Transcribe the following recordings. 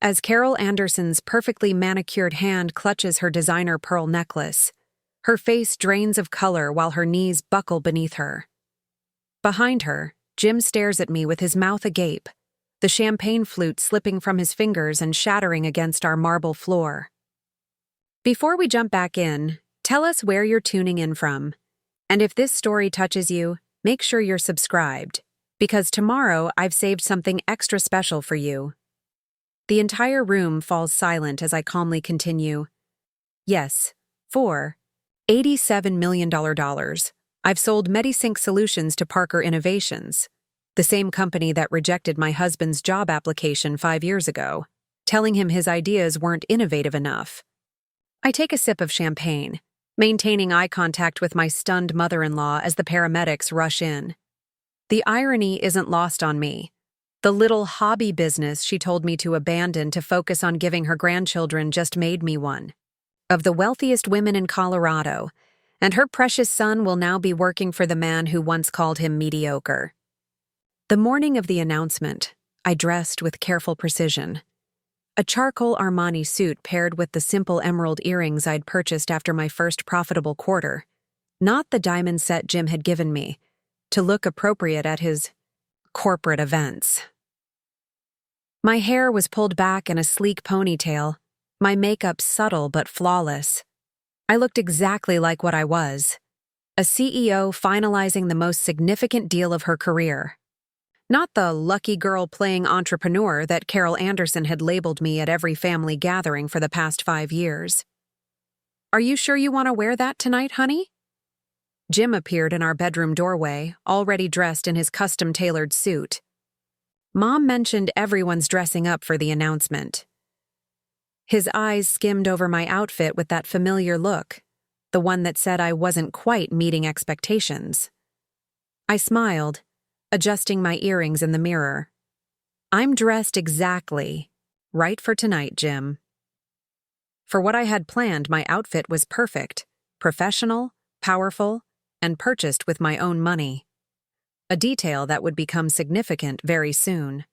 as Carol Anderson's perfectly manicured hand clutches her designer pearl necklace. Her face drains of color while her knees buckle beneath her. Behind her, Jim stares at me with his mouth agape, the champagne flute slipping from his fingers and shattering against our marble floor. Before we jump back in, tell us where you're tuning in from. And if this story touches you, make sure you're subscribed, because tomorrow I've saved something extra special for you. The entire room falls silent as I calmly continue. Yes, for $87 million, I've sold MediSync Solutions to Parker Innovations, the same company that rejected my husband's job application 5 years ago, telling him his ideas weren't innovative enough. I take a sip of champagne, maintaining eye contact with my stunned mother-in-law as the paramedics rush in. The irony isn't lost on me. The little hobby business she told me to abandon to focus on giving her grandchildren just made me one of the wealthiest women in Colorado, and her precious son will now be working for the man who once called him mediocre. The morning of the announcement, I dressed with careful precision. A charcoal Armani suit paired with the simple emerald earrings I'd purchased after my first profitable quarter, not the diamond set Jim had given me, to look appropriate at his corporate events. My hair was pulled back in a sleek ponytail, my makeup subtle but flawless. I looked exactly like what I was, a CEO finalizing the most significant deal of her career. Not the lucky girl playing entrepreneur that Carol Anderson had labeled me at every family gathering for the past 5 years. Are you sure you want to wear that tonight, honey? Jim appeared in our bedroom doorway, already dressed in his custom-tailored suit. Mom mentioned everyone's dressing up for the announcement. His eyes skimmed over my outfit with that familiar look, the one that said I wasn't quite meeting expectations. I smiled, adjusting my earrings in the mirror. I'm dressed exactly right for tonight, Jim. For what I had planned, my outfit was perfect, professional, powerful, and purchased with my own money. A detail that would become significant very soon.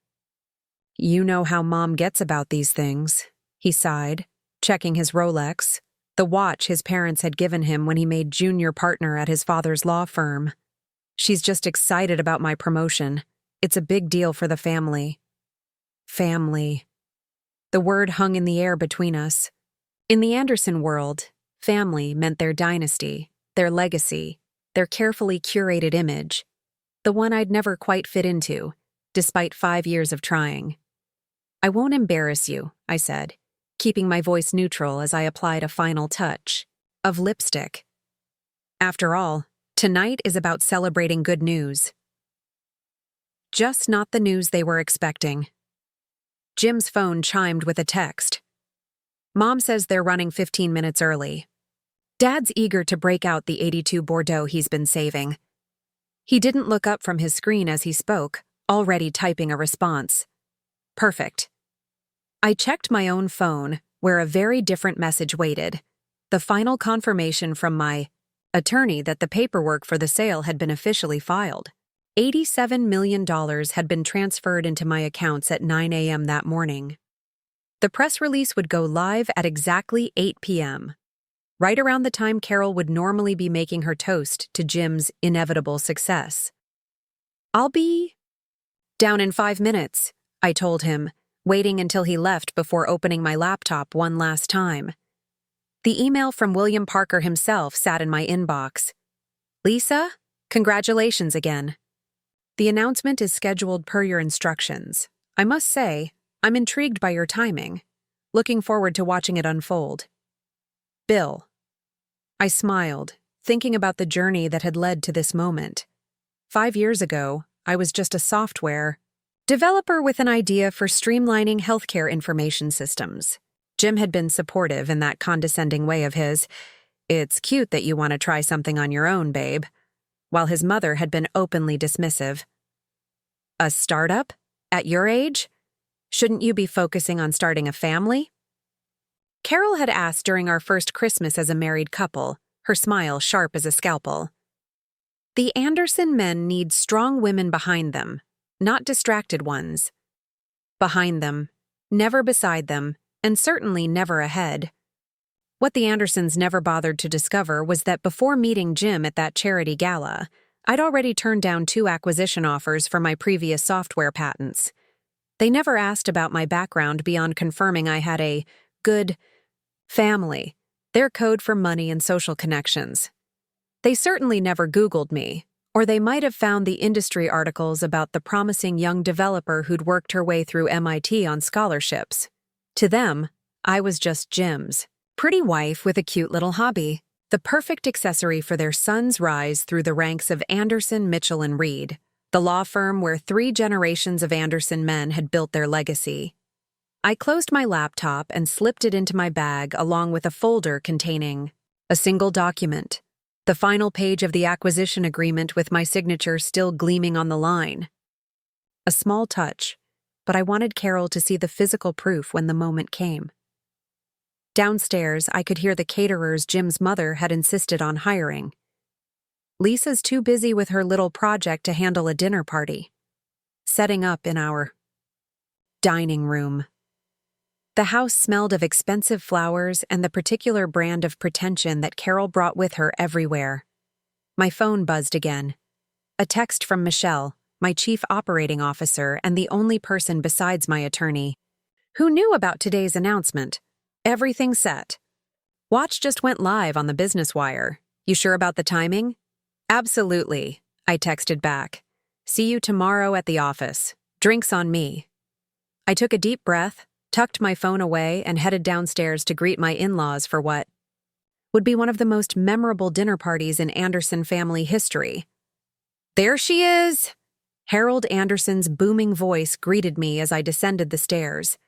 You know how Mom gets about these things, he sighed, checking his Rolex, the watch his parents had given him when he made junior partner at his father's law firm. She's just excited about my promotion. It's a big deal for the family. Family. The word hung in the air between us. In the Anderson world, family meant their dynasty, their legacy, their carefully curated image, the one I'd never quite fit into, despite 5 years of trying. I won't embarrass you, I said, keeping my voice neutral as I applied a final touch of lipstick. After all, tonight is about celebrating good news. Just not the news they were expecting. Jim's phone chimed with a text. Mom says they're running 15 minutes early. Dad's eager to break out the 82 Bordeaux he's been saving. He didn't look up from his screen as he spoke, already typing a response. Perfect. I checked my own phone, where a very different message waited. The final confirmation from my attorney that the paperwork for the sale had been officially filed. $87 million had been transferred into my accounts at 9 a.m. that morning. The press release would go live at exactly 8 p.m., right around the time Carol would normally be making her toast to Jim's inevitable success. I'll be down in 5 minutes, I told him, waiting until he left before opening my laptop one last time. The email from William Parker himself sat in my inbox. Lisa, congratulations again. The announcement is scheduled per your instructions. I must say, I'm intrigued by your timing. Looking forward to watching it unfold. Bill. I smiled, thinking about the journey that had led to this moment. 5 years ago, I was just a software developer with an idea for streamlining healthcare information systems. Jim had been supportive in that condescending way of his, "It's cute that you want to try something on your own, babe," while his mother had been openly dismissive. A startup? At your age? Shouldn't you be focusing on starting a family? Carol had asked during our first Christmas as a married couple, her smile sharp as a scalpel. The Anderson men need strong women behind them, not distracted ones. Behind them, never beside them, and certainly never ahead. What the Andersons never bothered to discover was that before meeting Jim at that charity gala, I'd already turned down 2 acquisition offers for my previous software patents. They never asked about my background beyond confirming I had a good family, their code for money and social connections. They certainly never Googled me, or they might have found the industry articles about the promising young developer who'd worked her way through MIT on scholarships. To them, I was just Jim's pretty wife with a cute little hobby, the perfect accessory for their son's rise through the ranks of Anderson, Mitchell, and Reed, the law firm where 3 generations of Anderson men had built their legacy. I closed my laptop and slipped it into my bag along with a folder containing a single document, the final page of the acquisition agreement with my signature still gleaming on the line. A small touch, but I wanted Carol to see the physical proof when the moment came. Downstairs, I could hear the caterers Jim's mother had insisted on hiring. Lisa's too busy with her little project to handle a dinner party. Setting up in our dining room. The house smelled of expensive flowers and the particular brand of pretension that Carol brought with her everywhere. My phone buzzed again. A text from Michelle, my chief operating officer and the only person besides my attorney, who knew about today's announcement. Everything set. Watch just went live on the Business Wire. You sure about the timing? Absolutely, I texted back. See you tomorrow at the office. Drinks on me. I took a deep breath, tucked my phone away, and headed downstairs to greet my in-laws for what would be one of the most memorable dinner parties in Anderson family history. There she is! Harold Anderson's booming voice greeted me as I descended the stairs.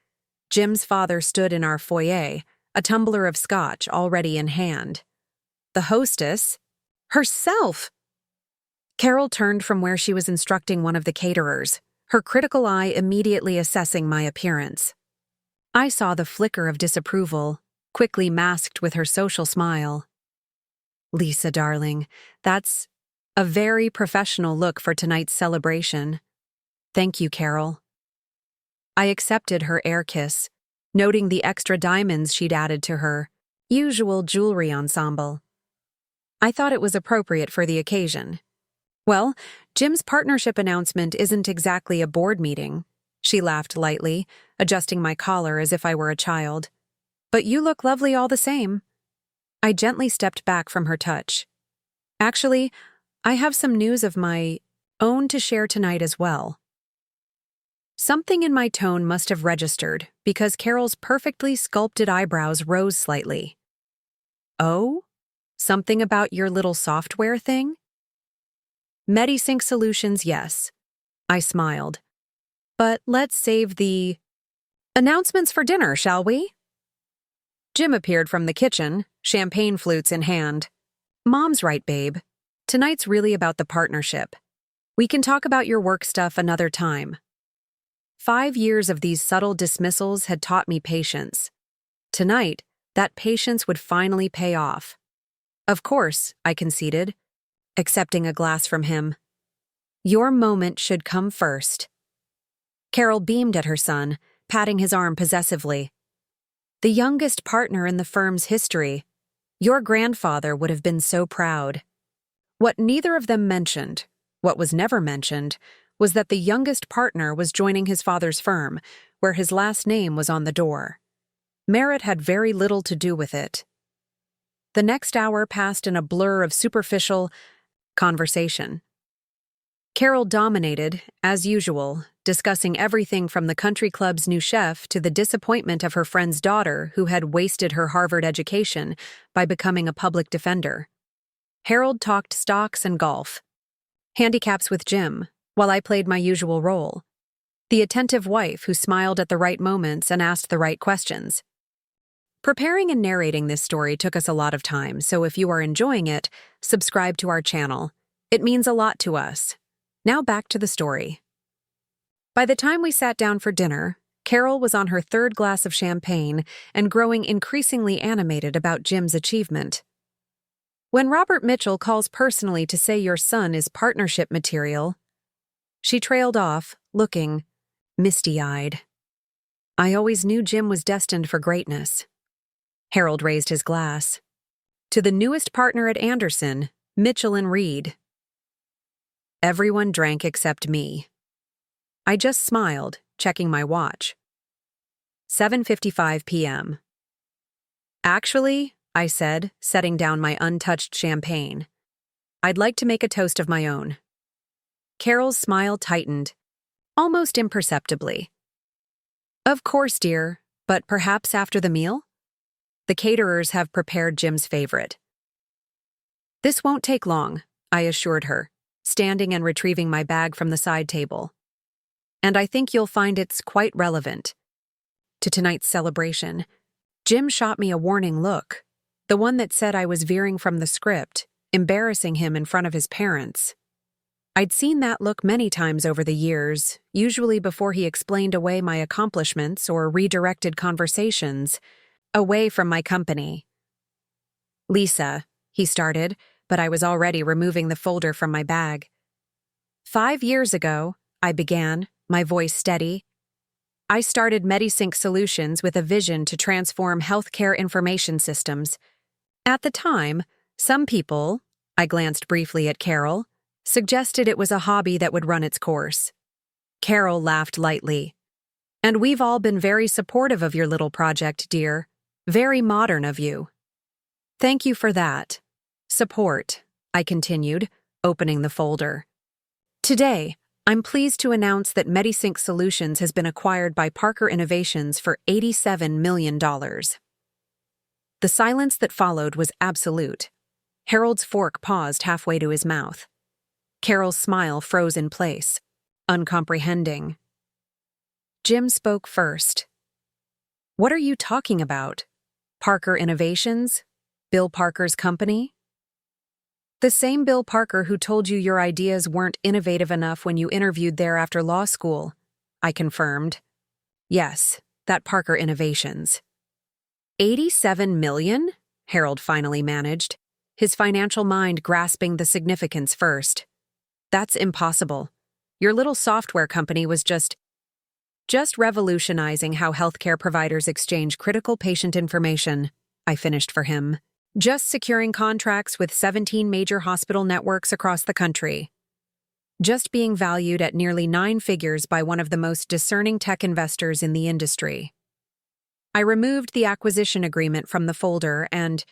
Jim's father stood in our foyer, a tumbler of scotch already in hand. The hostess, herself! Carol turned from where she was instructing one of the caterers, her critical eye immediately assessing my appearance. I saw the flicker of disapproval, quickly masked with her social smile. Lisa, darling, that's a very professional look for tonight's celebration. Thank you, Carol. I accepted her air kiss, noting the extra diamonds she'd added to her usual jewelry ensemble. I thought it was appropriate for the occasion. Well, Jim's partnership announcement isn't exactly a board meeting. She laughed lightly, adjusting my collar as if I were a child. But you look lovely all the same. I gently stepped back from her touch. Actually, I have some news of my own to share tonight as well. Something in my tone must have registered because Carol's perfectly sculpted eyebrows rose slightly. Oh? Something about your little software thing? MediSync solutions, yes. I smiled. But let's save the announcements for dinner, shall we? Jim appeared from the kitchen, champagne flutes in hand. Mom's right, babe. Tonight's really about the partnership. We can talk about your work stuff another time. 5 years of these subtle dismissals had taught me patience. Tonight, that patience would finally pay off. Of course, I conceded, accepting a glass from him. Your moment should come first. Carol beamed at her son, patting his arm possessively. The youngest partner in the firm's history. Your grandfather would have been so proud. What neither of them mentioned, what was never mentioned, was that the youngest partner was joining his father's firm, where his last name was on the door. Merit had very little to do with it. The next hour passed in a blur of superficial conversation. Carol dominated, as usual, discussing everything from the country club's new chef to the disappointment of her friend's daughter who had wasted her Harvard education by becoming a public defender. Harold talked stocks and golf, handicaps with Jim, while I played my usual role, the attentive wife who smiled at the right moments and asked the right questions. Preparing and narrating this story took us a lot of time, so if you are enjoying it, subscribe to our channel. It means a lot to us. Now back to the story. By the time we sat down for dinner, Carol was on her 3rd glass of champagne and growing increasingly animated about Jim's achievement. When Robert Mitchell calls personally to say your son is partnership material, she trailed off, looking misty-eyed. I always knew Jim was destined for greatness. Harold raised his glass. To the newest partner at Anderson, Mitchell and Reed. Everyone drank except me. I just smiled, checking my watch. 7:55 p.m. Actually, I said, setting down my untouched champagne, I'd like to make a toast of my own. Carol's smile tightened, almost imperceptibly. Of course, dear, but perhaps after the meal? The caterers have prepared Jim's favorite. This won't take long, I assured her, standing and retrieving my bag from the side table. And I think you'll find it's quite relevant to tonight's celebration. Jim shot me a warning look, the one that said I was veering from the script, embarrassing him in front of his parents. I'd seen that look many times over the years, usually before he explained away my accomplishments or redirected conversations away from my company. Lisa, he started, but I was already removing the folder from my bag. 5 years ago, I began, my voice steady, I started MediSync Solutions with a vision to transform healthcare information systems. At the time, some people, I glanced briefly at Carol, suggested it was a hobby that would run its course. Carol laughed lightly. And we've all been very supportive of your little project, dear. Very modern of you. Thank you for that. Support, I continued, opening the folder. Today, I'm pleased to announce that MediSync Solutions has been acquired by Parker Innovations for $87 million. The silence that followed was absolute. Harold's fork paused halfway to his mouth. Carol's smile froze in place, uncomprehending. Jim spoke first. What are you talking about? Parker Innovations? Bill Parker's company? The same Bill Parker who told you your ideas weren't innovative enough when you interviewed there after law school, I confirmed. Yes, that Parker Innovations. 87 million? Harold finally managed, his financial mind grasping the significance first. That's impossible. Your little software company was just revolutionizing how healthcare providers exchange critical patient information, I finished for him. Just securing contracts with 17 major hospital networks across the country. Just being valued at nearly 9 figures by one of the most discerning tech investors in the industry. I removed the acquisition agreement from the folder and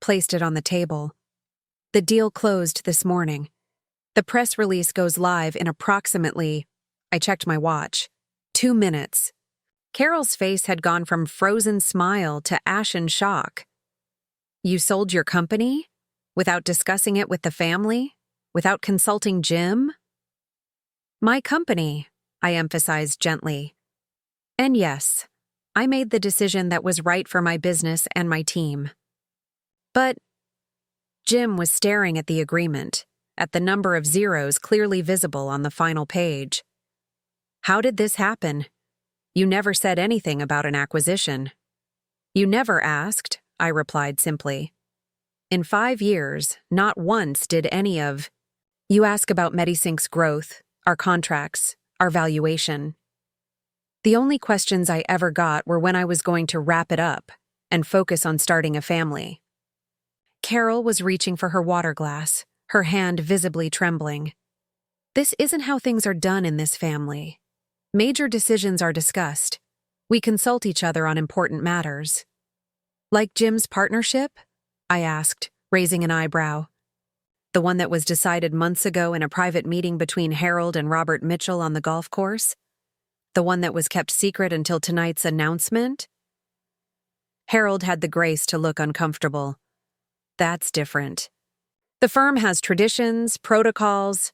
placed it on the table. The deal closed this morning. The press release goes live in approximately, I checked my watch, 2 minutes. Carol's face had gone from frozen smile to ashen shock. You sold your company? Without discussing it with the family? Without consulting Jim? My company, I emphasized gently. And yes, I made the decision that was right for my business and my team. But Jim was staring at the agreement, at the number of zeros clearly visible on the final page. How did this happen? You never said anything about an acquisition. You never asked, I replied simply. In 5 years, not once did any of... You ask about MediSync's growth, our contracts, our valuation. The only questions I ever got were when I was going to wrap it up and focus on starting a family. Carol was reaching for her water glass, her hand visibly trembling. This isn't how things are done in this family. Major decisions are discussed. We consult each other on important matters. Like Jim's partnership? I asked, raising an eyebrow. The one that was decided months ago in a private meeting between Harold and Robert Mitchell on the golf course? The one that was kept secret until tonight's announcement? Harold had the grace to look uncomfortable. That's different. The firm has traditions, protocols.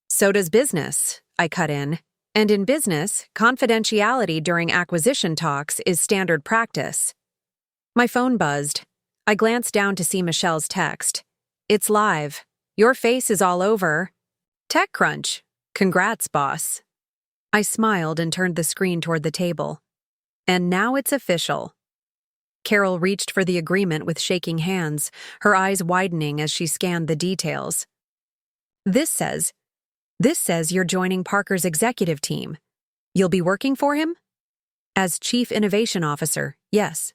So does business, I cut in. And in business, confidentiality during acquisition talks is standard practice. My phone buzzed. I glanced down to see Michelle's text. It's live. Your face is all over. TechCrunch. Congrats, boss. I smiled and turned the screen toward the table. And now it's official. Carol reached for the agreement with shaking hands, her eyes widening as she scanned the details. This says you're joining Parker's executive team. You'll be working for him? As Chief Innovation Officer, yes.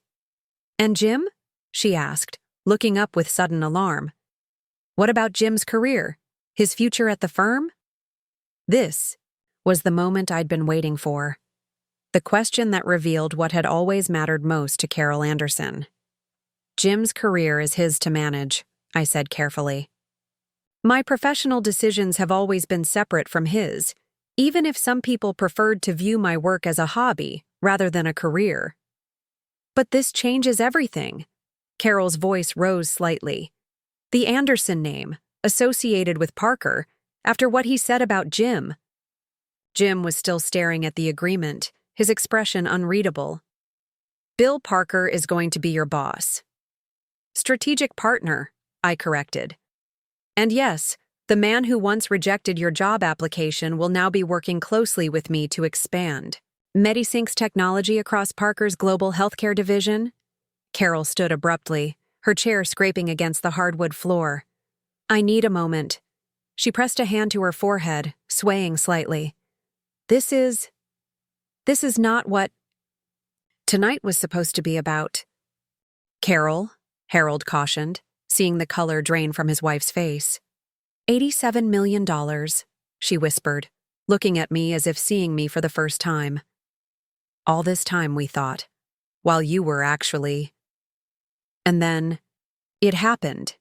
And Jim? She asked, looking up with sudden alarm. What about Jim's career? His future at the firm? This was the moment I'd been waiting for. The question that revealed what had always mattered most to Carol Anderson. Jim's career is his to manage, I said carefully. My professional decisions have always been separate from his, even if some people preferred to view my work as a hobby rather than a career. But this changes everything. Carol's voice rose slightly. The Anderson name, associated with Parker, after what he said about Jim. Jim was still staring at the agreement, his expression unreadable. Bill Parker is going to be your boss. Strategic partner, I corrected. And yes, the man who once rejected your job application will now be working closely with me to expand MediSync's technology across Parker's global healthcare division. Carol stood abruptly, her chair scraping against the hardwood floor. I need a moment. She pressed a hand to her forehead, swaying slightly. This is not what tonight was supposed to be about. Carol, Harold cautioned, seeing the color drain from his wife's face. $87 million, she whispered, looking at me as if seeing me for the first time. All this time, we thought, while you were actually... And then, it happened.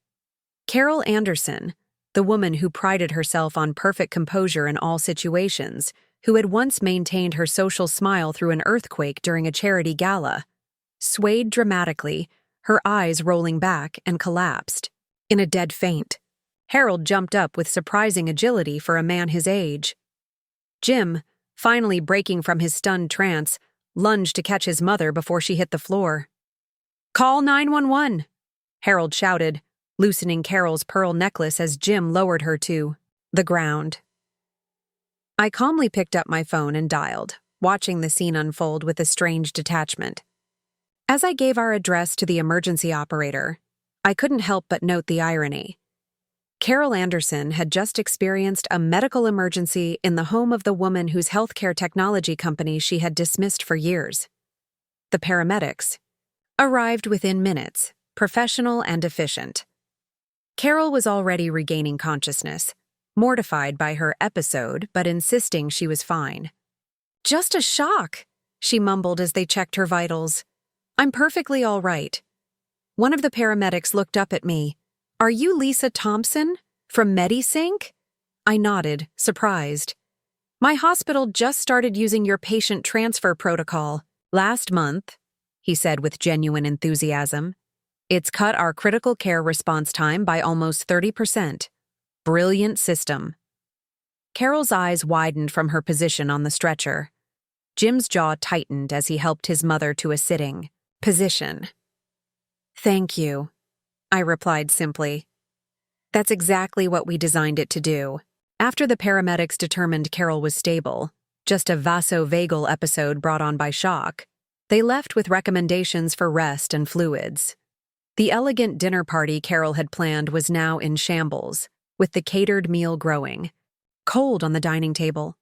Carol Anderson, the woman who prided herself on perfect composure in all situations, who had once maintained her social smile through an earthquake during a charity gala, swayed dramatically, her eyes rolling back, and collapsed, in a dead faint. Harold jumped up with surprising agility for a man his age. Jim, finally breaking from his stunned trance, lunged to catch his mother before she hit the floor. Call 911, Harold shouted, loosening Carol's pearl necklace as Jim lowered her to the ground. I calmly picked up my phone and dialed, watching the scene unfold with a strange detachment. As I gave our address to the emergency operator, I couldn't help but note the irony. Carol Anderson had just experienced a medical emergency in the home of the woman whose healthcare technology company she had dismissed for years. The paramedics arrived within minutes, professional and efficient. Carol was already regaining consciousness, mortified by her episode but insisting she was fine. Just a shock, she mumbled as they checked her vitals. I'm perfectly all right. One of the paramedics looked up at me. Are you Lisa Thompson, from MediSync? I nodded, surprised. My hospital just started using your patient transfer protocol last month, he said with genuine enthusiasm. It's cut our critical care response time by almost 30%. Brilliant system. Carol's eyes widened from her position on the stretcher. Jim's jaw tightened as he helped his mother to a sitting position. Thank you, I replied simply. That's exactly what we designed it to do. After the paramedics determined Carol was stable, just a vasovagal episode brought on by shock, they left with recommendations for rest and fluids. The elegant dinner party Carol had planned was now in shambles, with the catered meal growing, cold on the dining table.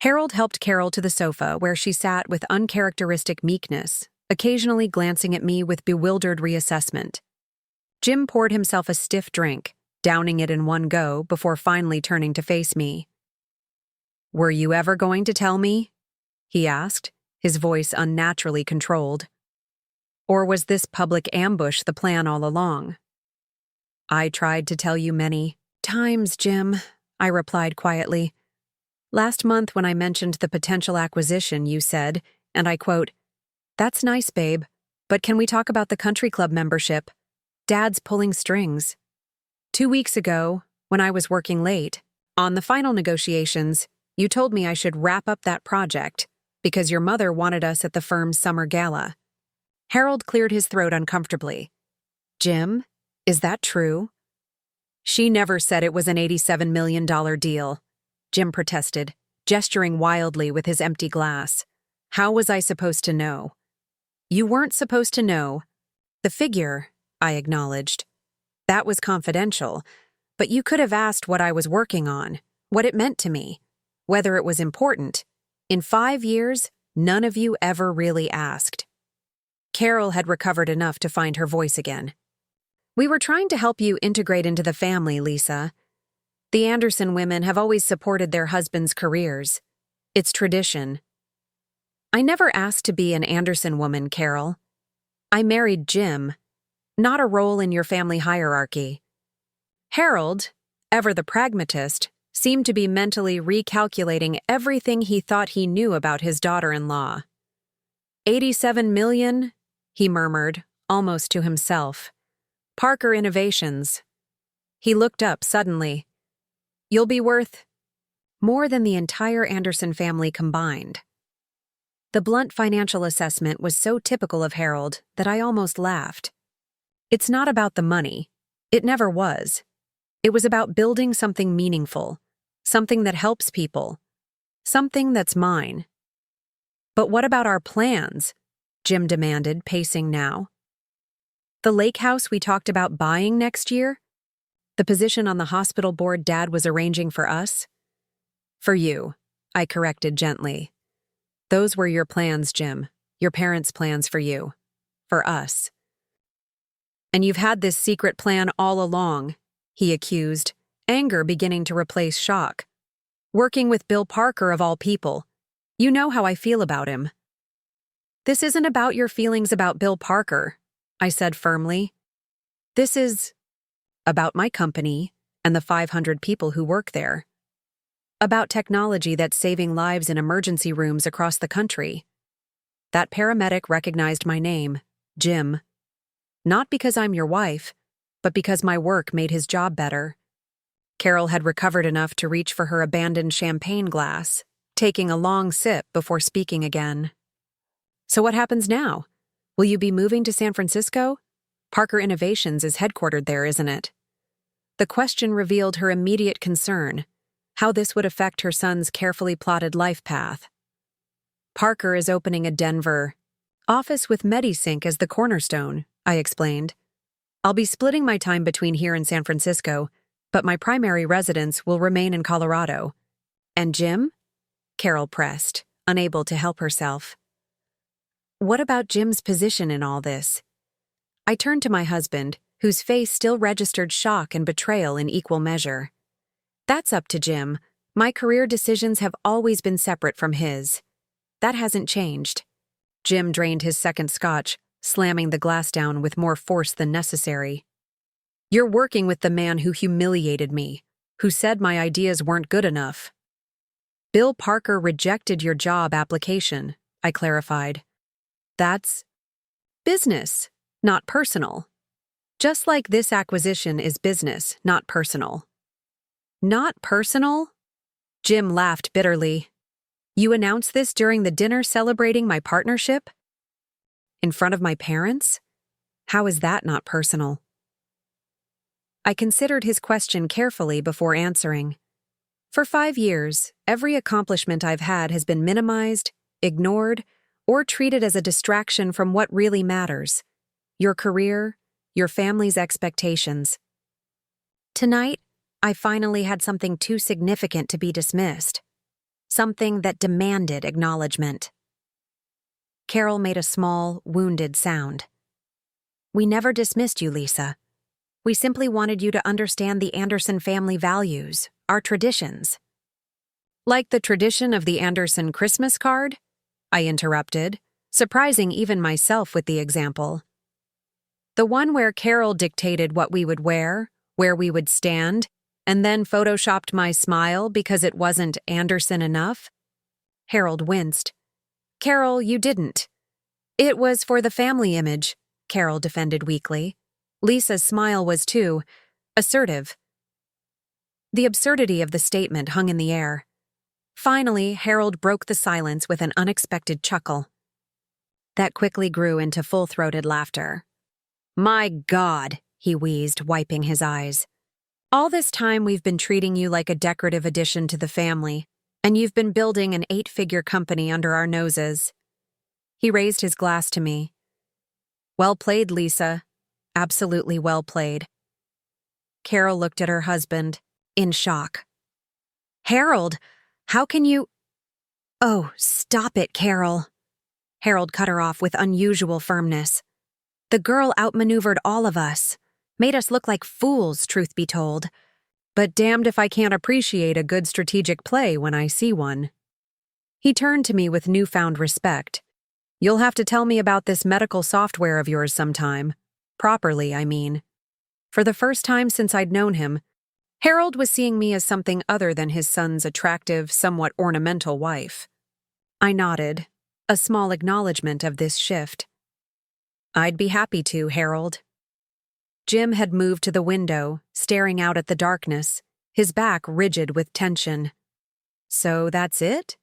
Harold helped Carol to the sofa where she sat with uncharacteristic meekness, occasionally glancing at me with bewildered reassessment. Jim poured himself a stiff drink, downing it in one go before finally turning to face me. Were you ever going to tell me? He asked, his voice unnaturally controlled. Or was this public ambush the plan all along? I tried to tell you many times, Jim, I replied quietly. Last month when I mentioned the potential acquisition, you said, and I quote, "That's nice, babe, but can we talk about the country club membership? Dad's pulling strings." 2 weeks ago, when I was working late, on the final negotiations, you told me I should wrap up that project because your mother wanted us at the firm's summer gala. Harold cleared his throat uncomfortably. Jim, is that true? She never said it was an $87 million deal, Jim protested, gesturing wildly with his empty glass. How was I supposed to know? You weren't supposed to know. The figure, I acknowledged. That was confidential, but you could have asked what I was working on, what it meant to me, whether it was important. In 5 years, None of you ever really asked. Carol had recovered enough to find her voice again. We were trying to help you integrate into the family, Lisa. The Anderson women have always supported their husbands' careers. It's tradition. I never asked to be an Anderson woman, Carol. I married Jim, not a role in your family hierarchy. Harold, ever the pragmatist, seemed to be mentally recalculating everything he thought he knew about his daughter-in-law. 87 million, he murmured, almost to himself. Parker Innovations. He looked up suddenly. You'll be worth more than the entire Anderson family combined. The blunt financial assessment was so typical of Harold that I almost laughed. It's not about the money. It never was. It was about building something meaningful, something that helps people, something that's mine. But what about our plans? Jim demanded, pacing now. The lake house we talked about buying next year? The position on the hospital board Dad was arranging for us? For you, I corrected gently. Those were your plans, Jim. Your parents' plans for you. For us. And you've had this secret plan all along, he accused, anger beginning to replace shock. Working with Bill Parker of all people. You know how I feel about him. This isn't about your feelings about Bill Parker, I said firmly. This is about my company and the 500 people who work there. About technology that's saving lives in emergency rooms across the country. That paramedic recognized my name, Jim. Not because I'm your wife, but because my work made his job better. Carol had recovered enough to reach for her abandoned champagne glass, taking a long sip before speaking again. So what happens now? Will you be moving to San Francisco? Parker Innovations is headquartered there, isn't it? The question revealed her immediate concern, how this would affect her son's carefully plotted life path. Parker is opening a Denver office with MediSync as the cornerstone, I explained. I'll be splitting my time between here and San Francisco, but my primary residence will remain in Colorado. And Jim? Carol pressed, unable to help herself. What about Jim's position in all this? I turned to my husband, whose face still registered shock and betrayal in equal measure. That's up to Jim. My career decisions have always been separate from his. That hasn't changed. Jim drained his second scotch, slamming the glass down with more force than necessary. You're working with the man who humiliated me, who said my ideas weren't good enough. Bill Parker rejected your job application, I clarified. That's business, not personal. Just like this acquisition is business, not personal. Not personal? Jim laughed bitterly. You announced this during the dinner celebrating my partnership? In front of my parents? How is that not personal? I considered his question carefully before answering. For 5 years, every accomplishment I've had has been minimized, ignored, or treated as a distraction from what really matters. Your career, your family's expectations. Tonight, I finally had something too significant to be dismissed. Something that demanded acknowledgement. Carol made a small, wounded sound. We never dismissed you, Lisa. We simply wanted you to understand the Anderson family values, our traditions. Like the tradition of the Anderson Christmas card? I interrupted, surprising even myself with the example. The one where Carol dictated what we would wear, where we would stand, and then photoshopped my smile because it wasn't Anderson enough? Harold winced. Carol, you didn't. It was for the family image, Carol defended weakly. Lisa's smile was too assertive. The absurdity of the statement hung in the air. Finally, Harold broke the silence with an unexpected chuckle. That quickly grew into full-throated laughter. My God, he wheezed, wiping his eyes. All this time we've been treating you like a decorative addition to the family, and you've been building an 8-figure company under our noses. He raised his glass to me. Well played, Lisa. Absolutely well played. Carol looked at her husband, in shock. Harold, how can you... Oh, stop it, Carol. Harold cut her off with unusual firmness. The girl outmaneuvered all of us. Made us look like fools, truth be told. But damned if I can't appreciate a good strategic play when I see one. He turned to me with newfound respect. You'll have to tell me about this medical software of yours sometime. Properly, I mean. For the first time since I'd known him, Harold was seeing me as something other than his son's attractive, somewhat ornamental wife. I nodded, a small acknowledgement of this shift. I'd be happy to, Harold. Jim had moved to the window, staring out at the darkness, his back rigid with tension. So that's it?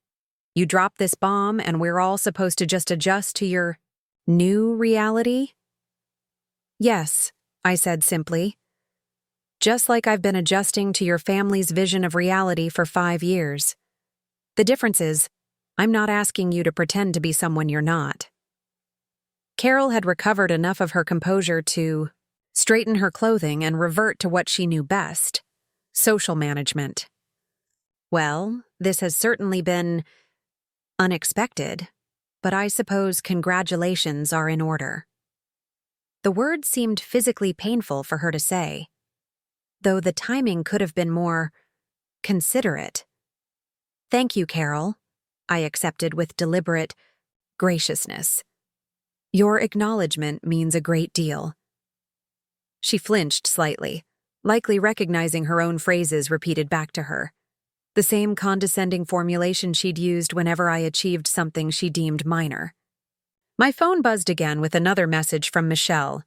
You dropped this bomb and we're all supposed to just adjust to your new reality? Yes, I said simply. Just like I've been adjusting to your family's vision of reality for 5 years. The difference is, I'm not asking you to pretend to be someone you're not. Carol had recovered enough of her composure to straighten her clothing and revert to what she knew best, social management. Well, this has certainly been unexpected, but I suppose congratulations are in order. The word seemed physically painful for her to say, though the timing could have been more considerate. Thank you, Carol, I accepted with deliberate graciousness. Your acknowledgement means a great deal. She flinched slightly, likely recognizing her own phrases repeated back to her. The same condescending formulation she'd used whenever I achieved something she deemed minor. My phone buzzed again with another message from Michelle.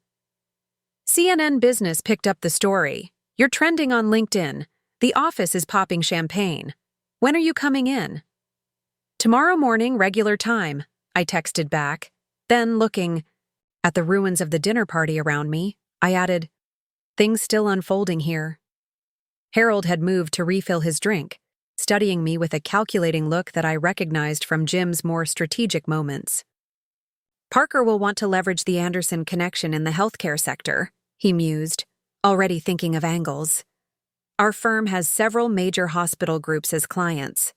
CNN Business picked up the story. You're trending on LinkedIn. The office is popping champagne. When are you coming in? Tomorrow morning, regular time, I texted back. Then, looking at the ruins of the dinner party around me, I added, things still unfolding here. Harold had moved to refill his drink, studying me with a calculating look that I recognized from Jim's more strategic moments. Parker will want to leverage the Anderson connection in the healthcare sector, he mused, already thinking of angles. Our firm has several major hospital groups as clients.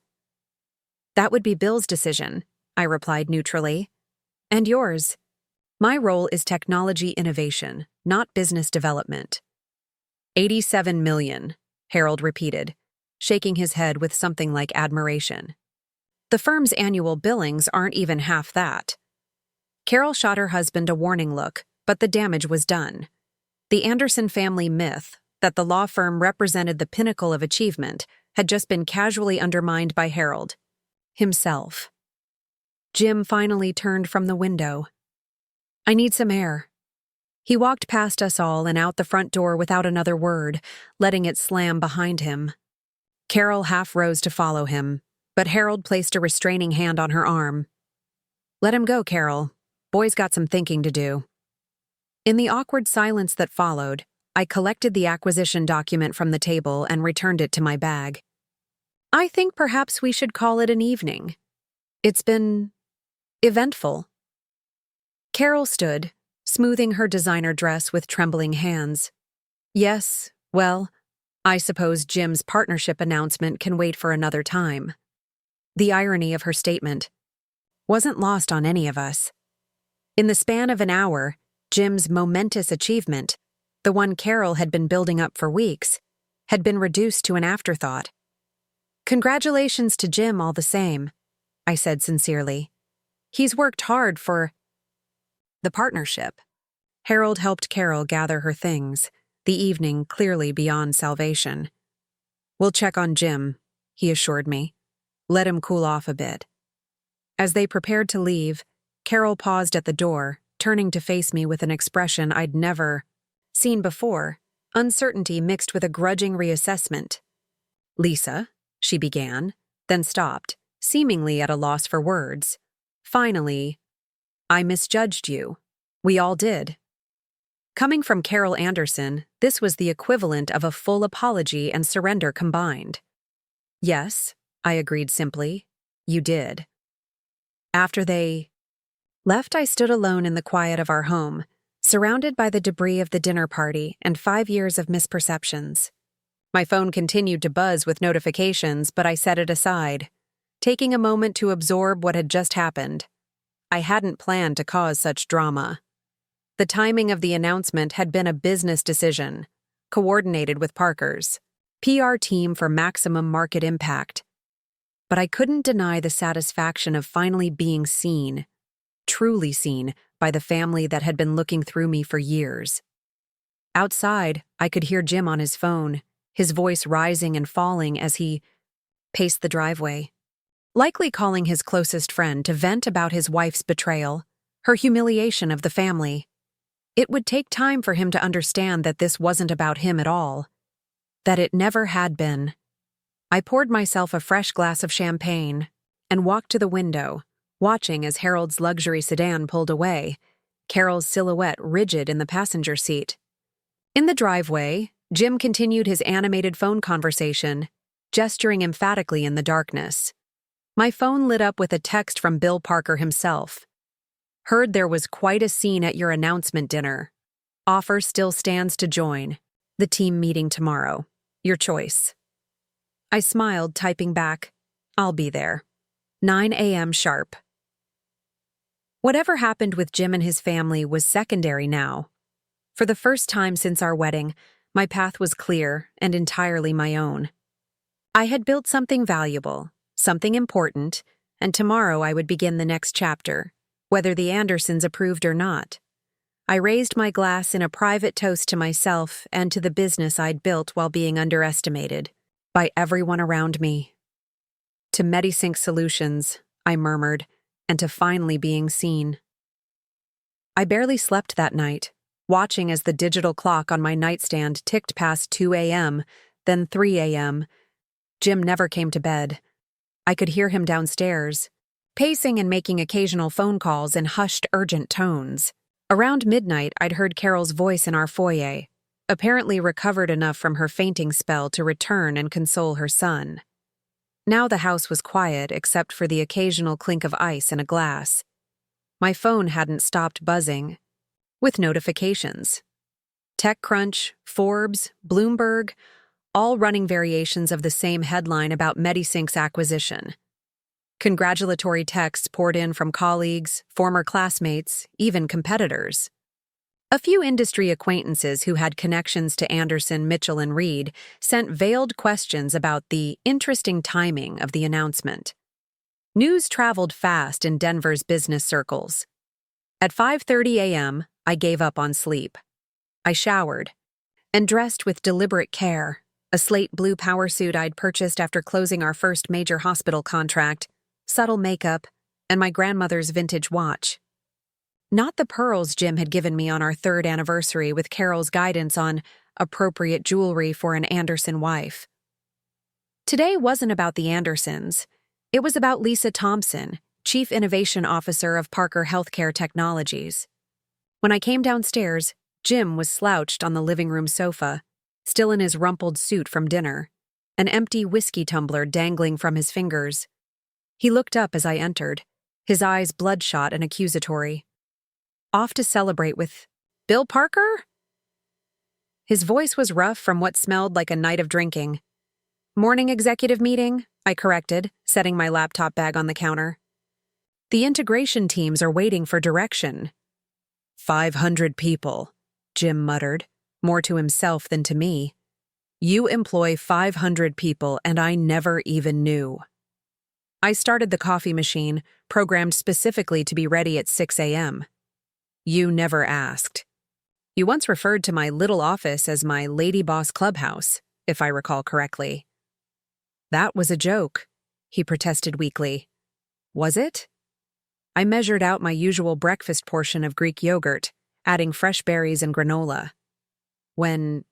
That would be Bill's decision, I replied neutrally. And yours? My role is technology innovation, not business development. 87 million, Harold repeated, shaking his head with something like admiration. The firm's annual billings aren't even half that. Carol shot her husband a warning look, but the damage was done. The Anderson family myth, that the law firm represented the pinnacle of achievement, had just been casually undermined by Harold himself. Jim finally turned from the window. I need some air. He walked past us all and out the front door without another word, letting it slam behind him. Carol half rose to follow him, but Harold placed a restraining hand on her arm. Let him go, Carol. Boy's got some thinking to do. In the awkward silence that followed, I collected the acquisition document from the table and returned it to my bag. I think perhaps we should call it an evening. It's been eventful. Carol stood, smoothing her designer dress with trembling hands. Yes, well, I suppose Jim's partnership announcement can wait for another time. The irony of her statement wasn't lost on any of us. In the span of an hour, Jim's momentous achievement, the one Carol had been building up for weeks, had been reduced to an afterthought. Congratulations to Jim all the same, I said sincerely. He's worked hard for the partnership. Harold helped Carol gather her things, the evening clearly beyond salvation. We'll check on Jim, he assured me. Let him cool off a bit. As they prepared to leave, Carol paused at the door, turning to face me with an expression I'd never seen before, uncertainty mixed with a grudging reassessment. Lisa, she began, then stopped, seemingly at a loss for words. Finally, I misjudged you. We all did. Coming from Carol Anderson, this was the equivalent of a full apology and surrender combined. Yes, I agreed simply. You did. After they left, I stood alone in the quiet of our home, surrounded by the debris of the dinner party and 5 years of misperceptions. My phone continued to buzz with notifications, but I set it aside. taking a moment to absorb what had just happened. I hadn't planned to cause such drama. The timing of the announcement had been a business decision, coordinated with Parker's PR team for maximum market impact. But I couldn't deny the satisfaction of finally being seen, truly seen, by the family that had been looking through me for years. Outside, I could hear Jim on his phone, his voice rising and falling as he paced the driveway, likely calling his closest friend to vent about his wife's betrayal, her humiliation of the family. It would take time for him to understand that this wasn't about him at all, that it never had been. I poured myself a fresh glass of champagne and walked to the window, watching as Harold's luxury sedan pulled away, Carol's silhouette rigid in the passenger seat. In the driveway, Jim continued his animated phone conversation, gesturing emphatically in the darkness. My phone lit up with a text from Bill Parker himself. Heard there was quite a scene at your announcement dinner. Offer still stands to join. The team meeting tomorrow. Your choice. I smiled, typing back, I'll be there. 9 a.m. sharp. Whatever happened with Jim and his family was secondary now. For the first time since our wedding, my path was clear and entirely my own. I had built something valuable, something important, and tomorrow I would begin the next chapter, whether the Andersons approved or not. I raised my glass in a private toast to myself and to the business I'd built while being underestimated by everyone around me. To MediSync Solutions, I murmured, and to finally being seen. I barely slept that night, watching as the digital clock on my nightstand ticked past 2 a.m., then 3 a.m. Jim never came to bed. I could hear him downstairs, pacing and making occasional phone calls in hushed, urgent tones. Around midnight, I'd heard Carol's voice in our foyer, apparently recovered enough from her fainting spell to return and console her son. Now the house was quiet except for the occasional clink of ice in a glass. My phone hadn't stopped buzzing, with notifications. TechCrunch, Forbes, Bloomberg, all running variations of the same headline about MediSync's acquisition. Congratulatory texts poured in from colleagues, former classmates, even competitors. A few industry acquaintances who had connections to Anderson, Mitchell, and Reed sent veiled questions about the interesting timing of the announcement. News traveled fast in Denver's business circles. At 5:30 a.m., I gave up on sleep. I showered and dressed with deliberate care, a slate blue power suit I'd purchased after closing our first major hospital contract, subtle makeup, and my grandmother's vintage watch. Not the pearls Jim had given me on our 3rd anniversary with Carol's guidance on appropriate jewelry for an Anderson wife. Today wasn't about the Andersons. It was about Lisa Thompson, Chief Innovation Officer of Parker Healthcare Technologies. When I came downstairs, Jim was slouched on the living room sofa, still in his rumpled suit from dinner, an empty whiskey tumbler dangling from his fingers. He looked up as I entered, his eyes bloodshot and accusatory. Off to celebrate with Bill Parker? His voice was rough from what smelled like a night of drinking. Morning executive meeting, I corrected, setting my laptop bag on the counter. The integration teams are waiting for direction. 500 people, Jim muttered, more to himself than to me. You employ 500 people, and I never even knew. I started the coffee machine, programmed specifically to be ready at 6 a.m. You never asked. You once referred to my little office as my lady boss clubhouse, if I recall correctly. That was a joke, he protested weakly. Was it? I measured out my usual breakfast portion of Greek yogurt, adding fresh berries and granola. When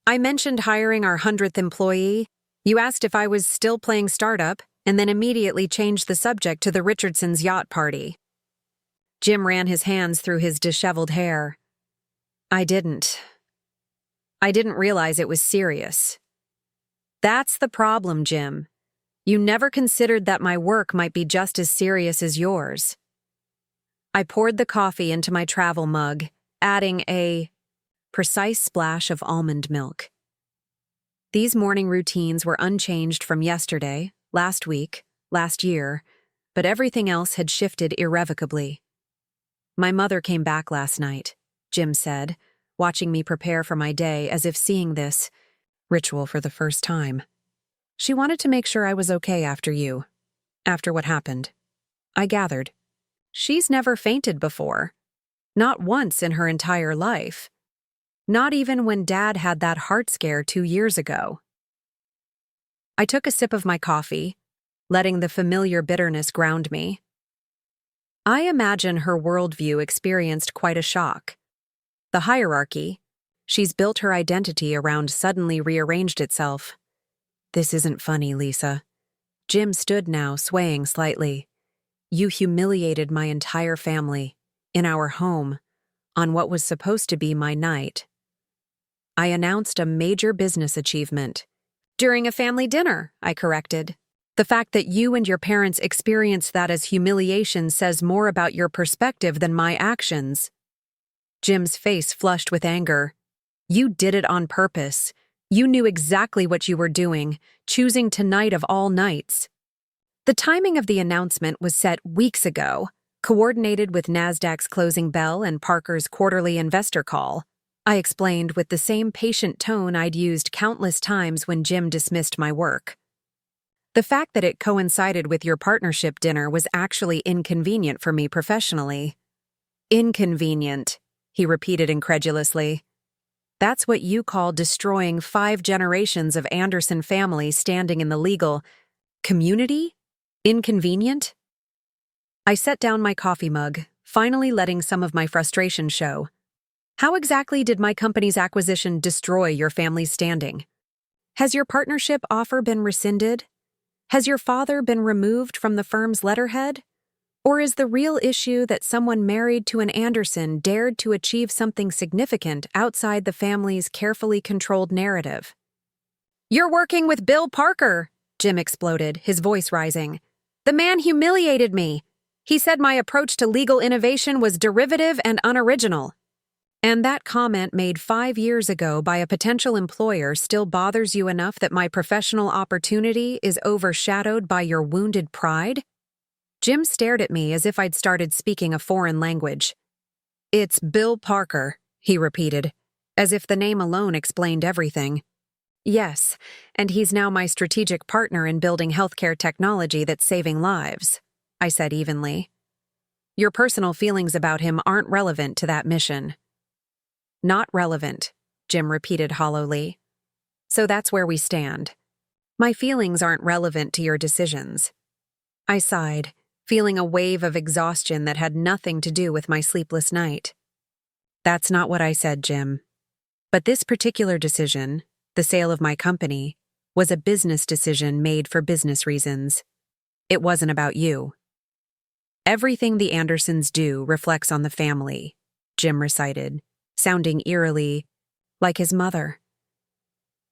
I mentioned hiring our 100th employee, you asked if I was still playing startup, and then immediately changed the subject to the Richardsons' yacht party. Jim ran his hands through his disheveled hair. I didn't realize it was serious. That's the problem, Jim. You never considered that my work might be just as serious as yours. I poured the coffee into my travel mug, adding a precise splash of almond milk. These morning routines were unchanged from yesterday, last week, last year, but everything else had shifted irrevocably. My mother came back last night, Jim said, watching me prepare for my day as if seeing this ritual for the first time. She wanted to make sure I was okay after what happened. I gathered. She's never fainted before. Not once in her entire life. Not even when Dad had that heart scare 2 years ago. I took a sip of my coffee, letting the familiar bitterness ground me. I imagine her worldview experienced quite a shock. The hierarchy she's built her identity around suddenly rearranged itself. This isn't funny, Lisa. Jim stood now, swaying slightly. You humiliated my entire family, in our home, on what was supposed to be my night. I announced a major business achievement. During a family dinner, I corrected. The fact that you and your parents experienced that as humiliation says more about your perspective than my actions. Jim's face flushed with anger. You did it on purpose. You knew exactly what you were doing, choosing tonight of all nights. The timing of the announcement was set weeks ago, coordinated with NASDAQ's closing bell and Parker's quarterly investor call. I explained with the same patient tone I'd used countless times when Jim dismissed my work. The fact that it coincided with your partnership dinner was actually inconvenient for me professionally. Inconvenient, he repeated incredulously. That's what you call destroying 5 generations of Anderson family standing in the legal community? Inconvenient? I set down my coffee mug, finally letting some of my frustration show. How exactly did my company's acquisition destroy your family's standing? Has your partnership offer been rescinded? Has your father been removed from the firm's letterhead? Or is the real issue that someone married to an Anderson dared to achieve something significant outside the family's carefully controlled narrative? You're working with Bill Parker, Jim exploded, his voice rising. The man humiliated me. He said my approach to legal innovation was derivative and unoriginal. And that comment made 5 years ago by a potential employer still bothers you enough that my professional opportunity is overshadowed by your wounded pride? Jim stared at me as if I'd started speaking a foreign language. It's Bill Parker, he repeated, as if the name alone explained everything. Yes, and he's now my strategic partner in building healthcare technology that's saving lives, I said evenly. Your personal feelings about him aren't relevant to that mission. Not relevant, Jim repeated hollowly. So that's where we stand. My feelings aren't relevant to your decisions. I sighed, feeling a wave of exhaustion that had nothing to do with my sleepless night. That's not what I said, Jim. But this particular decision, the sale of my company, was a business decision made for business reasons. It wasn't about you. Everything the Andersons do reflects on the family, Jim recited, sounding eerily like his mother.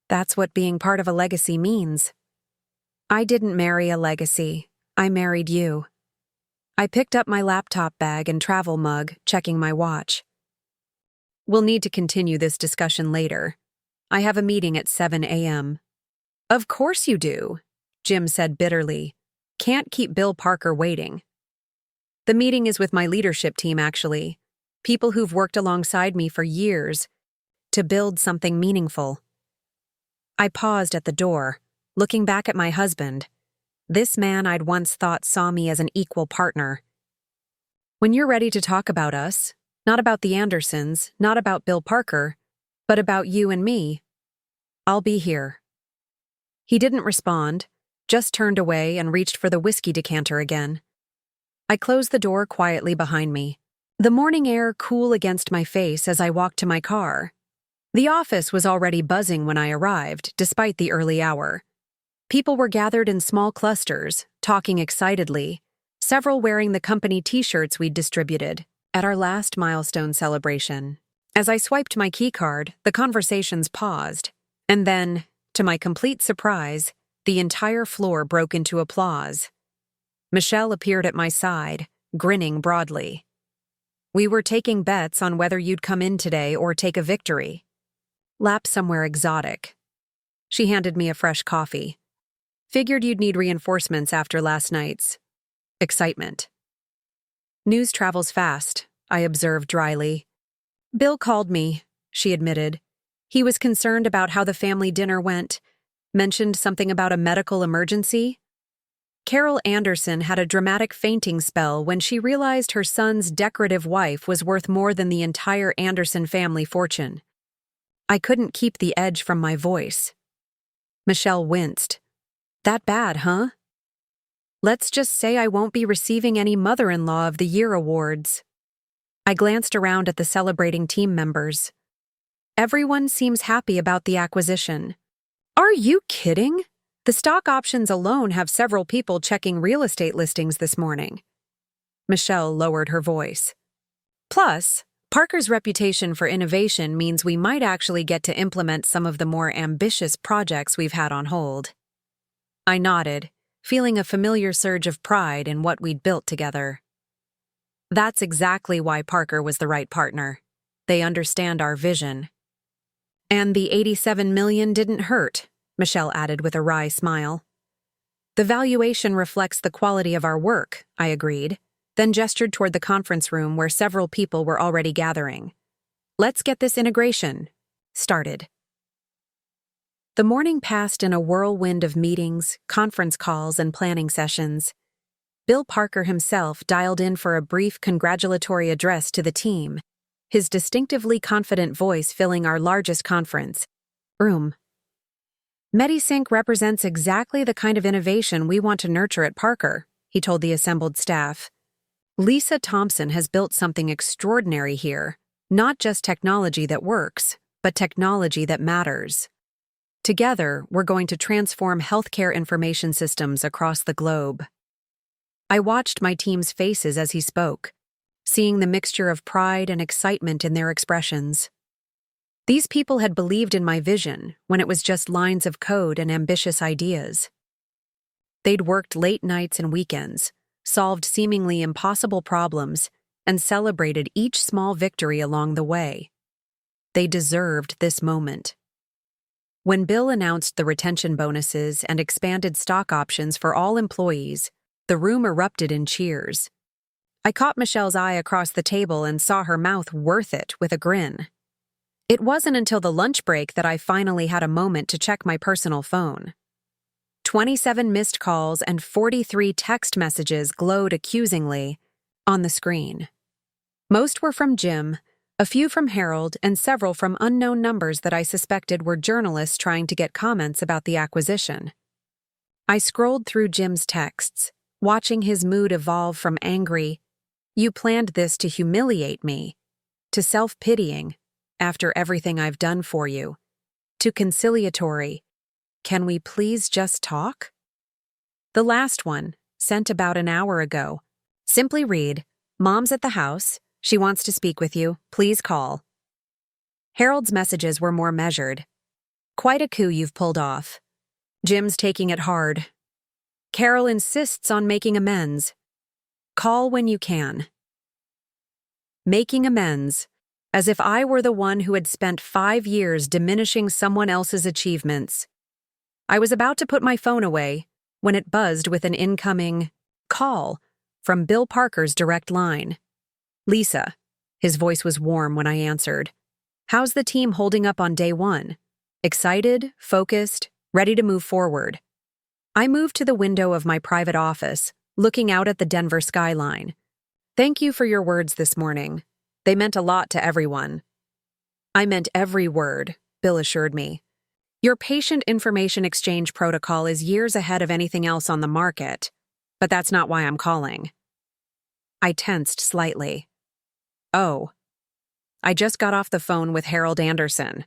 That's what being part of a legacy means. I didn't marry a legacy. I married you. I picked up my laptop bag and travel mug, checking my watch. We'll need to continue this discussion later. I have a meeting at 7 a.m. Of course you do, Jim said bitterly. Can't keep Bill Parker waiting. The meeting is with my leadership team, actually. People who've worked alongside me for years to build something meaningful. I paused at the door, looking back at my husband. This man I'd once thought saw me as an equal partner. When you're ready to talk about us, not about the Andersons, not about Bill Parker, but about you and me, I'll be here. He didn't respond, just turned away and reached for the whiskey decanter again. I closed the door quietly behind me, the morning air cool against my face as I walked to my car. The office was already buzzing when I arrived, despite the early hour. People were gathered in small clusters, talking excitedly, several wearing the company t-shirts we'd distributed at our last milestone celebration. As I swiped my keycard, the conversations paused, and then, to my complete surprise, the entire floor broke into applause. Michelle appeared at my side, grinning broadly. We were taking bets on whether you'd come in today or take a victory. Lap somewhere exotic. She handed me a fresh coffee. Figured you'd need reinforcements after last night's excitement. News travels fast, I observed dryly. Bill called me, she admitted. He was concerned about how the family dinner went, mentioned something about a medical emergency. Carol Anderson had a dramatic fainting spell when she realized her son's decorative wife was worth more than the entire Anderson family fortune. I couldn't keep the edge from my voice. Michelle winced. That bad, huh? Let's just say I won't be receiving any Mother-in-Law of the Year awards. I glanced around at the celebrating team members. Everyone seems happy about the acquisition. Are you kidding? The stock options alone have several people checking real estate listings this morning. Michelle lowered her voice. Plus, Parker's reputation for innovation means we might actually get to implement some of the more ambitious projects we've had on hold. I nodded, feeling a familiar surge of pride in what we'd built together. That's exactly why Parker was the right partner. They understand our vision. And the $87 million didn't hurt, Michelle added with a wry smile. The valuation reflects the quality of our work, I agreed, then gestured toward the conference room where several people were already gathering. Let's get this integration started. The morning passed in a whirlwind of meetings, conference calls, and planning sessions. Bill Parker himself dialed in for a brief congratulatory address to the team, his distinctively confident voice filling our largest conference room. MediSync represents exactly the kind of innovation we want to nurture at Parker, he told the assembled staff. Lisa Thompson has built something extraordinary here, not just technology that works, but technology that matters. Together, we're going to transform healthcare information systems across the globe. I watched my team's faces as he spoke, seeing the mixture of pride and excitement in their expressions. These people had believed in my vision when it was just lines of code and ambitious ideas. They'd worked late nights and weekends, solved seemingly impossible problems, and celebrated each small victory along the way. They deserved this moment. When Bill announced the retention bonuses and expanded stock options for all employees, the room erupted in cheers. I caught Michelle's eye across the table and saw her mouth worth it with a grin. It wasn't until the lunch break that I finally had a moment to check my personal phone. 27 missed calls and 43 text messages glowed accusingly on the screen. Most were from Jim, a few from Harold, and several from unknown numbers that I suspected were journalists trying to get comments about the acquisition. I scrolled through Jim's texts, watching his mood evolve from angry, "You planned this to humiliate me," to self-pitying, "After everything I've done for you," to conciliatory, "Can we please just talk?" The last one, sent about an hour ago, simply read, "Mom's at the house. She wants to speak with you. Please call." Harold's messages were more measured. "Quite a coup you've pulled off. Jim's taking it hard. Carol insists on making amends. Call when you can." Making amends, as if I were the one who had spent 5 years diminishing someone else's achievements. I was about to put my phone away when it buzzed with an incoming call from Bill Parker's direct line. "Lisa," his voice was warm when I answered. "How's the team holding up on day one? Excited, focused, ready to move forward?" I moved to the window of my private office, looking out at the Denver skyline. "Thank you for your words this morning. They meant a lot to everyone." "I meant every word," Bill assured me. "Your patient information exchange protocol is years ahead of anything else on the market, but that's not why I'm calling." I tensed slightly. "Oh, I just got off the phone with Harold Anderson,"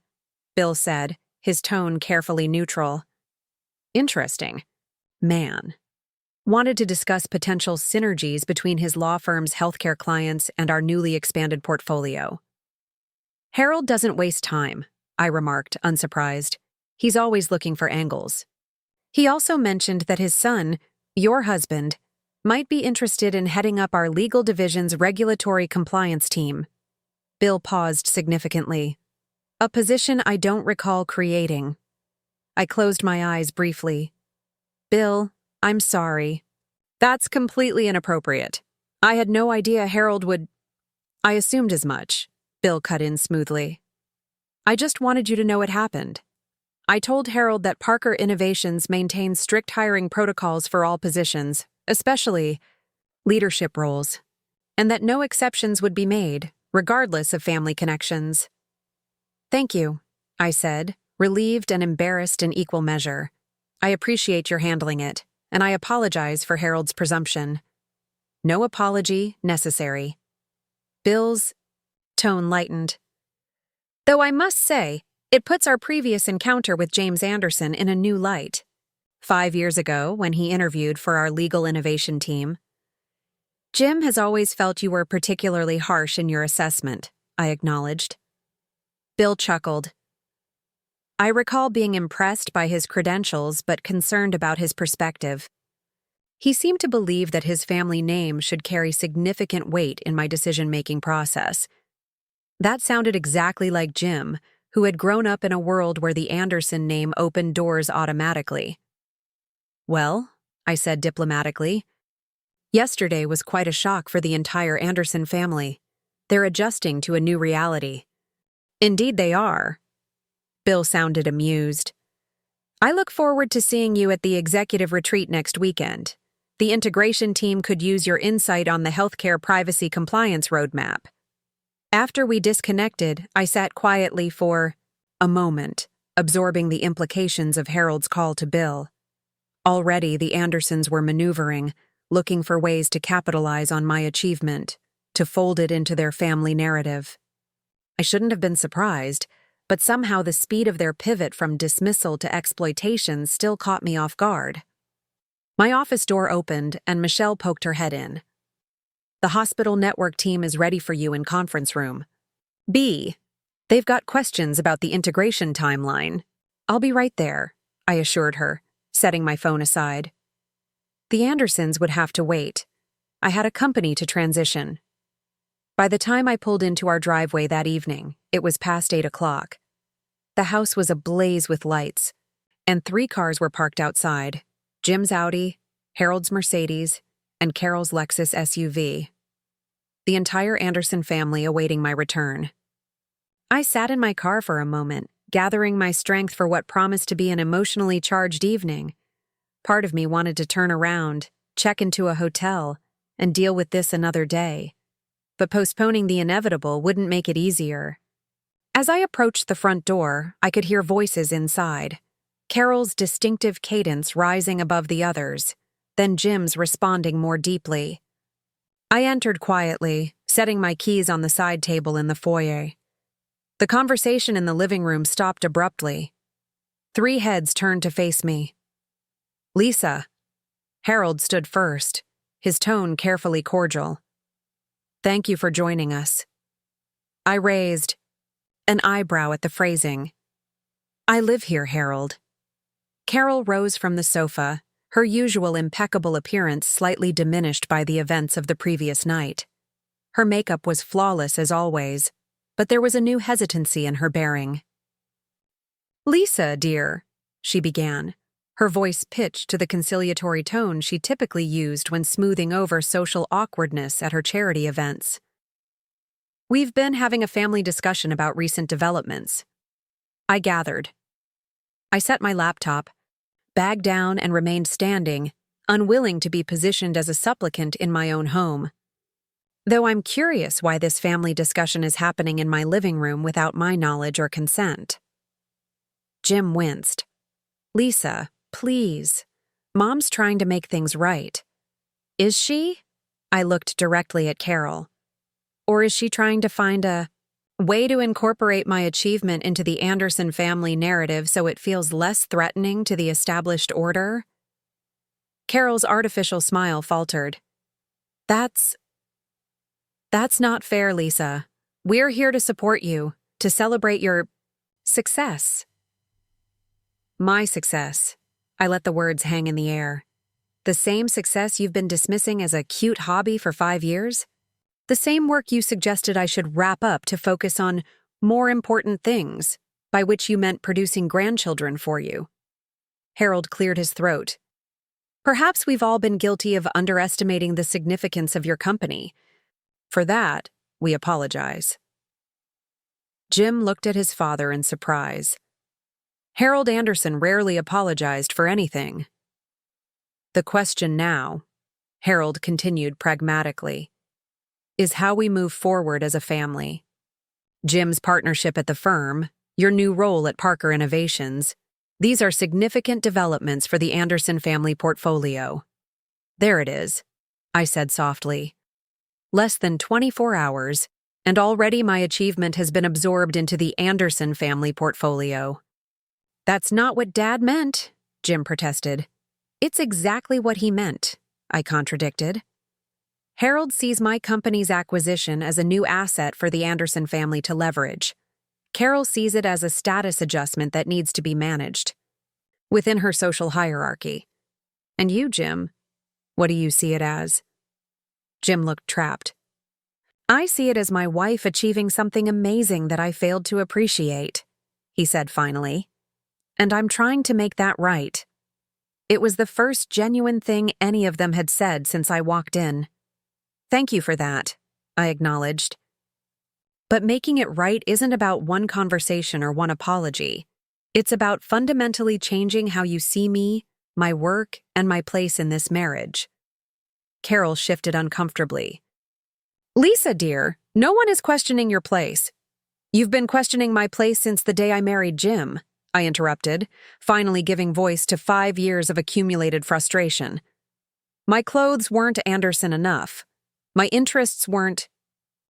Bill said, his tone carefully neutral. "Interesting. Man. Wanted to discuss potential synergies between his law firm's healthcare clients and our newly expanded portfolio." "Harold doesn't waste time," I remarked, unsurprised. "He's always looking for angles." He also mentioned that his son, your husband, might be interested in heading up our legal division's regulatory compliance team. Bill paused significantly. "A position I don't recall creating." I closed my eyes briefly. Bill, I'm sorry. That's completely inappropriate. I had no idea Harold would. I assumed as much, Bill cut in smoothly. I just wanted you to know it happened. I told Harold that Parker Innovations maintains strict hiring protocols for all positions, especially leadership roles, and that no exceptions would be made, regardless of family connections. Thank you, I said, relieved and embarrassed in equal measure. I appreciate your handling it, and I apologize for Harold's presumption. No apology necessary. Bill's tone lightened. Though I must say, it puts our previous encounter with James Anderson in a new light. 5 years ago, when he interviewed for our legal innovation team, Jim has always felt you were particularly harsh in your assessment, I acknowledged. Bill chuckled. I recall being impressed by his credentials but concerned about his perspective. He seemed to believe that his family name should carry significant weight in my decision-making process. That sounded exactly like Jim, who had grown up in a world where the Anderson name opened doors automatically. Well, I said diplomatically, yesterday was quite a shock for the entire Anderson family. They're adjusting to a new reality. Indeed they are. Bill sounded amused. I look forward to seeing you at the executive retreat next weekend. The integration team could use your insight on the healthcare privacy compliance roadmap. After we disconnected, I sat quietly for a moment, absorbing the implications of Harold's call to Bill. Already the Andersons were maneuvering, looking for ways to capitalize on my achievement, to fold it into their family narrative. I shouldn't have been surprised, but somehow the speed of their pivot from dismissal to exploitation still caught me off guard. My office door opened and Michelle poked her head in. The hospital network team is ready for you in conference room. B. They've got questions about the integration timeline. I'll be right there, I assured her, setting my phone aside. The Andersons would have to wait. I had a company to transition. By the time I pulled into our driveway that evening, it was past 8 o'clock. The house was ablaze with lights, and 3 cars were parked outside: Jim's Audi, Harold's Mercedes, and Carol's Lexus SUV. The entire Anderson family awaiting my return. I sat in my car for a moment, gathering my strength for what promised to be an emotionally charged evening. Part of me wanted to turn around, check into a hotel, and deal with this another day. But postponing the inevitable wouldn't make it easier. As I approached the front door, I could hear voices inside. Carol's distinctive cadence rising above the others, then Jim's responding more deeply. I entered quietly, setting my keys on the side table in the foyer. The conversation in the living room stopped abruptly. 3 heads turned to face me. Lisa. Harold stood first, his tone carefully cordial. Thank you for joining us. I raised an eyebrow at the phrasing. I live here, Harold. Carol rose from the sofa, her usual impeccable appearance slightly diminished by the events of the previous night. Her makeup was flawless as always, but there was a new hesitancy in her bearing. Lisa, dear, she began, her voice pitched to the conciliatory tone she typically used when smoothing over social awkwardness at her charity events. We've been having a family discussion about recent developments. I gathered. I set my laptop, bagged down and remained standing, unwilling to be positioned as a supplicant in my own home. Though I'm curious why this family discussion is happening in my living room without my knowledge or consent. Jim winced. Lisa, please. Mom's trying to make things right. Is she? I looked directly at Carol. Or is she trying to find a way to incorporate my achievement into the Anderson family narrative so it feels less threatening to the established order? Carol's artificial smile faltered. That's not fair, Lisa. We're here to support you, to celebrate your success. My success. I let the words hang in the air. The same success you've been dismissing as a cute hobby for 5 years? The same work you suggested I should wrap up to focus on more important things, by which you meant producing grandchildren for you. Harold cleared his throat. Perhaps we've all been guilty of underestimating the significance of your company. For that, we apologize." Jim looked at his father in surprise. Harold Anderson rarely apologized for anything. "The question now," Harold continued pragmatically, "is how we move forward as a family. Jim's partnership at the firm, your new role at Parker Innovations, these are significant developments for the Anderson family portfolio." "There it is," I said softly. "Less than 24 hours, and already my achievement has been absorbed into the Anderson family portfolio." "That's not what Dad meant," Jim protested. "It's exactly what he meant," I contradicted. "Harold sees my company's acquisition as a new asset for the Anderson family to leverage. Carol sees it as a status adjustment that needs to be managed within her social hierarchy. And you, Jim, what do you see it as?" Jim looked trapped. "I see it as my wife achieving something amazing that I failed to appreciate," he said finally. "And I'm trying to make that right." It was the first genuine thing any of them had said since I walked in. "Thank you for that," I acknowledged. But making it right isn't about one conversation or one apology. It's about fundamentally changing how you see me, my work, and my place in this marriage. Carol shifted uncomfortably. "Lisa, dear, no one is questioning your place. You've been questioning my place since the day I married Jim," I interrupted, finally giving voice to 5 years of accumulated frustration. "My clothes weren't Anderson enough. My interests weren't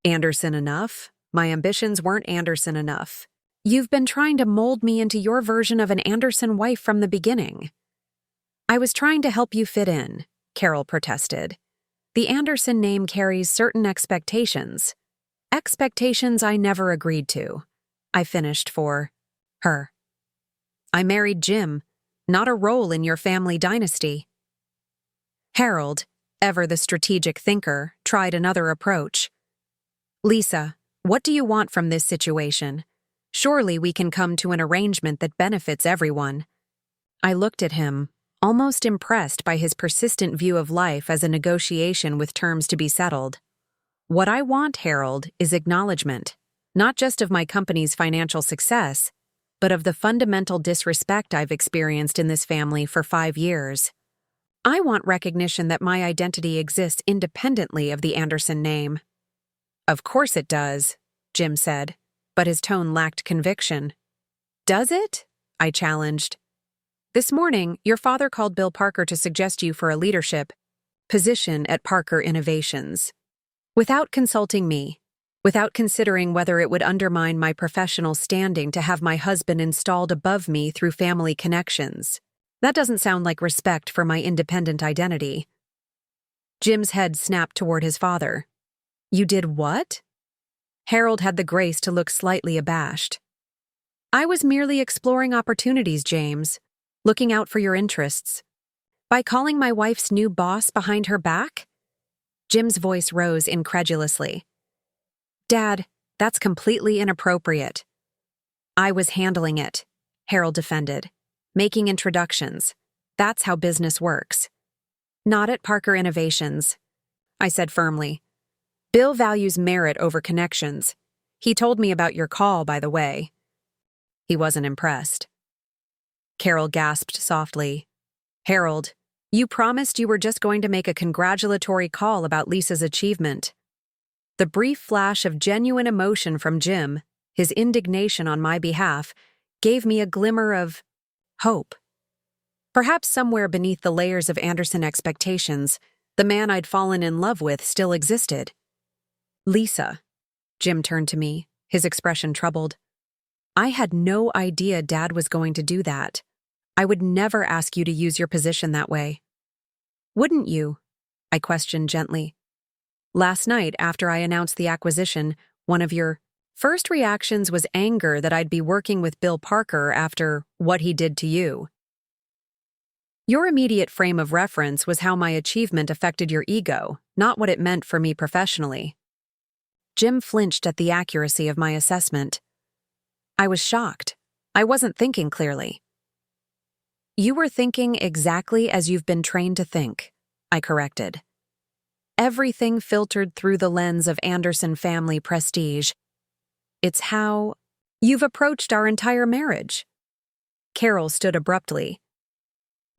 Anderson enough. My ambitions weren't Anderson enough. You've been trying to mold me into your version of an Anderson wife from the beginning." "I was trying to help you fit in," Carol protested. "The Anderson name carries certain expectations. Expectations I never agreed to," I finished for her. "I married Jim, not a role in your family dynasty." Harold, ever the strategic thinker, tried another approach. "Lisa, what do you want from this situation? Surely we can come to an arrangement that benefits everyone." I looked at him, almost impressed by his persistent view of life as a negotiation with terms to be settled. "What I want, Harold, is acknowledgement, not just of my company's financial success, but of the fundamental disrespect I've experienced in this family for 5 years. I want recognition that my identity exists independently of the Anderson name." "Of course it does," Jim said, but his tone lacked conviction. "Does it?" I challenged. "This morning, your father called Bill Parker to suggest you for a leadership position at Parker Innovations. Without consulting me, without considering whether it would undermine my professional standing to have my husband installed above me through family connections. That doesn't sound like respect for my independent identity." Jim's head snapped toward his father. "You did what?" Harold had the grace to look slightly abashed. "I was merely exploring opportunities, James, looking out for your interests. By calling my wife's new boss behind her back?" Jim's voice rose incredulously. "Dad, that's completely inappropriate." "I was handling it," Harold defended. "Making introductions. That's how business works." "Not at Parker Innovations," I said firmly. "Bill values merit over connections. He told me about your call, by the way." He wasn't impressed. Carol gasped softly. "Harold, you promised you were just going to make a congratulatory call about Lisa's achievement." The brief flash of genuine emotion from Jim, his indignation on my behalf, gave me a glimmer of hope. Perhaps somewhere beneath the layers of Anderson expectations, the man I'd fallen in love with still existed. "Lisa," Jim turned to me, his expression troubled. "I had no idea Dad was going to do that. I would never ask you to use your position that way." "Wouldn't you?" I questioned gently. "Last night, after I announced the acquisition, one of your first reactions was anger that I'd be working with Bill Parker after what he did to you. Your immediate frame of reference was how my achievement affected your ego, not what it meant for me professionally." Jim flinched at the accuracy of my assessment. I was shocked. I wasn't thinking clearly. You were thinking exactly as you've been trained to think, I corrected. Everything filtered through the lens of Anderson family prestige. It's how you've approached our entire marriage. Carol stood abruptly.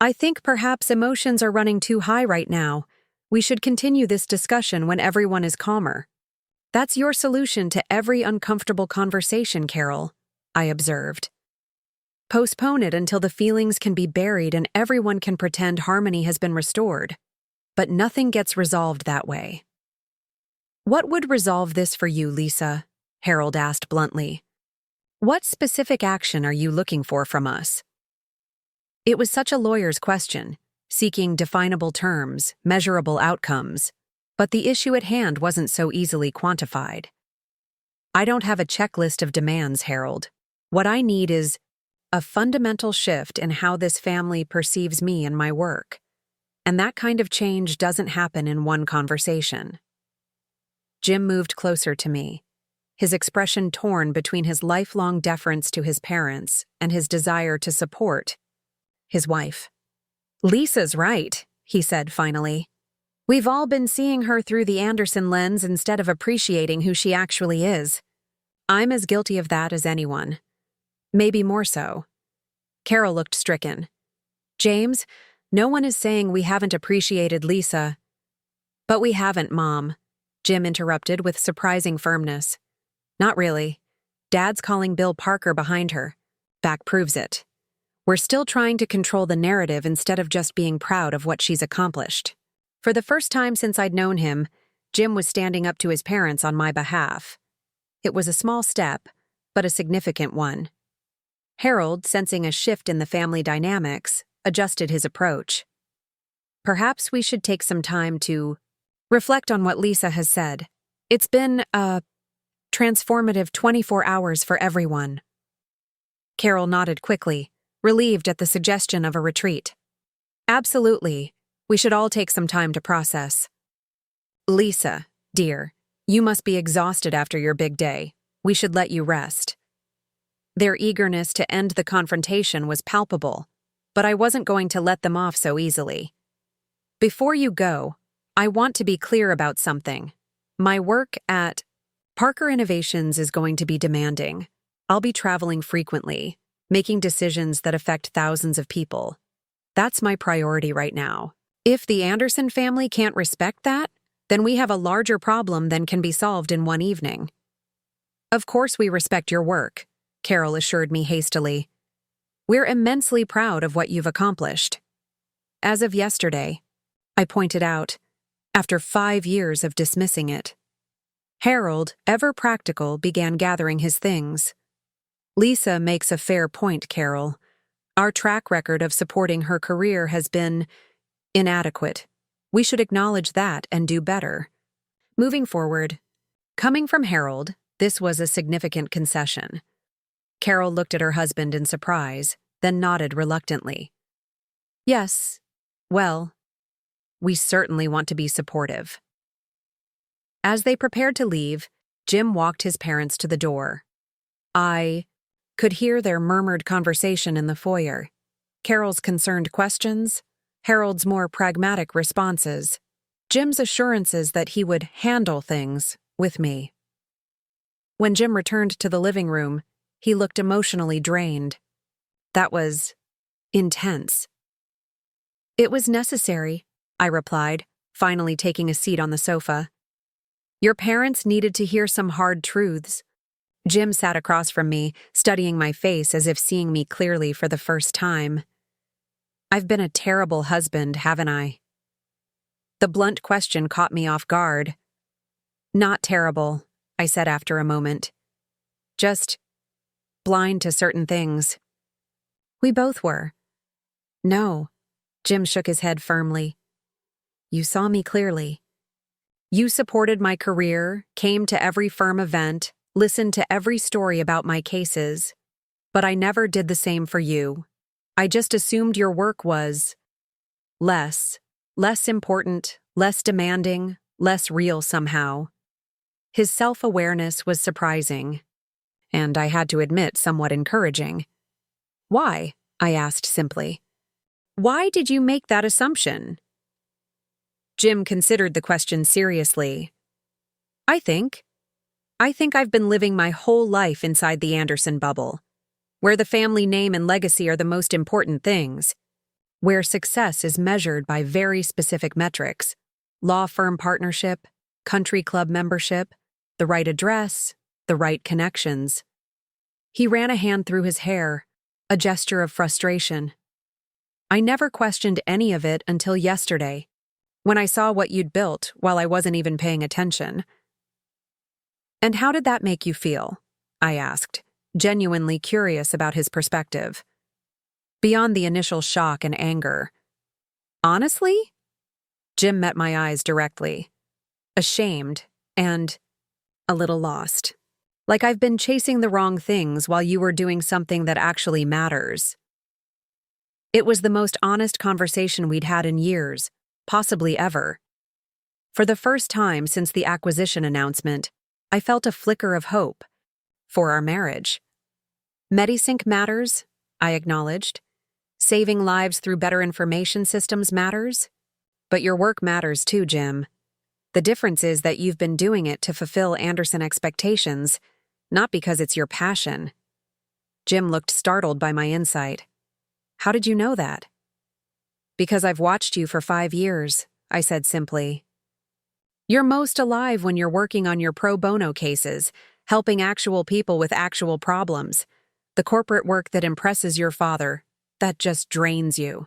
I think perhaps emotions are running too high right now. We should continue this discussion when everyone is calmer. That's your solution to every uncomfortable conversation, Carol, I observed. Postpone it until the feelings can be buried and everyone can pretend harmony has been restored. But nothing gets resolved that way. What would resolve this for you, Lisa? Harold asked bluntly. What specific action are you looking for from us? It was such a lawyer's question, seeking definable terms, measurable outcomes, but the issue at hand wasn't so easily quantified. I don't have a checklist of demands, Harold. What I need is a fundamental shift in how this family perceives me and my work. And that kind of change doesn't happen in one conversation. Jim moved closer to me, his expression torn between his lifelong deference to his parents and his desire to support his wife. Lisa's right, he said finally. We've all been seeing her through the Anderson lens instead of appreciating who she actually is. I'm as guilty of that as anyone. Maybe more so. Carol looked stricken. James, no one is saying we haven't appreciated Lisa. But we haven't, Mom, Jim interrupted with surprising firmness. Not really. Dad's calling Bill Parker behind her. Back proves it. We're still trying to control the narrative instead of just being proud of what she's accomplished. For the first time since I'd known him, Jim was standing up to his parents on my behalf. It was a small step, but a significant one. Harold, sensing a shift in the family dynamics, adjusted his approach. Perhaps we should take some time to reflect on what Lisa has said. It's been a transformative 24 hours for everyone. Carol nodded quickly, relieved at the suggestion of a retreat. Absolutely. We should all take some time to process. Lisa, dear, you must be exhausted after your big day. We should let you rest. Their eagerness to end the confrontation was palpable, but I wasn't going to let them off so easily. Before you go, I want to be clear about something. My work at Parker Innovations is going to be demanding. I'll be traveling frequently, making decisions that affect thousands of people. That's my priority right now. If the Anderson family can't respect that, then we have a larger problem than can be solved in one evening. Of course we respect your work, Carol assured me hastily. We're immensely proud of what you've accomplished. As of yesterday, I pointed out, after 5 years of dismissing it. Harold, ever practical, began gathering his things. Lisa makes a fair point, Carol. Our track record of supporting her career has been inadequate. We should acknowledge that and do better. Moving forward, coming from Harold, this was a significant concession. Carol looked at her husband in surprise, then nodded reluctantly. Yes, well, we certainly want to be supportive. As they prepared to leave, Jim walked his parents to the door. I could hear their murmured conversation in the foyer. Carol's concerned questions, Harold's more pragmatic responses, Jim's assurances that he would handle things with me. When Jim returned to the living room, he looked emotionally drained. That was intense. It was necessary, I replied, finally taking a seat on the sofa. Your parents needed to hear some hard truths. Jim sat across from me, studying my face as if seeing me clearly for the first time. I've been a terrible husband, haven't I? The blunt question caught me off guard. Not terrible, I said after a moment. Just blind to certain things. We both were. No, Jim shook his head firmly. You saw me clearly. You supported my career, came to every firm event, listened to every story about my cases, but I never did the same for you. I just assumed your work was less important, less demanding, less real somehow. His self-awareness was surprising, and I had to admit somewhat encouraging. Why? I asked simply. Why did you make that assumption? Jim considered the question seriously. I think I've been living my whole life inside the Anderson bubble, where the family name and legacy are the most important things, where success is measured by very specific metrics: law firm partnership, country club membership, the right address, the right connections. He ran a hand through his hair, a gesture of frustration. I never questioned any of it until yesterday, when I saw what you'd built while I wasn't even paying attention. And how did that make you feel? I asked, genuinely curious about his perspective. Beyond the initial shock and anger. Honestly? Jim met my eyes directly. Ashamed and a little lost. Like I've been chasing the wrong things while you were doing something that actually matters. It was the most honest conversation we'd had in years, possibly ever. For the first time since the acquisition announcement, I felt a flicker of hope for our marriage. MediSync matters, I acknowledged. Saving lives through better information systems matters. But your work matters too, Jim. The difference is that you've been doing it to fulfill Anderson expectations, not because it's your passion. Jim looked startled by my insight. How did you know that? Because I've watched you for 5 years, I said simply. You're most alive when you're working on your pro bono cases, helping actual people with actual problems. The corporate work that impresses your father, that just drains you.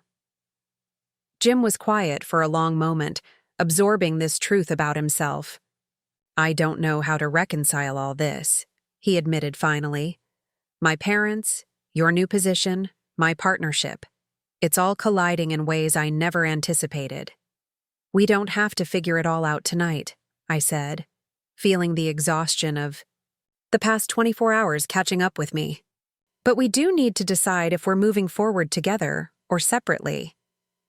Jim was quiet for a long moment, absorbing this truth about himself. I don't know how to reconcile all this, he admitted finally. My parents, your new position, my partnership. It's all colliding in ways I never anticipated. We don't have to figure it all out tonight, I said, feeling the exhaustion of the past 24 hours catching up with me. But we do need to decide if we're moving forward together or separately.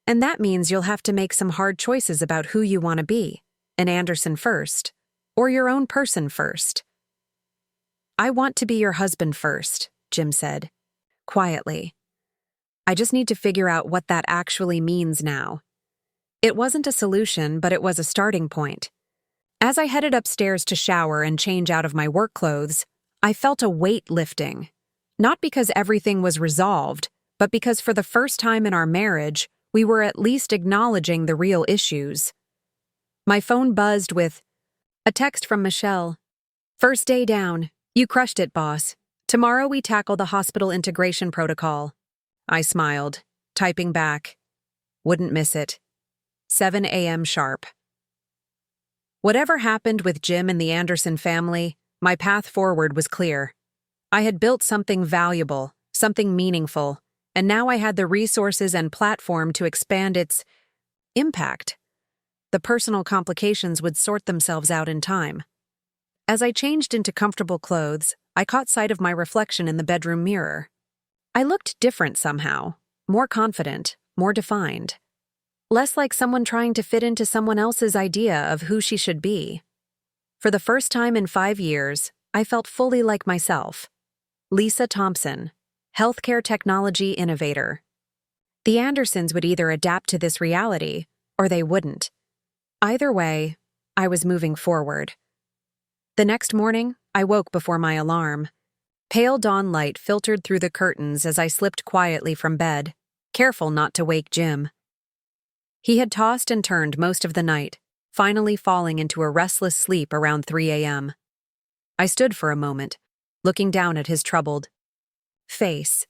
And that means you'll have to make some hard choices about who you want to be, an Anderson first, or your own person first. I want to be your husband first, Jim said, quietly. I just need to figure out what that actually means now. It wasn't a solution, but it was a starting point. As I headed upstairs to shower and change out of my work clothes, I felt a weight lifting. Not because everything was resolved, but because for the first time in our marriage, we were at least acknowledging the real issues. My phone buzzed with a text from Michelle. First day down. You crushed it, boss. Tomorrow we tackle the hospital integration protocol. I smiled, typing back. Wouldn't miss it. 7 a.m. sharp. Whatever happened with Jim and the Anderson family, my path forward was clear. I had built something valuable, something meaningful, and now I had the resources and platform to expand its impact. The personal complications would sort themselves out in time. As I changed into comfortable clothes, I caught sight of my reflection in the bedroom mirror. I looked different somehow, more confident, more defined. Less like someone trying to fit into someone else's idea of who she should be. For the first time in 5 years, I felt fully like myself. Lisa Thompson, healthcare technology innovator. The Andersons would either adapt to this reality, or they wouldn't. Either way, I was moving forward. The next morning, I woke before my alarm. Pale dawn light filtered through the curtains as I slipped quietly from bed, careful not to wake Jim. He had tossed and turned most of the night, finally falling into a restless sleep around 3 a.m. I stood for a moment, looking down at his troubled face.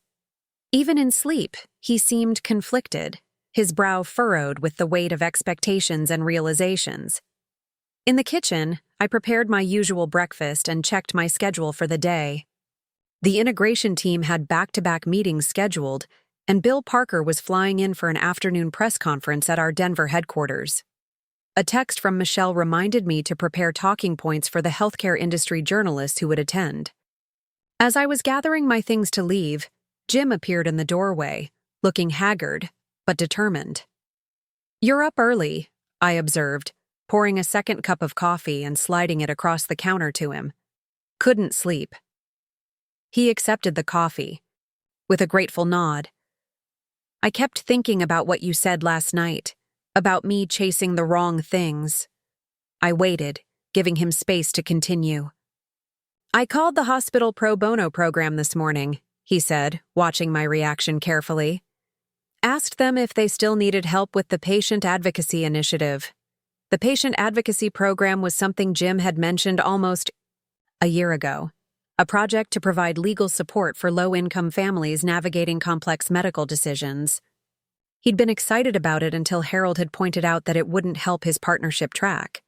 Even in sleep, he seemed conflicted, his brow furrowed with the weight of expectations and realizations. In the kitchen, I prepared my usual breakfast and checked my schedule for the day. The integration team had back-to-back meetings scheduled, and Bill Parker was flying in for an afternoon press conference at our Denver headquarters. A text from Michelle reminded me to prepare talking points for the healthcare industry journalists who would attend. As I was gathering my things to leave, Jim appeared in the doorway, looking haggard, but determined. "You're up early," I observed, pouring a second cup of coffee and sliding it across the counter to him. "Couldn't sleep." He accepted the coffee, with a grateful nod. I kept thinking about what you said last night, about me chasing the wrong things. I waited, giving him space to continue. I called the hospital pro bono program this morning, he said, watching my reaction carefully. Asked them if they still needed help with the patient advocacy initiative. The patient advocacy program was something Jim had mentioned almost a year ago, a project to provide legal support for low-income families navigating complex medical decisions. He'd been excited about it until Harold had pointed out that it wouldn't help his partnership track.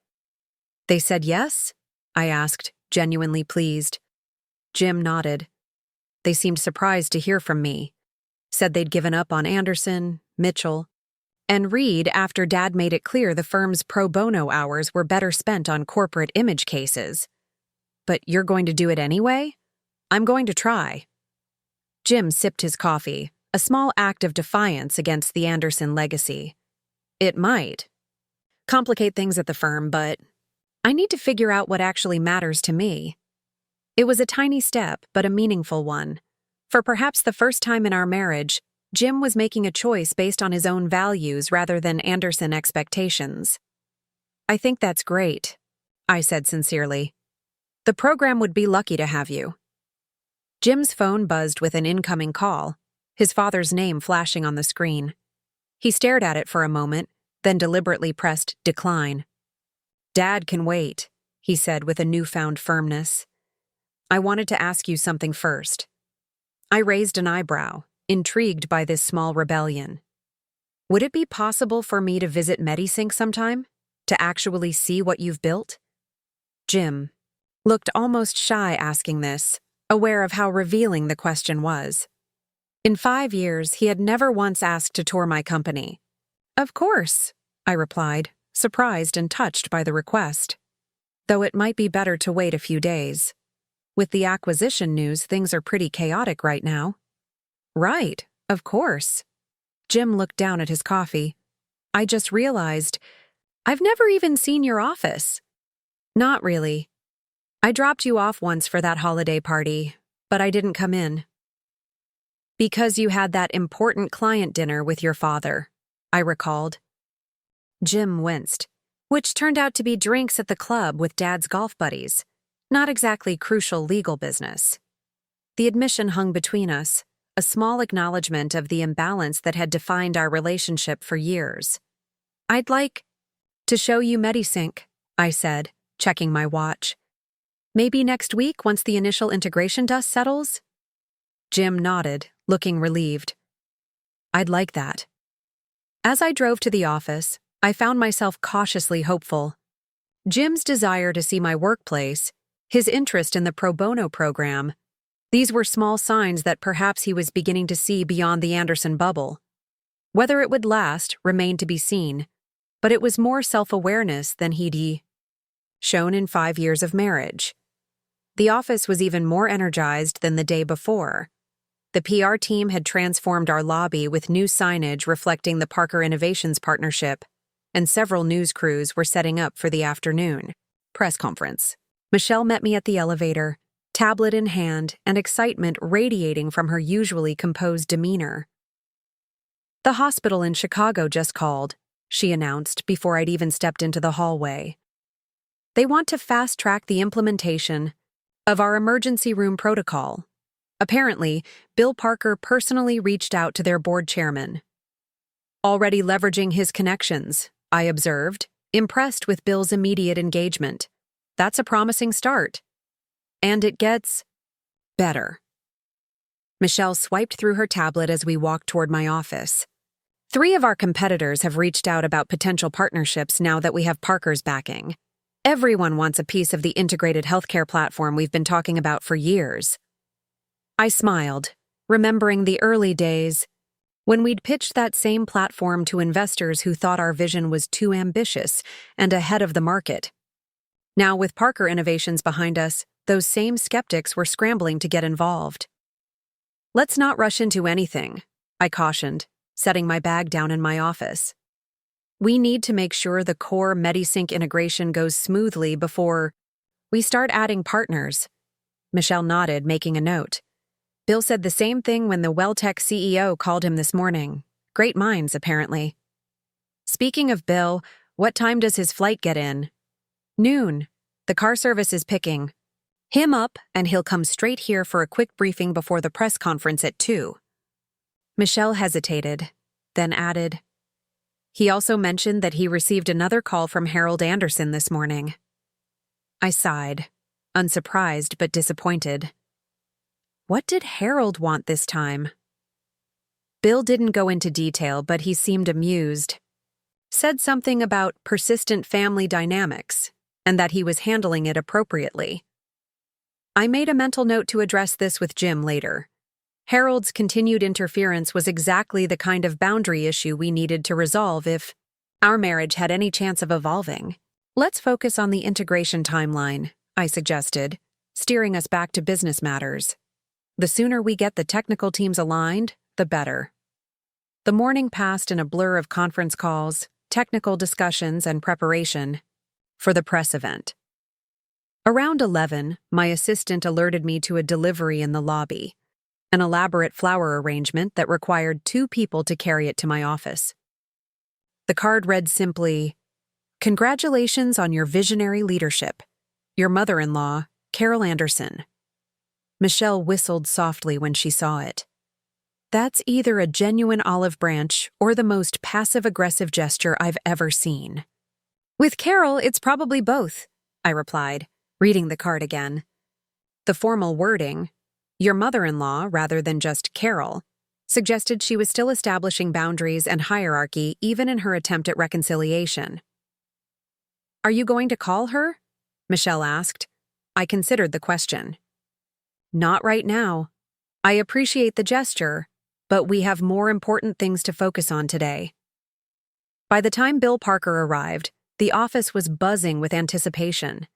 They said yes? I asked, genuinely pleased. Jim nodded. They seemed surprised to hear from me. Said they'd given up on Anderson, Mitchell, and Reed after Dad made it clear the firm's pro bono hours were better spent on corporate image cases. But you're going to do it anyway? I'm going to try. Jim sipped his coffee, a small act of defiance against the Anderson legacy. It might complicate things at the firm, but I need to figure out what actually matters to me. It was a tiny step, but a meaningful one. For perhaps the first time in our marriage, Jim was making a choice based on his own values rather than Anderson expectations. I think that's great, I said sincerely. The program would be lucky to have you. Jim's phone buzzed with an incoming call, his father's name flashing on the screen. He stared at it for a moment, then deliberately pressed decline. Dad can wait, he said with a newfound firmness. I wanted to ask you something first. I raised an eyebrow, intrigued by this small rebellion. Would it be possible for me to visit MediSync sometime? To actually see what you've built? Jim looked almost shy asking this, aware of how revealing the question was. In 5 years, he had never once asked to tour my company. Of course, I replied, surprised and touched by the request. Though it might be better to wait a few days. With the acquisition news, things are pretty chaotic right now. Right, of course. Jim looked down at his coffee. I just realized, I've never even seen your office. Not really. I dropped you off once for that holiday party, but I didn't come in. Because you had that important client dinner with your father, I recalled. Jim winced, which turned out to be drinks at the club with Dad's golf buddies. Not exactly crucial legal business. The admission hung between us, a small acknowledgement of the imbalance that had defined our relationship for years. I'd like to show you MediSync, I said, checking my watch. Maybe next week once the initial integration dust settles? Jim nodded, looking relieved. I'd like that. As I drove to the office, I found myself cautiously hopeful. Jim's desire to see my workplace, his interest in the pro bono program, these were small signs that perhaps he was beginning to see beyond the Anderson bubble. Whether it would last remained to be seen, but it was more self-awareness than he'd shown in 5 years of marriage. The office was even more energized than the day before. The PR team had transformed our lobby with new signage reflecting the Parker Innovations partnership, and several news crews were setting up for the afternoon press conference. Michelle met me at the elevator, tablet in hand and excitement radiating from her usually composed demeanor. The hospital in Chicago just called, she announced before I'd even stepped into the hallway. They want to fast-track the implementation of our emergency room protocol. Apparently, Bill Parker personally reached out to their board chairman. Already leveraging his connections, I observed, impressed with Bill's immediate engagement. That's a promising start. And it gets better. Michelle swiped through her tablet as we walked toward my office. 3 of our competitors have reached out about potential partnerships now that we have Parker's backing. Everyone wants a piece of the integrated healthcare platform we've been talking about for years. I smiled, remembering the early days when we'd pitched that same platform to investors who thought our vision was too ambitious and ahead of the market. Now, with Parker Innovations behind us, those same skeptics were scrambling to get involved. Let's not rush into anything, I cautioned, setting my bag down in my office. We need to make sure the core MediSync integration goes smoothly before we start adding partners. Michelle nodded, making a note. Bill said the same thing when the WellTech CEO called him this morning. Great minds, apparently. Speaking of Bill, what time does his flight get in? Noon. The car service is picking him up, and he'll come straight here for a quick briefing before the press conference at 2. Michelle hesitated, then added, he also mentioned that he received another call from Harold Anderson this morning. I sighed, unsurprised but disappointed. What did Harold want this time? Bill didn't go into detail, but he seemed amused. Said something about persistent family dynamics, and that he was handling it appropriately. I made a mental note to address this with Jim later. Harold's continued interference was exactly the kind of boundary issue we needed to resolve if our marriage had any chance of evolving. Let's focus on the integration timeline, I suggested, steering us back to business matters. The sooner we get the technical teams aligned, the better. The morning passed in a blur of conference calls, technical discussions, and preparation for the press event. Around 11, my assistant alerted me to a delivery in the lobby, an elaborate flower arrangement that required 2 people to carry it to my office. The card read simply, "Congratulations on your visionary leadership. Your mother-in-law, Carol Anderson." Michelle whistled softly when she saw it. That's either a genuine olive branch or the most passive-aggressive gesture I've ever seen. With Carol, it's probably both, I replied, reading the card again. The formal wording, your mother-in-law rather than just Carol, suggested she was still establishing boundaries and hierarchy even in her attempt at reconciliation. Are you going to call her? Michelle asked. I considered the question. Not right now. I appreciate the gesture, but we have more important things to focus on today. By the time Bill Parker arrived, the office was buzzing with anticipation.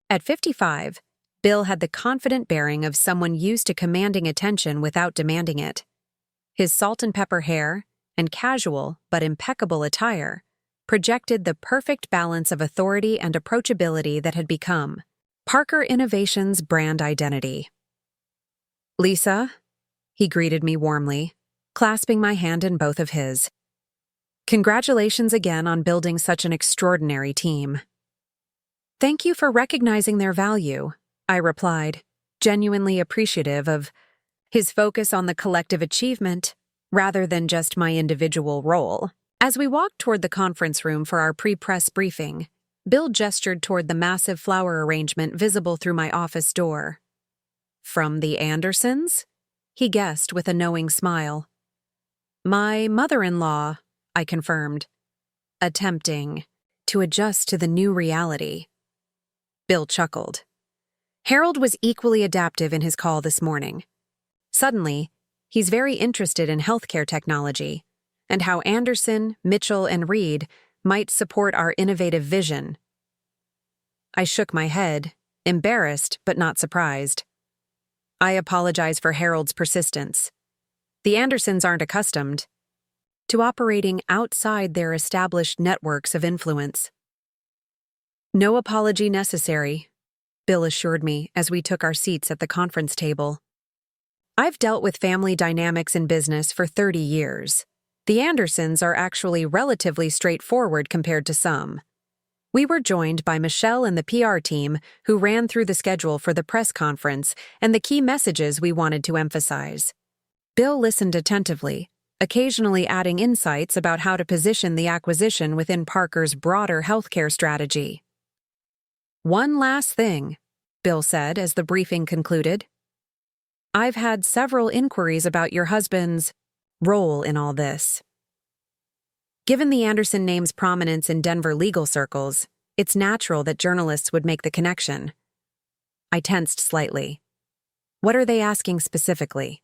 At 55, Bill had the confident bearing of someone used to commanding attention without demanding it. His salt and pepper hair and casual but impeccable attire projected the perfect balance of authority and approachability that had become Parker Innovations' brand identity. Lisa, he greeted me warmly, clasping my hand in both of his. Congratulations again on building such an extraordinary team. Thank you for recognizing their value, I replied, genuinely appreciative of his focus on the collective achievement rather than just my individual role. As we walked toward the conference room for our pre-press briefing, Bill gestured toward the massive flower arrangement visible through my office door. From the Andersons? He guessed with a knowing smile. My mother-in-law, I confirmed, attempting to adjust to the new reality. Bill chuckled. Harold was equally adaptive in his call this morning. Suddenly, he's very interested in healthcare technology and how Anderson, Mitchell, and Reed might support our innovative vision. I shook my head, embarrassed but not surprised. I apologize for Harold's persistence. The Andersons aren't accustomed to operating outside their established networks of influence. No apology necessary, Bill assured me as we took our seats at the conference table. I've dealt with family dynamics in business for 30 years. The Andersons are actually relatively straightforward compared to some. We were joined by Michelle and the PR team who ran through the schedule for the press conference and the key messages we wanted to emphasize. Bill listened attentively, occasionally adding insights about how to position the acquisition within Parker's broader healthcare strategy. One last thing, Bill said as the briefing concluded. I've had several inquiries about your husband's role in all this. Given the Anderson name's prominence in Denver legal circles, it's natural that journalists would make the connection. I tensed slightly. What are they asking specifically?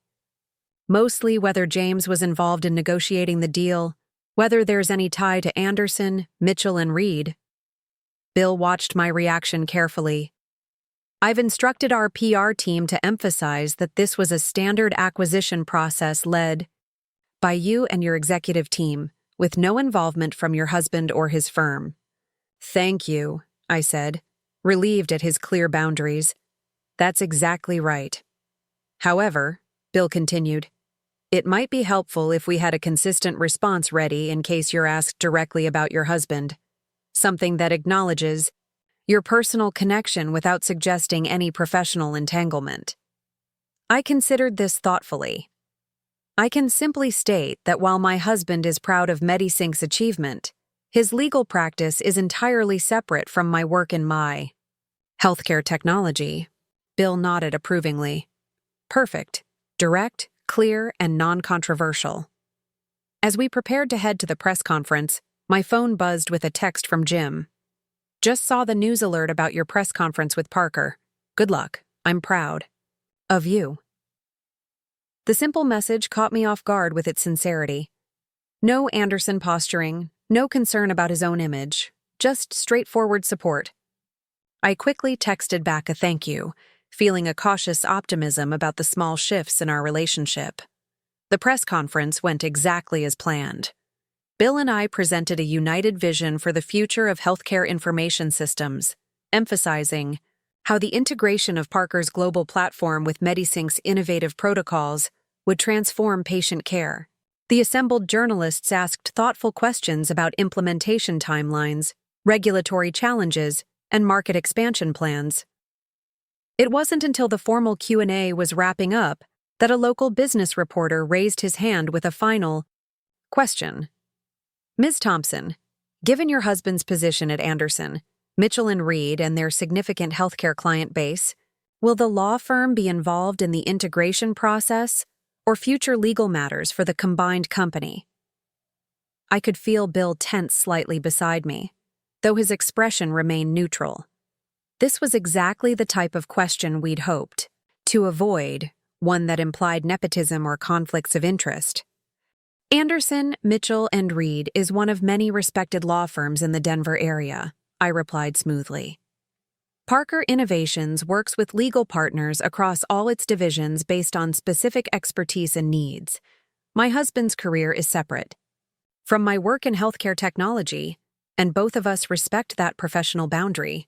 Mostly whether James was involved in negotiating the deal, whether there's any tie to Anderson, Mitchell, and Reed. Bill watched my reaction carefully. I've instructed our PR team to emphasize that this was a standard acquisition process led by you and your executive team, with no involvement from your husband or his firm. Thank you, I said, relieved at his clear boundaries. That's exactly right. However, Bill continued, It might be helpful if we had a consistent response ready in case you're asked directly about your husband. Something that acknowledges your personal connection without suggesting any professional entanglement. I considered this thoughtfully. I can simply state that while my husband is proud of MediSync's achievement, his legal practice is entirely separate from my work in my healthcare technology. Bill nodded approvingly. Perfect, direct, clear, and non-controversial. As we prepared to head to the press conference, my phone buzzed with a text from Jim. Just saw the news alert about your press conference with Parker. Good luck. I'm proud of you. The simple message caught me off guard with its sincerity. No Anderson posturing, no concern about his own image, just straightforward support. I quickly texted back a thank you, feeling a cautious optimism about the small shifts in our relationship. The press conference went exactly as planned. Bill and I presented a united vision for the future of healthcare information systems, emphasizing how the integration of Parker's global platform with MediSync's innovative protocols would transform patient care. The assembled journalists asked thoughtful questions about implementation timelines, regulatory challenges, and market expansion plans. It wasn't until the formal Q&A was wrapping up that a local business reporter raised his hand with a final question. Ms. Thompson, given your husband's position at Anderson, Mitchell & Reed, and their significant healthcare client base, will the law firm be involved in the integration process or future legal matters for the combined company? I could feel Bill tense slightly beside me, though his expression remained neutral. This was exactly the type of question we'd hoped to avoid, one that implied nepotism or conflicts of interest. Anderson, Mitchell & Reed is one of many respected law firms in the Denver area, I replied smoothly. Parker Innovations works with legal partners across all its divisions based on specific expertise and needs. My husband's career is separate from my work in healthcare technology, and both of us respect that professional boundary.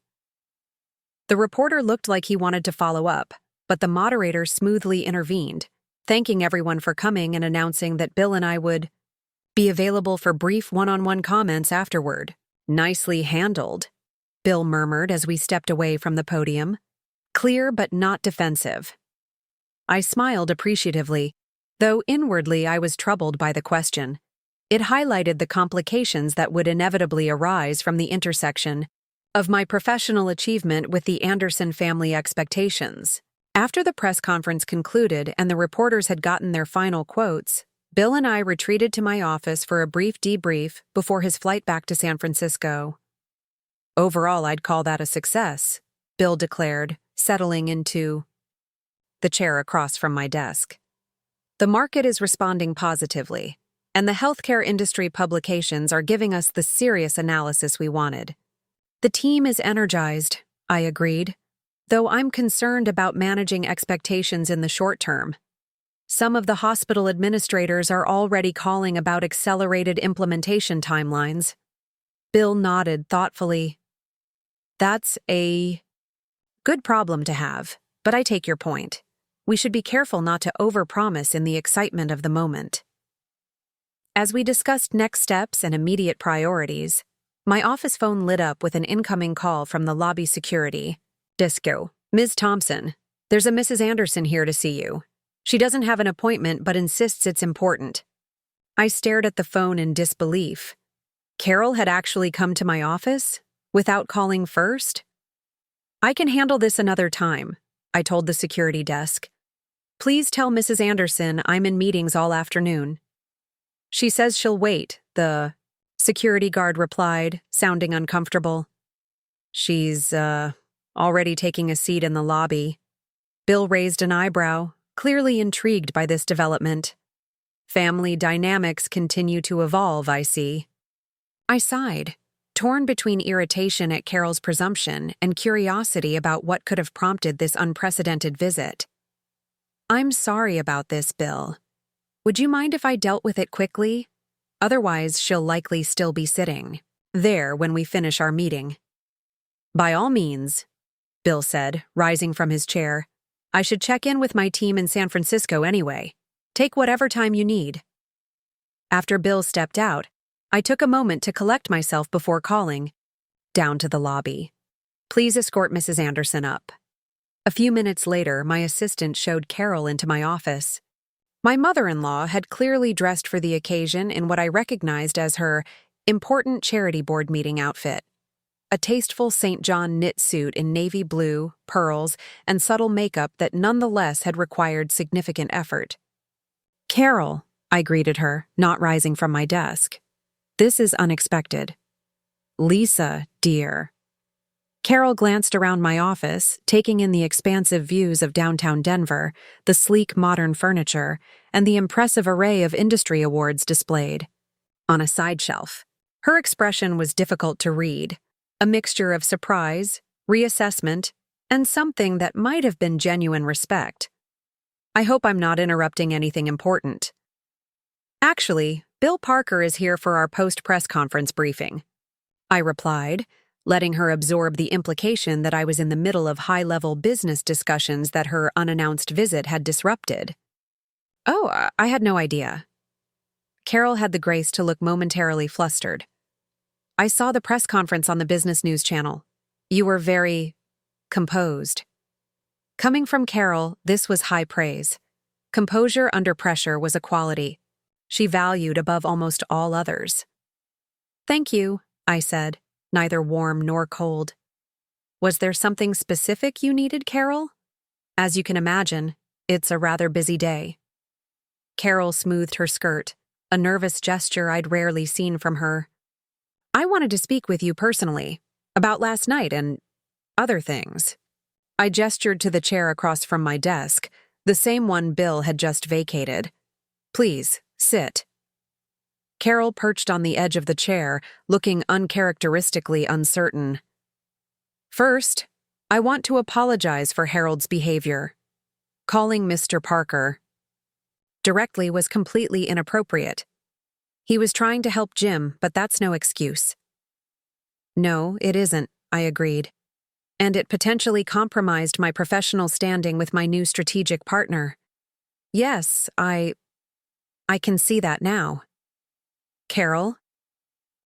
The reporter looked like he wanted to follow up, but the moderator smoothly intervened, thanking everyone for coming and announcing that Bill and I would be available for brief one-on-one comments afterward. Nicely handled, Bill murmured as we stepped away from the podium. Clear but not defensive. I smiled appreciatively, though inwardly I was troubled by the question. It highlighted the complications that would inevitably arise from the intersection of my professional achievement with the Anderson family expectations. After the press conference concluded and the reporters had gotten their final quotes, Bill and I retreated to my office for a brief debrief before his flight back to San Francisco. Overall, I'd call that a success, Bill declared, settling into the chair across from my desk. The market is responding positively, and the healthcare industry publications are giving us the serious analysis we wanted. The team is energized, I agreed, though I'm concerned about managing expectations in the short term. Some of the hospital administrators are already calling about accelerated implementation timelines. Bill nodded thoughtfully. That's a good problem to have, but I take your point. We should be careful not to overpromise in the excitement of the moment. As we discussed next steps and immediate priorities, my office phone lit up with an incoming call from the lobby security. Disco. Ms. Thompson, there's a Mrs. Anderson here to see you. She doesn't have an appointment but insists it's important. I stared at the phone in disbelief. Carol had actually come to my office? Without calling first? I can handle this another time, I told the security desk. Please tell Mrs. Anderson I'm in meetings all afternoon. She says she'll wait, the security guard replied, sounding uncomfortable. She's, already taking a seat in the lobby. Bill raised an eyebrow, clearly intrigued by this development. Family dynamics continue to evolve, I see. I sighed, torn between irritation at Carol's presumption and curiosity about what could have prompted this unprecedented visit. I'm sorry about this, Bill. Would you mind if I dealt with it quickly? Otherwise, she'll likely still be sitting there when we finish our meeting. By all means, Bill said, rising from his chair. I should check in with my team in San Francisco anyway. Take whatever time you need." After Bill stepped out, I took a moment to collect myself before calling down to the lobby. "Please escort Mrs. Anderson up." A few minutes later, my assistant showed Carol into my office. My mother-in-law had clearly dressed for the occasion in what I recognized as her important charity board meeting outfit. A tasteful St. John knit suit in navy blue, pearls, and subtle makeup that nonetheless had required significant effort. "Carol," I greeted her, not rising from my desk. "This is unexpected." "Lisa, dear." Carol glanced around my office, taking in the expansive views of downtown Denver, the sleek modern furniture, and the impressive array of industry awards displayed. On a side shelf, her expression was difficult to read, a mixture of surprise, reassessment, and something that might have been genuine respect. "I hope I'm not interrupting anything important." "Actually, Bill Parker is here for our post-press conference briefing," I replied, letting her absorb the implication that I was in the middle of high-level business discussions that her unannounced visit had disrupted. "Oh, I had no idea." Carol had the grace to look momentarily flustered. "I saw the press conference on the business news channel. You were very composed." Coming from Carol, this was high praise. Composure under pressure was a quality she valued above almost all others. "Thank you," I said, neither warm nor cold. "Was there something specific you needed, Carol?" "As you can imagine, it's a rather busy day." Carol smoothed her skirt, a nervous gesture I'd rarely seen from her. "I wanted to speak with you personally, about last night and other things." I gestured to the chair across from my desk, the same one Bill had just vacated. "Please, sit." Carol perched on the edge of the chair, looking uncharacteristically uncertain. "First, I want to apologize for Harold's behavior. Calling Mr. Parker directly was completely inappropriate. He was trying to help Jim, but that's no excuse." "No, it isn't," I agreed. "And it potentially compromised my professional standing with my new strategic partner." "Yes, I can see that now." Carol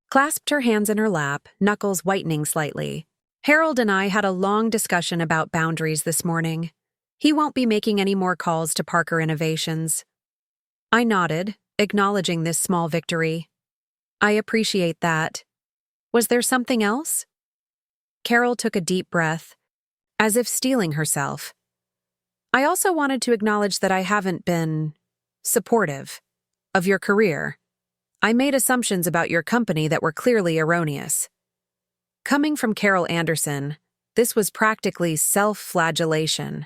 clasped her hands in her lap, knuckles whitening slightly. "Harold and I had a long discussion about boundaries this morning. He won't be making any more calls to Parker Innovations." I nodded, acknowledging this small victory. "I appreciate that. Was there something else?" Carol took a deep breath, as if steeling herself. "I also wanted to acknowledge that I haven't been supportive of your career. I made assumptions about your company that were clearly erroneous." Coming from Carol Anderson, this was practically self-flagellation.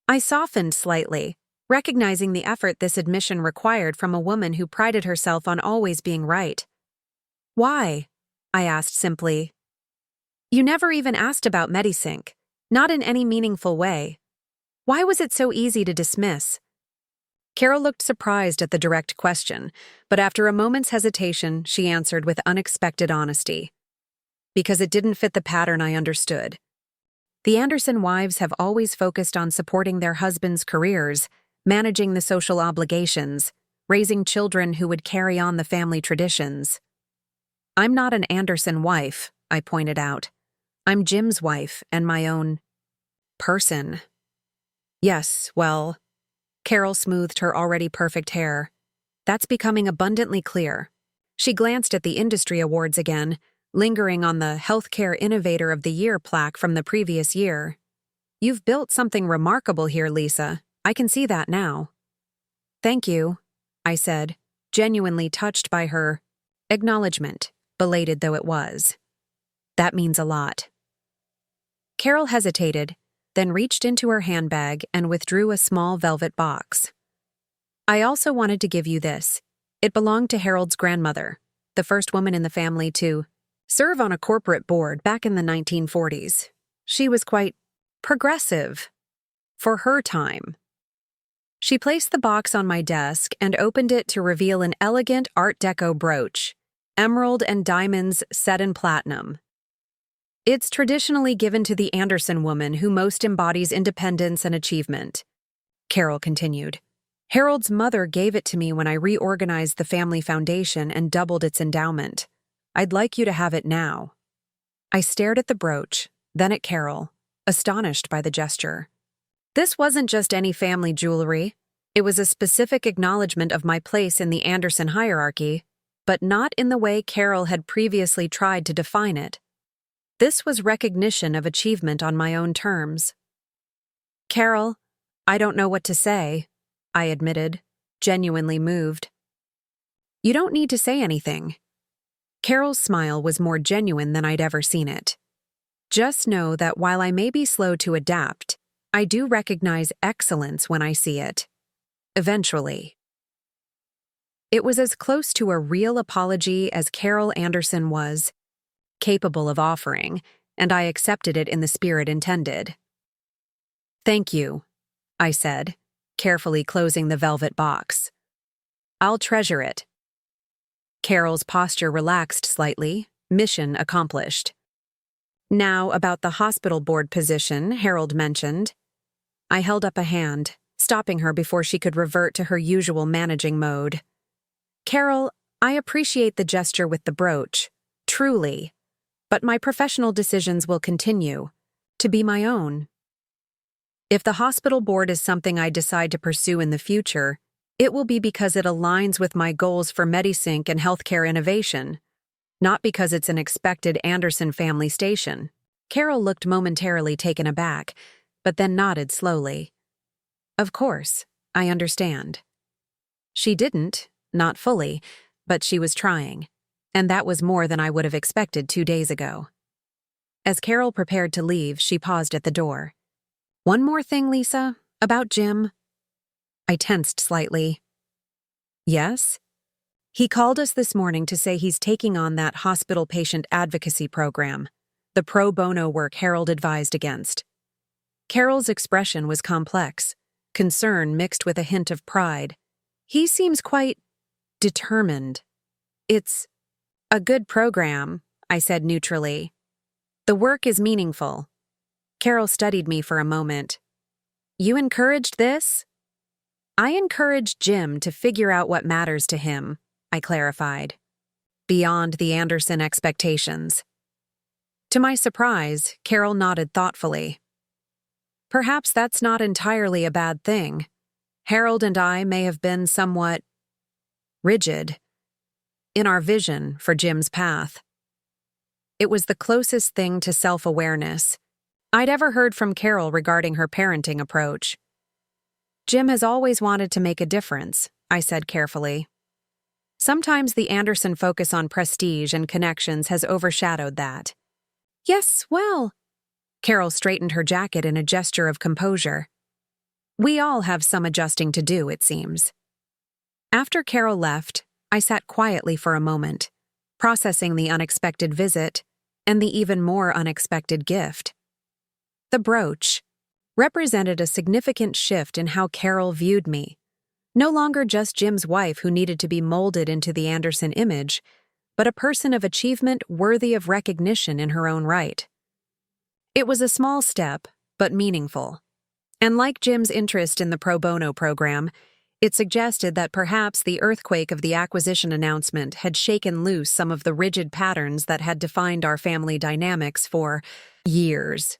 I softened slightly, recognizing the effort this admission required from a woman who prided herself on always being right. "Why?" I asked simply. "You never even asked about MediSync, not in any meaningful way. Why was it so easy to dismiss?" Carol looked surprised at the direct question, but after a moment's hesitation, she answered with unexpected honesty. "Because it didn't fit the pattern I understood. The Anderson wives have always focused on supporting their husbands' careers, managing the social obligations, raising children who would carry on the family traditions. I'm not an Anderson wife," I pointed out. "I'm Jim's wife and my own person." "Yes, well," Carol smoothed her already perfect hair. "That's becoming abundantly clear." She glanced at the industry awards again, lingering on the Healthcare Innovator of the Year plaque from the previous year. "You've built something remarkable here, Lisa. I can see that now." "Thank you," I said, genuinely touched by her acknowledgement, belated though it was. "That means a lot." Carol hesitated, then reached into her handbag and withdrew a small velvet box. "I also wanted to give you this. It belonged to Harold's grandmother, the first woman in the family to serve on a corporate board back in the 1940s. She was quite progressive for her time." She placed the box on my desk and opened it to reveal an elegant Art Deco brooch, emerald and diamonds set in platinum. "It's traditionally given to the Anderson woman who most embodies independence and achievement," Carol continued. Harold's mother gave it to me when I reorganized the family foundation and doubled its endowment. I'd like you to have it now." I stared at the brooch, then at Carol, astonished by the gesture. This wasn't just any family jewelry. It was a specific acknowledgement of my place in the Anderson hierarchy, but not in the way Carol had previously tried to define it. This was recognition of achievement on my own terms. "Carol, I don't know what to say," I admitted, genuinely moved. "You don't need to say anything." Carol's smile was more genuine than I'd ever seen it. "Just know that while I may be slow to adapt, I do recognize excellence when I see it. Eventually." It was as close to a real apology as Carol Anderson was capable of offering, and I accepted it in the spirit intended. "Thank you," I said, carefully closing the velvet box. "I'll treasure it." Carol's posture relaxed slightly, mission accomplished. "Now about the hospital board position Harold mentioned." I held up a hand, stopping her before she could revert to her usual managing mode. "Carol, I appreciate the gesture with the brooch, truly, but my professional decisions will continue to be my own. If the hospital board is something I decide to pursue in the future, it will be because it aligns with my goals for MediSync and healthcare innovation, not because it's an expected Anderson family station." Carol looked momentarily taken aback, but then nodded slowly. "Of course, I understand." She didn't, not fully, but she was trying, and that was more than I would have expected 2 days ago. As Carol prepared to leave, she paused at the door. "One more thing, Lisa, about Jim." I tensed slightly. "Yes?" "He called us this morning to say he's taking on that hospital patient advocacy program, the pro bono work Harold advised against." Carol's expression was complex, concern mixed with a hint of pride. "He seems quite determined." "It's a good program," I said neutrally. "The work is meaningful." Carol studied me for a moment. "You encouraged this?" "I encouraged Jim to figure out what matters to him," I clarified. "Beyond the Anderson expectations." To my surprise, Carol nodded thoughtfully. "Perhaps that's not entirely a bad thing. Harold and I may have been somewhat rigid in our vision for Jim's path." It was the closest thing to self-awareness I'd ever heard from Carol regarding her parenting approach. "Jim has always wanted to make a difference," I said carefully. "Sometimes the Anderson focus on prestige and connections has overshadowed that." "Yes, well," Carol straightened her jacket in a gesture of composure. "We all have some adjusting to do, it seems." After Carol left, I sat quietly for a moment, processing the unexpected visit and the even more unexpected gift. The brooch represented a significant shift in how Carol viewed me. No longer just Jim's wife who needed to be molded into the Anderson image, but a person of achievement worthy of recognition in her own right. It was a small step, but meaningful. And like Jim's interest in the pro bono program, it suggested that perhaps the earthquake of the acquisition announcement had shaken loose some of the rigid patterns that had defined our family dynamics for years.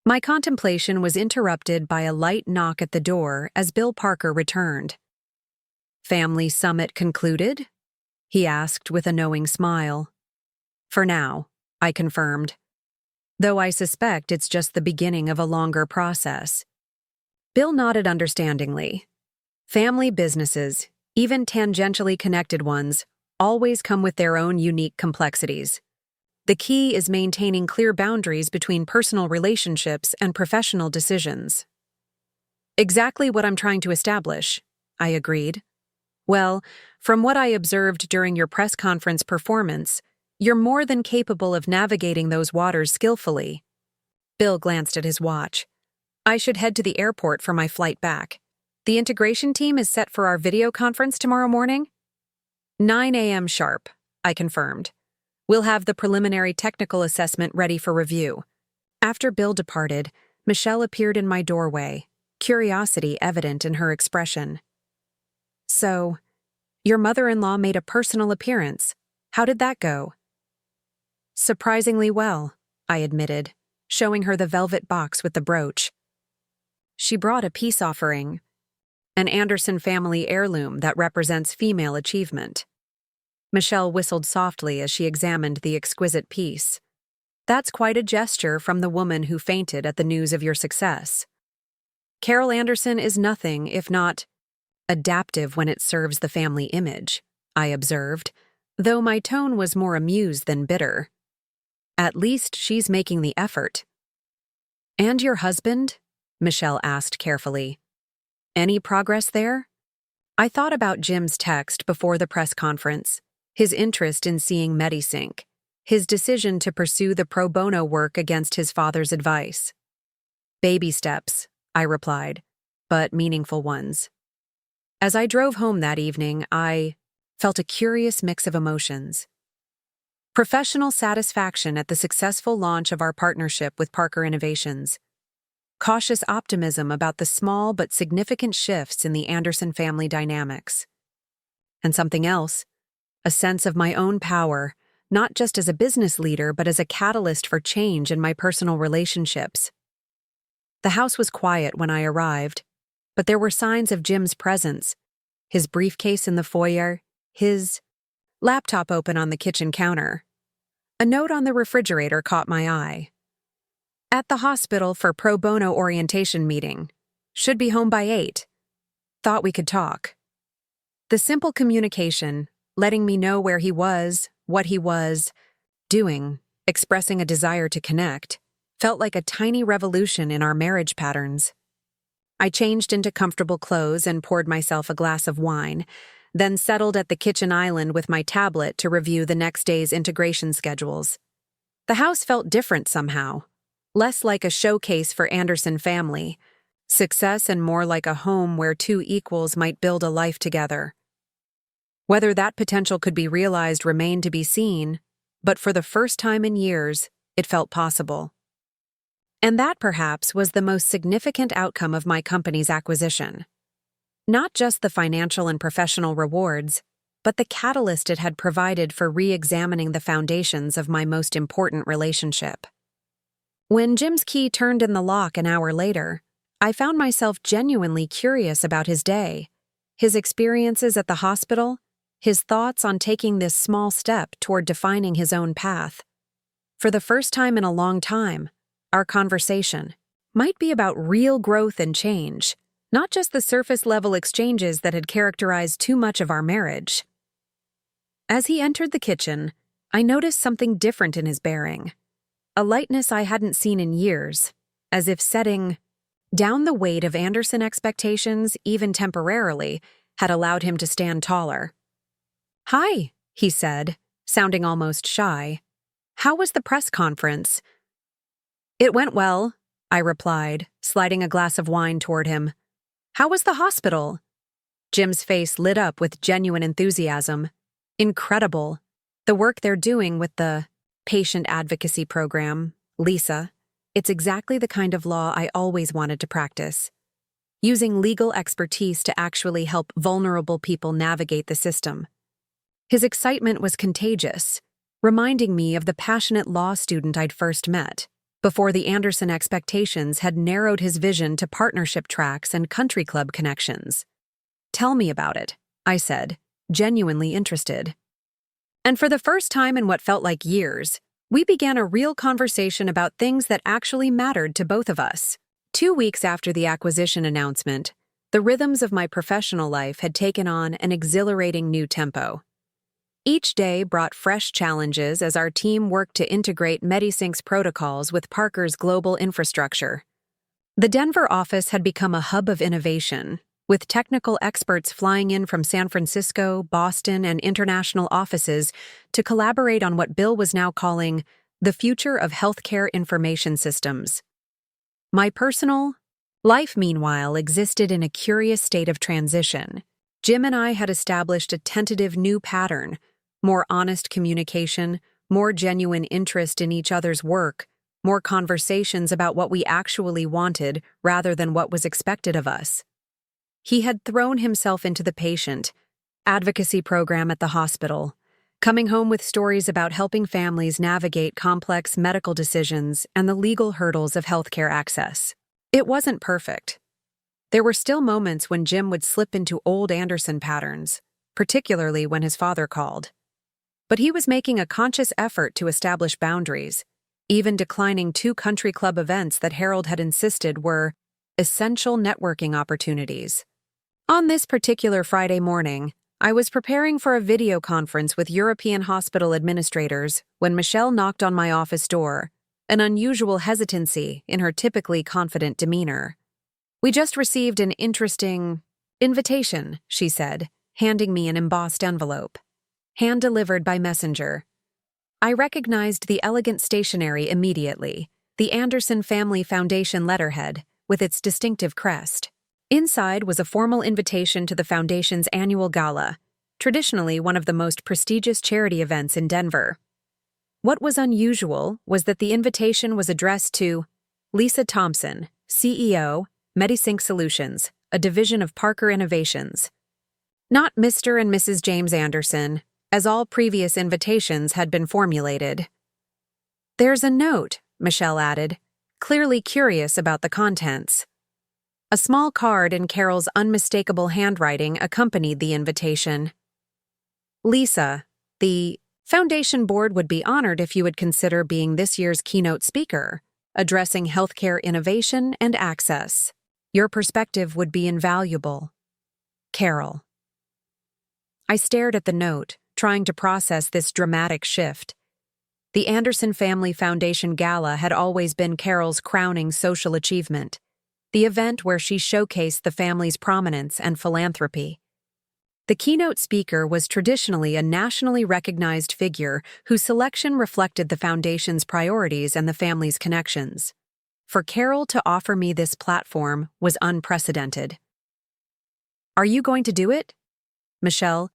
My contemplation was interrupted by a light knock at the door as Bill Parker returned. "Family summit concluded?" he asked with a knowing smile. "For now," I confirmed, though I suspect it's just the beginning of a longer process. Bill nodded understandingly. Family businesses, even tangentially connected ones, always come with their own unique complexities. The key is maintaining clear boundaries between personal relationships and professional decisions. "Exactly what I'm trying to establish," I agreed. "Well, from what I observed during your press conference performance, you're more than capable of navigating those waters skillfully." Bill glanced at his watch. "I should head to the airport for my flight back. The integration team is set for our video conference tomorrow morning?" 9 a.m. sharp, I confirmed. "We'll have the preliminary technical assessment ready for review." After Bill departed, Michelle appeared in my doorway, curiosity evident in her expression. So, your mother-in-law made a personal appearance. How did that go? Surprisingly well, I admitted, showing her the velvet box with the brooch. She brought a peace offering, an Anderson family heirloom that represents female achievement. Michelle whistled softly as she examined the exquisite piece. That's quite a gesture from the woman who fainted at the news of your success. Carol Anderson is nothing if not adaptive when it serves the family image, I observed, though my tone was more amused than bitter. At least she's making the effort. And your husband? Michelle asked carefully. Any progress there? I thought about Jim's text before the press conference, his interest in seeing MediSync, his decision to pursue the pro bono work against his father's advice. Baby steps, I replied, but meaningful ones. As I drove home that evening, I felt a curious mix of emotions. Professional satisfaction at the successful launch of our partnership with Parker Innovations. Cautious optimism about the small but significant shifts in the Anderson family dynamics. And something else, a sense of my own power, not just as a business leader but as a catalyst for change in my personal relationships. The house was quiet when I arrived, but there were signs of Jim's presence, his briefcase in the foyer, his laptop open on the kitchen counter. A note on the refrigerator caught my eye. At the hospital for pro bono orientation meeting. Should be home by 8. Thought we could talk. The simple communication, letting me know where he was, what he was doing, expressing a desire to connect, felt like a tiny revolution in our marriage patterns. I changed into comfortable clothes and poured myself a glass of wine, then settled at the kitchen island with my tablet to review the next day's integration schedules. The house felt different somehow, less like a showcase for Anderson family, success and more like a home where two equals might build a life together. Whether that potential could be realized remained to be seen, but for the first time in years, it felt possible. And that, perhaps, was the most significant outcome of my company's acquisition. Not just the financial and professional rewards, but the catalyst it had provided for re-examining the foundations of my most important relationship. When Jim's key turned in the lock an hour later, I found myself genuinely curious about his day, his experiences at the hospital, his thoughts on taking this small step toward defining his own path. For the first time in a long time, our conversation might be about real growth and change, not just the surface-level exchanges that had characterized too much of our marriage. As he entered the kitchen, I noticed something different in his bearing, a lightness I hadn't seen in years, as if setting down the weight of Anderson expectations, even temporarily, had allowed him to stand taller. "Hi," he said, sounding almost shy. "How was the press conference?" "It went well," I replied, sliding a glass of wine toward him. "How was the hospital?" Jim's face lit up with genuine enthusiasm. "Incredible. The work they're doing with the patient advocacy program, Lisa, it's exactly the kind of law I always wanted to practice. Using legal expertise to actually help vulnerable people navigate the system." His excitement was contagious, reminding me of the passionate law student I'd first met, before the Anderson expectations had narrowed his vision to partnership tracks and country club connections. "Tell me about it," I said, genuinely interested. And for the first time in what felt like years, we began a real conversation about things that actually mattered to both of us. 2 weeks after the acquisition announcement, the rhythms of my professional life had taken on an exhilarating new tempo. Each day brought fresh challenges as our team worked to integrate MediSync's protocols with Parker's global infrastructure. The Denver office had become a hub of innovation, with technical experts flying in from San Francisco, Boston, and international offices to collaborate on what Bill was now calling the future of healthcare information systems. My personal life, meanwhile, existed in a curious state of transition. Jim and I had established a tentative new pattern, more honest communication, more genuine interest in each other's work, more conversations about what we actually wanted rather than what was expected of us. He had thrown himself into the patient advocacy program at the hospital, coming home with stories about helping families navigate complex medical decisions and the legal hurdles of healthcare access. It wasn't perfect. There were still moments when Jim would slip into old Anderson patterns, particularly when his father called. But he was making a conscious effort to establish boundaries, even declining 2 country club events that Harold had insisted were essential networking opportunities. On this particular Friday morning, I was preparing for a video conference with European hospital administrators when Michelle knocked on my office door, an unusual hesitancy in her typically confident demeanor. "We just received an interesting invitation," she said, handing me an embossed envelope, hand-delivered by messenger. I recognized the elegant stationery immediately, the Anderson Family Foundation letterhead, with its distinctive crest. Inside was a formal invitation to the Foundation's annual gala, traditionally one of the most prestigious charity events in Denver. What was unusual was that the invitation was addressed to Lisa Thompson, CEO, MediSync Solutions, a division of Parker Innovations. Not Mr. and Mrs. James Anderson, as all previous invitations had been formulated. "There's a note," Michelle added, clearly curious about the contents. A small card in Carol's unmistakable handwriting accompanied the invitation. "Lisa, the Foundation Board would be honored if you would consider being this year's keynote speaker, addressing healthcare innovation and access. Your perspective would be invaluable. Carol." I stared at the note, trying to process this dramatic shift. The Anderson Family Foundation Gala had always been Carol's crowning social achievement, the event where she showcased the family's prominence and philanthropy. The keynote speaker was traditionally a nationally recognized figure whose selection reflected the foundation's priorities and the family's connections. For Carol to offer me this platform was unprecedented. "Are you going to do it?" Michelle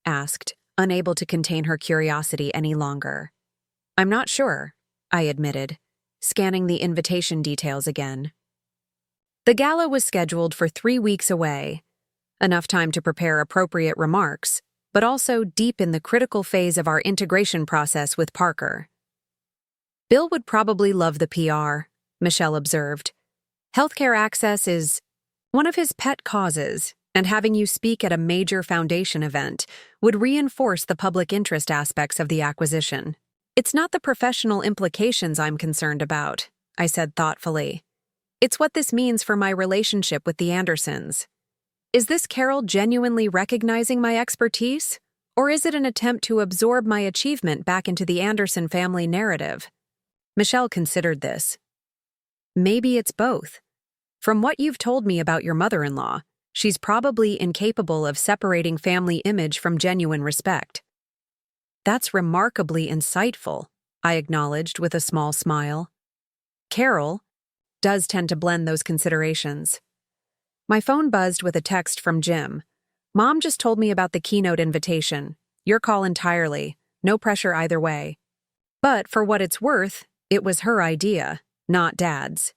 asked, unable to contain her curiosity any longer. "I'm not sure," I admitted, scanning the invitation details again. The gala was scheduled for 3 weeks away, enough time to prepare appropriate remarks, but also deep in the critical phase of our integration process with Parker. "Bill would probably love the PR," Michelle observed. "Healthcare access is one of his pet causes, and having you speak at a major foundation event would reinforce the public interest aspects of the acquisition. It's not the professional implications I'm concerned about," I said thoughtfully. "It's what this means for my relationship with the Andersons. Is this Carol genuinely recognizing my expertise, or is it an attempt to absorb my achievement back into the Anderson family narrative?" Michelle considered this. "Maybe it's both. From what you've told me about your mother-in-law, she's probably incapable of separating family image from genuine respect." "That's remarkably insightful," I acknowledged with a small smile. "Carol does tend to blend those considerations." My phone buzzed with a text from Jim. "Mom just told me about the keynote invitation. Your call entirely. No pressure either way. But for what it's worth, it was her idea, not Dad's."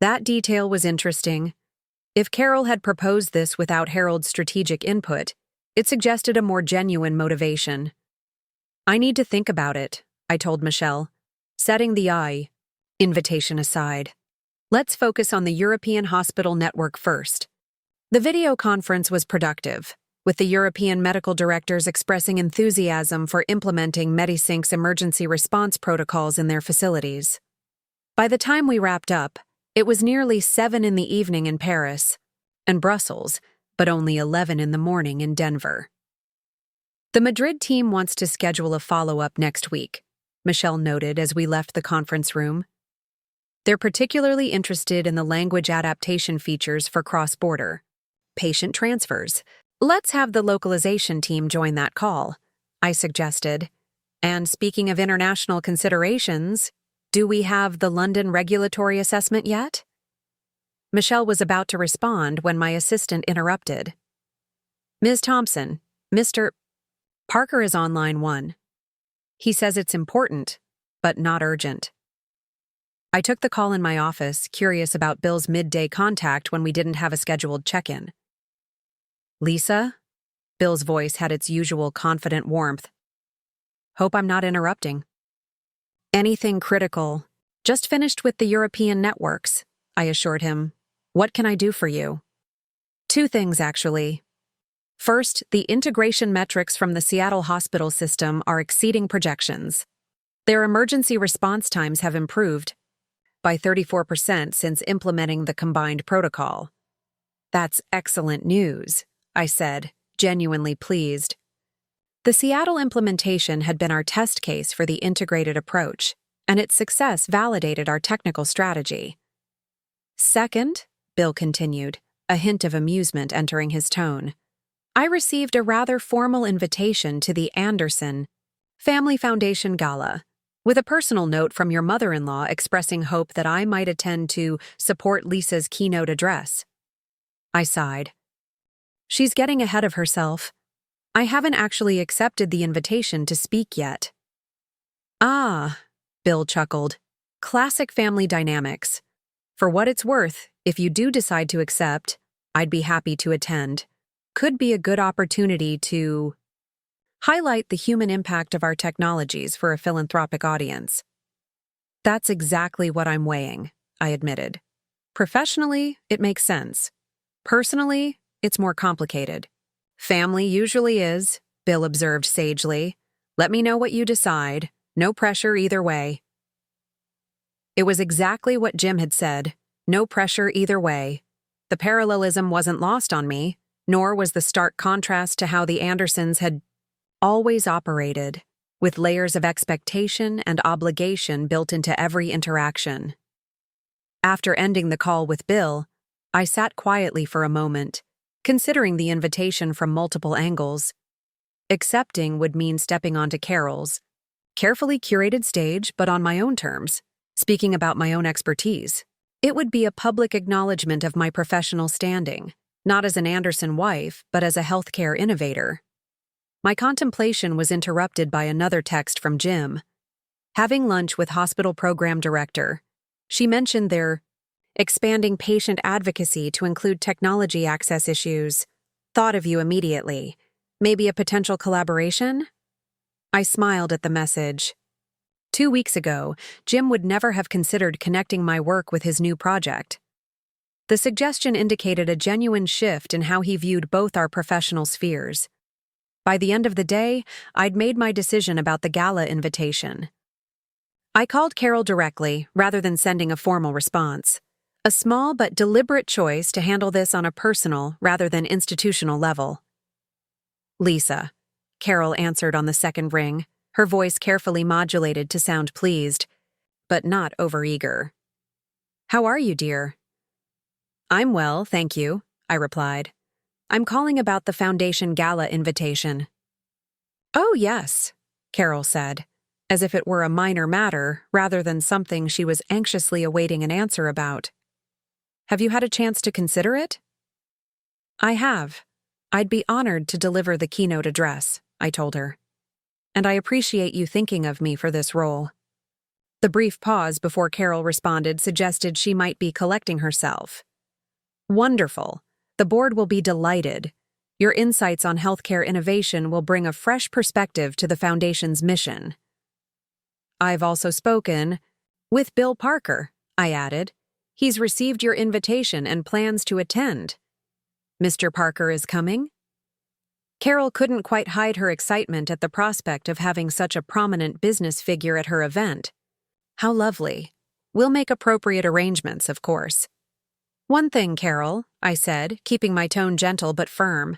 That detail was interesting. If Carol had proposed this without Harold's strategic input, it suggested a more genuine motivation. "I need to think about it," I told Michelle, setting the invitation aside. "Let's focus on the European hospital network first." The video conference was productive, with the European medical directors expressing enthusiasm for implementing MediSync's emergency response protocols in their facilities. By the time we wrapped up, it was nearly 7 in the evening in Paris and Brussels, but only 11 in the morning in Denver. "The Madrid team wants to schedule a follow-up next week," Michelle noted as we left the conference room. "They're particularly interested in the language adaptation features for cross-border patient transfers. Let's have the localization team join that call," I suggested. "And speaking of international considerations, do we have the London regulatory assessment yet?" Michelle was about to respond when my assistant interrupted. "Ms. Thompson, Mr. Parker is on line 1. He says it's important, but not urgent." I took the call in my office, curious about Bill's midday contact when we didn't have a scheduled check-in. Lisa? Bill's voice had its usual confident warmth. Hope I'm not interrupting. Anything critical. Just finished with the European networks, I assured him. What can I do for you? Two things, actually. First, the integration metrics from the Seattle hospital system are exceeding projections. Their emergency response times have improved by 34% since implementing the combined protocol. That's excellent news, I said, genuinely pleased. The Seattle implementation had been our test case for the integrated approach, and its success validated our technical strategy. Second, Bill continued, a hint of amusement entering his tone, I received a rather formal invitation to the Anderson Family Foundation Gala, with a personal note from your mother-in-law expressing hope that I might attend to support Lisa's keynote address. I sighed. She's getting ahead of herself. I haven't actually accepted the invitation to speak yet. Ah, Bill chuckled. Classic family dynamics. For what it's worth, if you do decide to accept, I'd be happy to attend. Could be a good opportunity to highlight the human impact of our technologies for a philanthropic audience. That's exactly what I'm weighing, I admitted. Professionally, it makes sense. Personally, it's more complicated. Family usually is, Bill observed sagely. Let me know what you decide. No pressure either way. It was exactly what Jim had said. No pressure either way. The parallelism wasn't lost on me, nor was the stark contrast to how the Andersons had always operated, with layers of expectation and obligation built into every interaction. After ending the call with Bill, I sat quietly for a moment, considering the invitation from multiple angles. Accepting would mean stepping onto Carol's carefully curated stage, but on my own terms, speaking about my own expertise. It would be a public acknowledgement of my professional standing, not as an Anderson wife, but as a healthcare innovator. My contemplation was interrupted by another text from Jim. Having lunch with hospital program director, she mentioned their expanding patient advocacy to include technology access issues. Thought of you immediately. Maybe a potential collaboration? I smiled at the message. 2 weeks ago, Jim would never have considered connecting my work with his new project. The suggestion indicated a genuine shift in how he viewed both our professional spheres. By the end of the day, I'd made my decision about the gala invitation. I called Carol directly, rather than sending a formal response. A small but deliberate choice to handle this on a personal rather than institutional level. Lisa, Carol answered on the second ring, her voice carefully modulated to sound pleased, but not overeager. How are you, dear? I'm well, thank you, I replied. I'm calling about the Foundation Gala invitation. Oh, yes, Carol said, as if it were a minor matter rather than something she was anxiously awaiting an answer about. Have you had a chance to consider it? I have. I'd be honored to deliver the keynote address, I told her. And I appreciate you thinking of me for this role. The brief pause before Carol responded suggested she might be collecting herself. Wonderful. The board will be delighted. Your insights on healthcare innovation will bring a fresh perspective to the Foundation's mission. I've also spoken with Bill Parker, I added. He's received your invitation and plans to attend. Mr. Parker is coming? Carol couldn't quite hide her excitement at the prospect of having such a prominent business figure at her event. How lovely. We'll make appropriate arrangements, of course. One thing, Carol, I said, keeping my tone gentle but firm.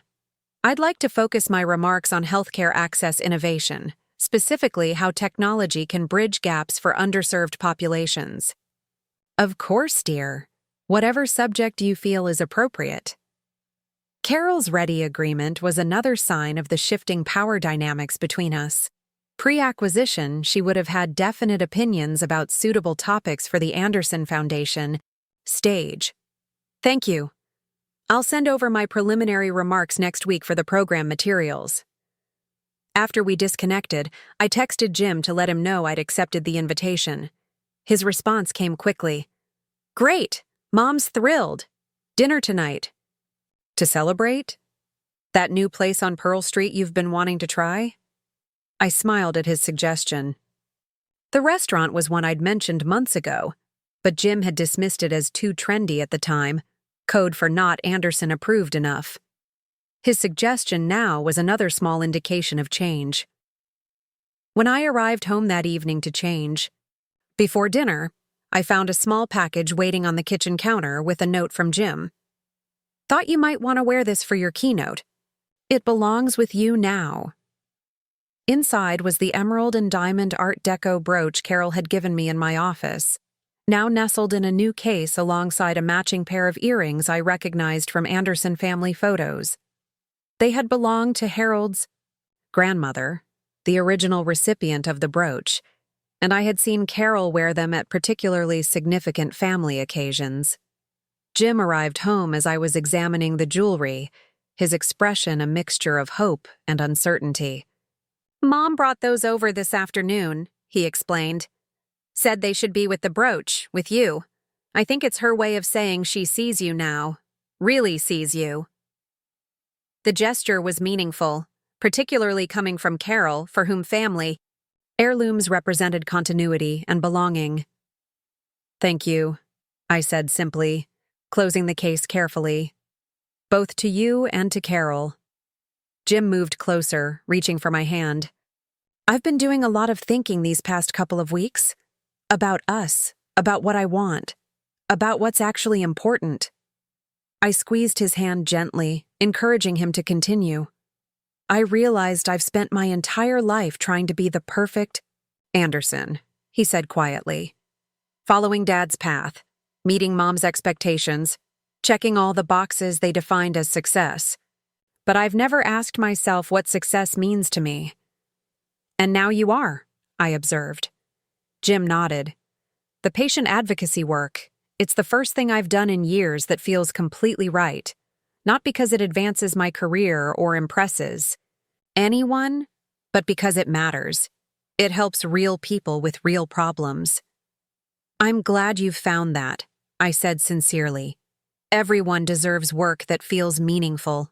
I'd like to focus my remarks on healthcare access innovation, specifically how technology can bridge gaps for underserved populations. Of course, dear. Whatever subject you feel is appropriate. Carol's ready agreement was another sign of the shifting power dynamics between us. Pre-acquisition, she would have had definite opinions about suitable topics for the Anderson Foundation stage. Thank you. I'll send over my preliminary remarks next week for the program materials. After we disconnected, I texted Jim to let him know I'd accepted the invitation. His response came quickly. Great! Mom's thrilled! Dinner tonight. To celebrate? That new place on Pearl Street you've been wanting to try? I smiled at his suggestion. The restaurant was one I'd mentioned months ago, but Jim had dismissed it as too trendy at the time, code for not Anderson approved enough. His suggestion now was another small indication of change. When I arrived home that evening to change, before dinner, I found a small package waiting on the kitchen counter with a note from Jim. Thought you might want to wear this for your keynote. It belongs with you now. Inside was the emerald and diamond Art Deco brooch Carol had given me in my office, now nestled in a new case alongside a matching pair of earrings I recognized from Anderson family photos. They had belonged to Harold's grandmother, the original recipient of the brooch, and I had seen Carol wear them at particularly significant family occasions. Jim arrived home as I was examining the jewelry, his expression a mixture of hope and uncertainty. Mom brought those over this afternoon, he explained. Said they should be with the brooch, with you. I think it's her way of saying she sees you now. Really sees you. The gesture was meaningful, particularly coming from Carol, for whom family heirlooms represented continuity and belonging. Thank you, I said simply, closing the case carefully. Both to you and to Carol. Jim moved closer, reaching for my hand. I've been doing a lot of thinking these past couple of weeks. About us, about what I want, about what's actually important. I squeezed his hand gently, encouraging him to continue. I realized I've spent my entire life trying to be the perfect Anderson, he said quietly. Following Dad's path, meeting Mom's expectations, checking all the boxes they defined as success. But I've never asked myself what success means to me. And now you are, I observed. Jim nodded. The patient advocacy work, it's the first thing I've done in years that feels completely right. Not because it advances my career or impresses anyone, but because it matters. It helps real people with real problems. I'm glad you've found that, I said sincerely. Everyone deserves work that feels meaningful.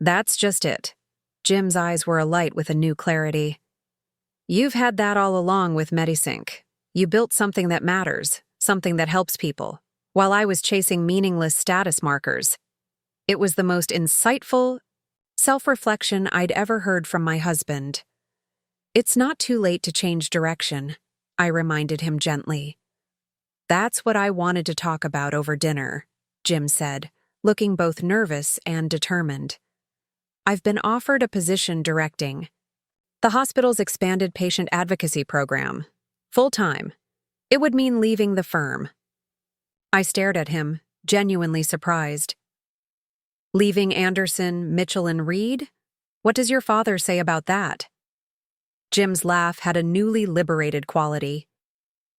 That's just it. Jim's eyes were alight with a new clarity. You've had that all along with MediSync. You built something that matters, something that helps people, while I was chasing meaningless status markers. It was the most insightful self-reflection I'd ever heard from my husband. It's not too late to change direction, I reminded him gently. That's what I wanted to talk about over dinner, Jim said, looking both nervous and determined. I've been offered a position directing the hospital's expanded patient advocacy program, full-time. It would mean leaving the firm. I stared at him, genuinely surprised. Leaving Anderson, Mitchell, and Reed? What does your father say about that? Jim's laugh had a newly liberated quality.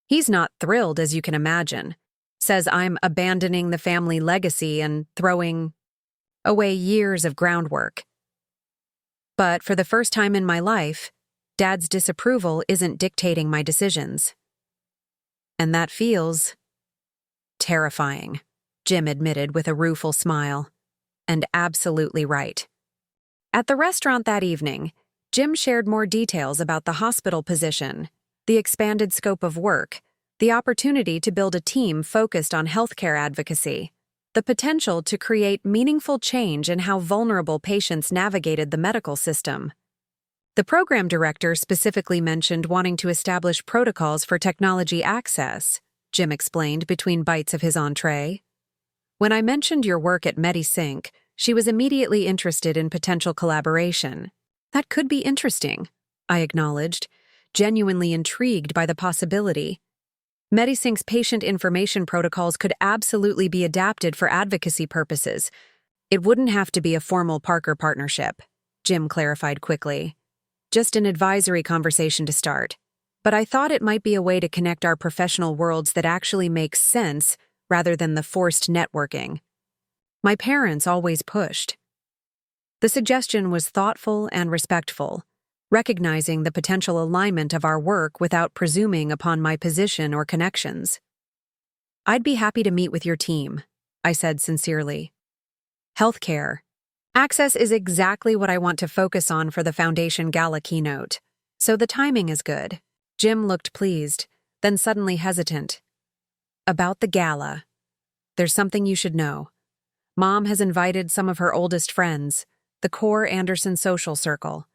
He's not thrilled, as you can imagine. Says I'm abandoning the family legacy and throwing away years of groundwork. But for the first time in my life, Dad's disapproval isn't dictating my decisions. And that feels terrifying, Jim admitted with a rueful smile. And absolutely right. At the restaurant that evening, Jim shared more details about the hospital position, the expanded scope of work, the opportunity to build a team focused on healthcare advocacy, the potential to create meaningful change in how vulnerable patients navigated the medical system. The program director specifically mentioned wanting to establish protocols for technology access, Jim explained between bites of his entree. When I mentioned your work at MediSync, she was immediately interested in potential collaboration. That could be interesting, I acknowledged, genuinely intrigued by the possibility. MediSync's patient information protocols could absolutely be adapted for advocacy purposes. It wouldn't have to be a formal Parker partnership, Jim clarified quickly. Just an advisory conversation to start. But I thought it might be a way to connect our professional worlds that actually makes sense rather than the forced networking. My parents always pushed. The suggestion was thoughtful and respectful, recognizing the potential alignment of our work without presuming upon my position or connections. "I'd be happy to meet with your team," I said sincerely. Healthcare. Access is exactly what I want to focus on for the Foundation Gala keynote, so the timing is good. Jim looked pleased, then suddenly hesitant. "About the gala. There's something you should know. Mom has invited some of her oldest friends, the core Anderson social circle.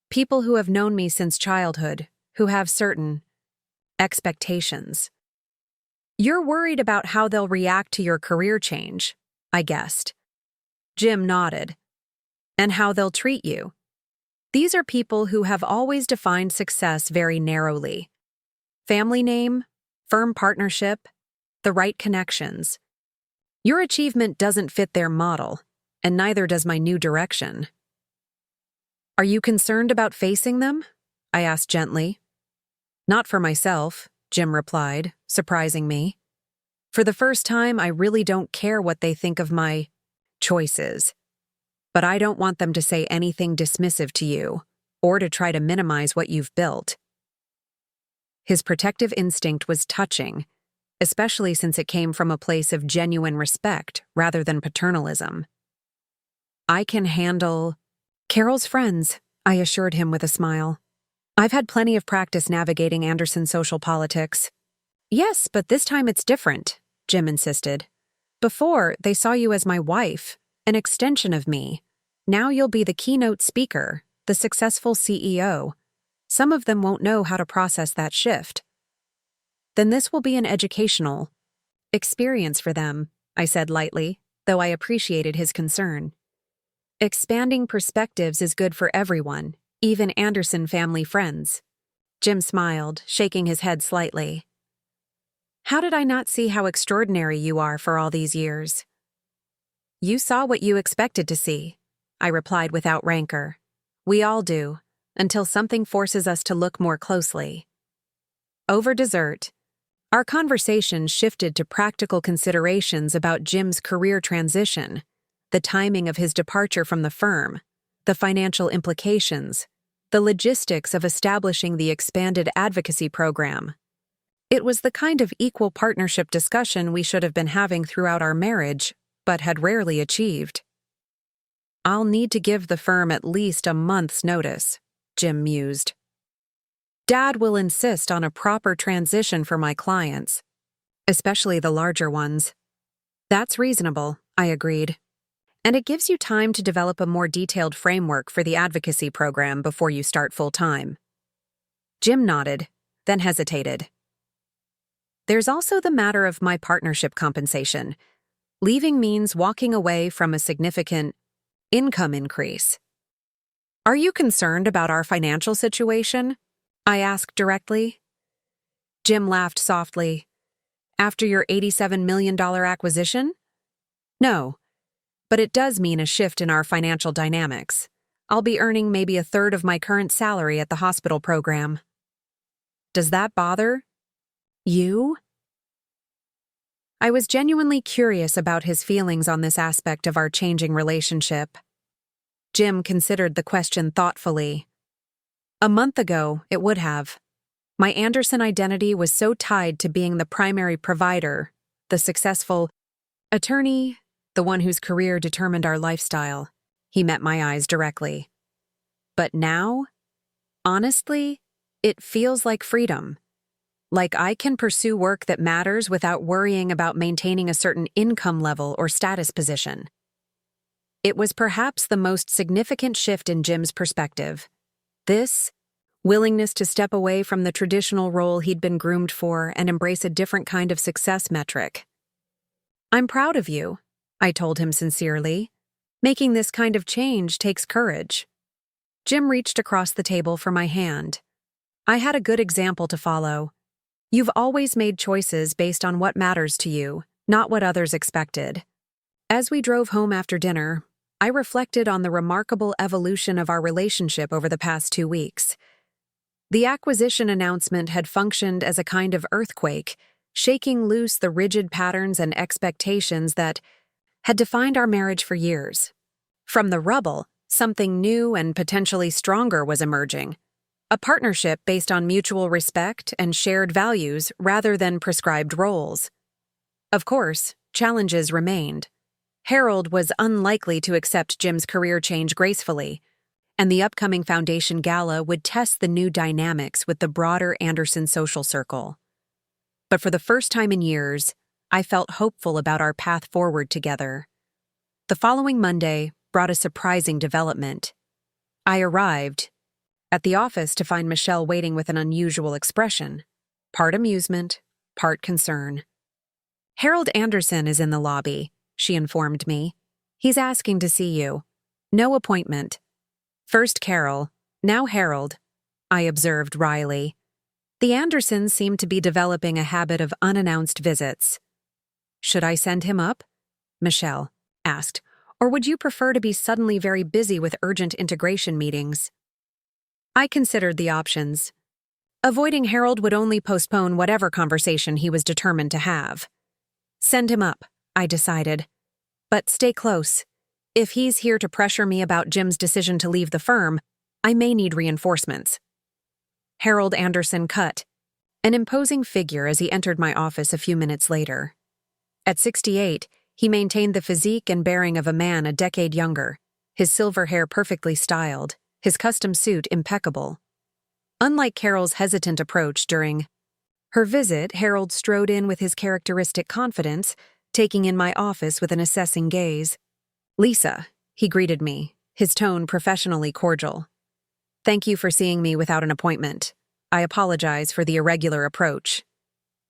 People who have known me since childhood, who have certain expectations." "You're worried about how they'll react to your career change," I guessed. Jim nodded. "And how they'll treat you. These are people who have always defined success very narrowly. Family name, firm partnership, the right connections. Your achievement doesn't fit their model, and neither does my new direction." "Are you concerned about facing them?" I asked gently. "Not for myself," Jim replied, surprising me. "For the first time, I really don't care what they think of my choices. But I don't want them to say anything dismissive to you, or to try to minimize what you've built." His protective instinct was touching, especially since it came from a place of genuine respect rather than paternalism. "I can handle Carol's friends," I assured him with a smile. "I've had plenty of practice navigating Anderson's social politics." "Yes, but this time it's different," Jim insisted. "Before, they saw you as my wife, an extension of me. Now you'll be the keynote speaker, the successful CEO. Some of them won't know how to process that shift." "Then this will be an educational experience for them," I said lightly, though I appreciated his concern. "Expanding perspectives is good for everyone, even Anderson family friends." Jim smiled, shaking his head slightly. "How did I not see how extraordinary you are for all these years?" "You saw what you expected to see," I replied without rancor. "We all do, until something forces us to look more closely." Over dessert, our conversation shifted to practical considerations about Jim's career transition, the timing of his departure from the firm, the financial implications, the logistics of establishing the expanded advocacy program. It was the kind of equal partnership discussion we should have been having throughout our marriage, but had rarely achieved. "I'll need to give the firm at least a month's notice," Jim mused. "Dad will insist on a proper transition for my clients, especially the larger ones." "That's reasonable," I agreed. "And it gives you time to develop a more detailed framework for the advocacy program before you start full-time." Jim nodded, then hesitated. "There's also the matter of my partnership compensation. Leaving means walking away from a significant income increase." "Are you concerned about our financial situation?" I asked directly. Jim laughed softly. "After your $87 million acquisition? No, but it does mean a shift in our financial dynamics. I'll be earning maybe a third of my current salary at the hospital program." "Does that bother you?" I was genuinely curious about his feelings on this aspect of our changing relationship. Jim considered the question thoughtfully. "A month ago, it would have. My Anderson identity was so tied to being the primary provider, the successful attorney, the one whose career determined our lifestyle." He met my eyes directly. "But now, honestly, it feels like freedom. Like I can pursue work that matters without worrying about maintaining a certain income level or status position." It was perhaps the most significant shift in Jim's perspective. This willingness to step away from the traditional role he'd been groomed for and embrace a different kind of success metric. "I'm proud of you," I told him sincerely. "Making this kind of change takes courage." Jim reached across the table for my hand. "I had a good example to follow. You've always made choices based on what matters to you, not what others expected." As we drove home after dinner, I reflected on the remarkable evolution of our relationship over the past 2 weeks. The acquisition announcement had functioned as a kind of earthquake, shaking loose the rigid patterns and expectations that had defined our marriage for years. From the rubble, something new and potentially stronger was emerging, A partnership based on mutual respect and shared values rather than prescribed roles. Of course, challenges remained. Harold was unlikely to accept Jim's career change gracefully, and the upcoming Foundation Gala would test the new dynamics with the broader Anderson social circle. But for the first time in years, I felt hopeful about our path forward together. The following Monday brought a surprising development. I arrived at the office to find Michelle waiting with an unusual expression, part amusement, part concern. "Harold Anderson is in the lobby," she informed me. "He's asking to see you. No appointment." "First Carol, now Harold," I observed wryly. The Andersons seemed to be developing a habit of unannounced visits. "Should I send him up?" Michelle asked. "Or would you prefer to be suddenly very busy with urgent integration meetings?" I considered the options. Avoiding Harold would only postpone whatever conversation he was determined to have. "Send him up," I decided. "But stay close. If he's here to pressure me about Jim's decision to leave the firm, I may need reinforcements." Harold Anderson cut, an imposing figure as he entered my office a few minutes later. At 68, he maintained the physique and bearing of a man a decade younger, his silver hair perfectly styled, his custom suit impeccable. Unlike Carol's hesitant approach during her visit, Harold strode in with his characteristic confidence, taking in my office with an assessing gaze. "Lisa," he greeted me, his tone professionally cordial. "Thank you for seeing me without an appointment. I apologize for the irregular approach."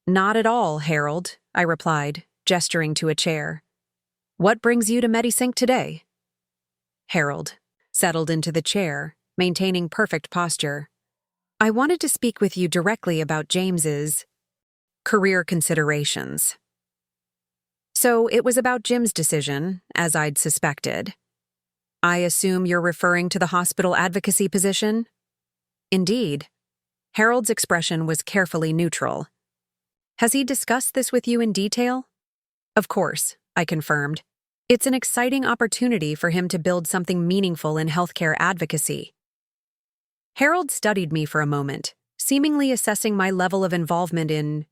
"Not at all, Harold," I replied, gesturing to a chair. "What brings you to MediSync today?" Harold settled into the chair, maintaining perfect posture. "I wanted to speak with you directly about James's career considerations." So it was about Jim's decision, as I'd suspected. "I assume you're referring to the hospital advocacy position?" "Indeed." Harold's expression was carefully neutral. "Has he discussed this with you in detail?" "Of course," I confirmed. "It's an exciting opportunity for him to build something meaningful in healthcare advocacy." Harold studied me for a moment, seemingly assessing my level of involvement in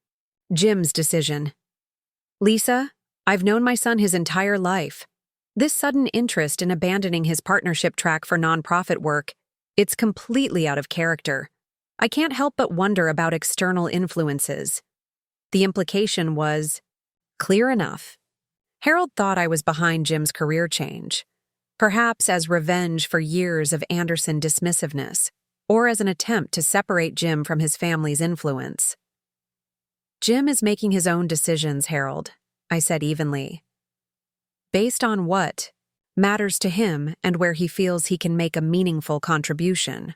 Jim's decision. "Lisa, I've known my son his entire life. This sudden interest in abandoning his partnership track for nonprofit work, it's completely out of character. I can't help but wonder about external influences." The implication was clear enough. Harold thought I was behind Jim's career change, perhaps as revenge for years of Anderson dismissiveness, or as an attempt to separate Jim from his family's influence. "Jim is making his own decisions, Harold," I said evenly. "Based on what matters to him and where he feels he can make a meaningful contribution."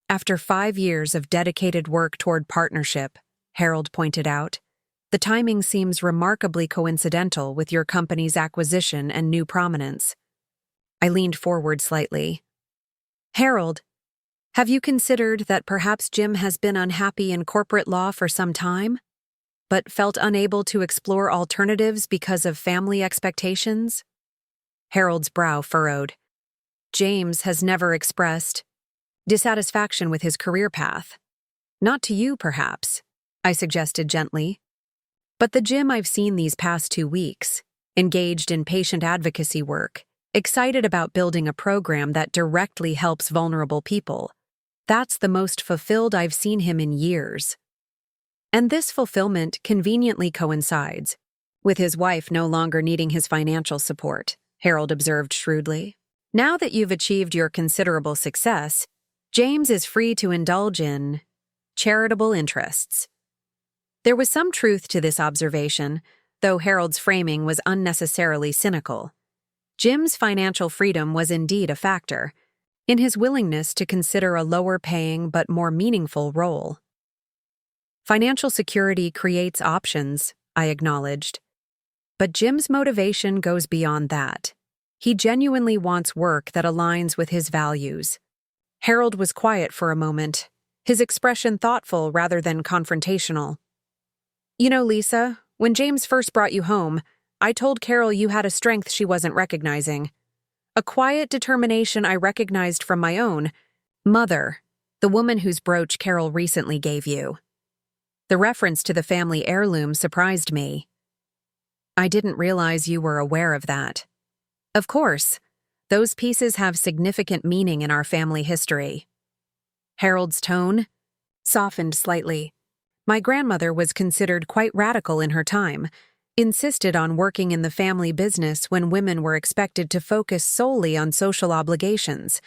"After 5 years of dedicated work toward partnership," Harold pointed out, "the timing seems remarkably coincidental with your company's acquisition and new prominence." I leaned forward slightly. "Harold, have you considered that perhaps Jim has been unhappy in corporate law for some time, but felt unable to explore alternatives because of family expectations?" Harold's brow furrowed. "James has never expressed dissatisfaction with his career path. Not to you, perhaps," I suggested gently. "But the Jim I've seen these past 2 weeks, engaged in patient advocacy work, excited about building a program that directly helps vulnerable people, that's the most fulfilled I've seen him in years." And this fulfillment conveniently coincides with his wife no longer needing his financial support, Harold observed shrewdly. "Now that you've achieved your considerable success, James is free to indulge in charitable interests." There was some truth to this observation, though Harold's framing was unnecessarily cynical. Jim's financial freedom was indeed a factor, in his willingness to consider a lower-paying but more meaningful role. "Financial security creates options," I acknowledged. "But Jim's motivation goes beyond that. He genuinely wants work that aligns with his values." Harold was quiet for a moment, his expression thoughtful rather than confrontational. "You know, Lisa, when James first brought you home, I told Carol you had a strength she wasn't recognizing. A quiet determination I recognized from my own, Mother, the woman whose brooch Carol recently gave you. The reference to the family heirloom surprised me. I didn't realize you were aware of that. Of course, those pieces have significant meaning in our family history. Harold's tone softened slightly. My grandmother was considered quite radical in her time, insisted on working in the family business when women were expected to focus solely on social obligations.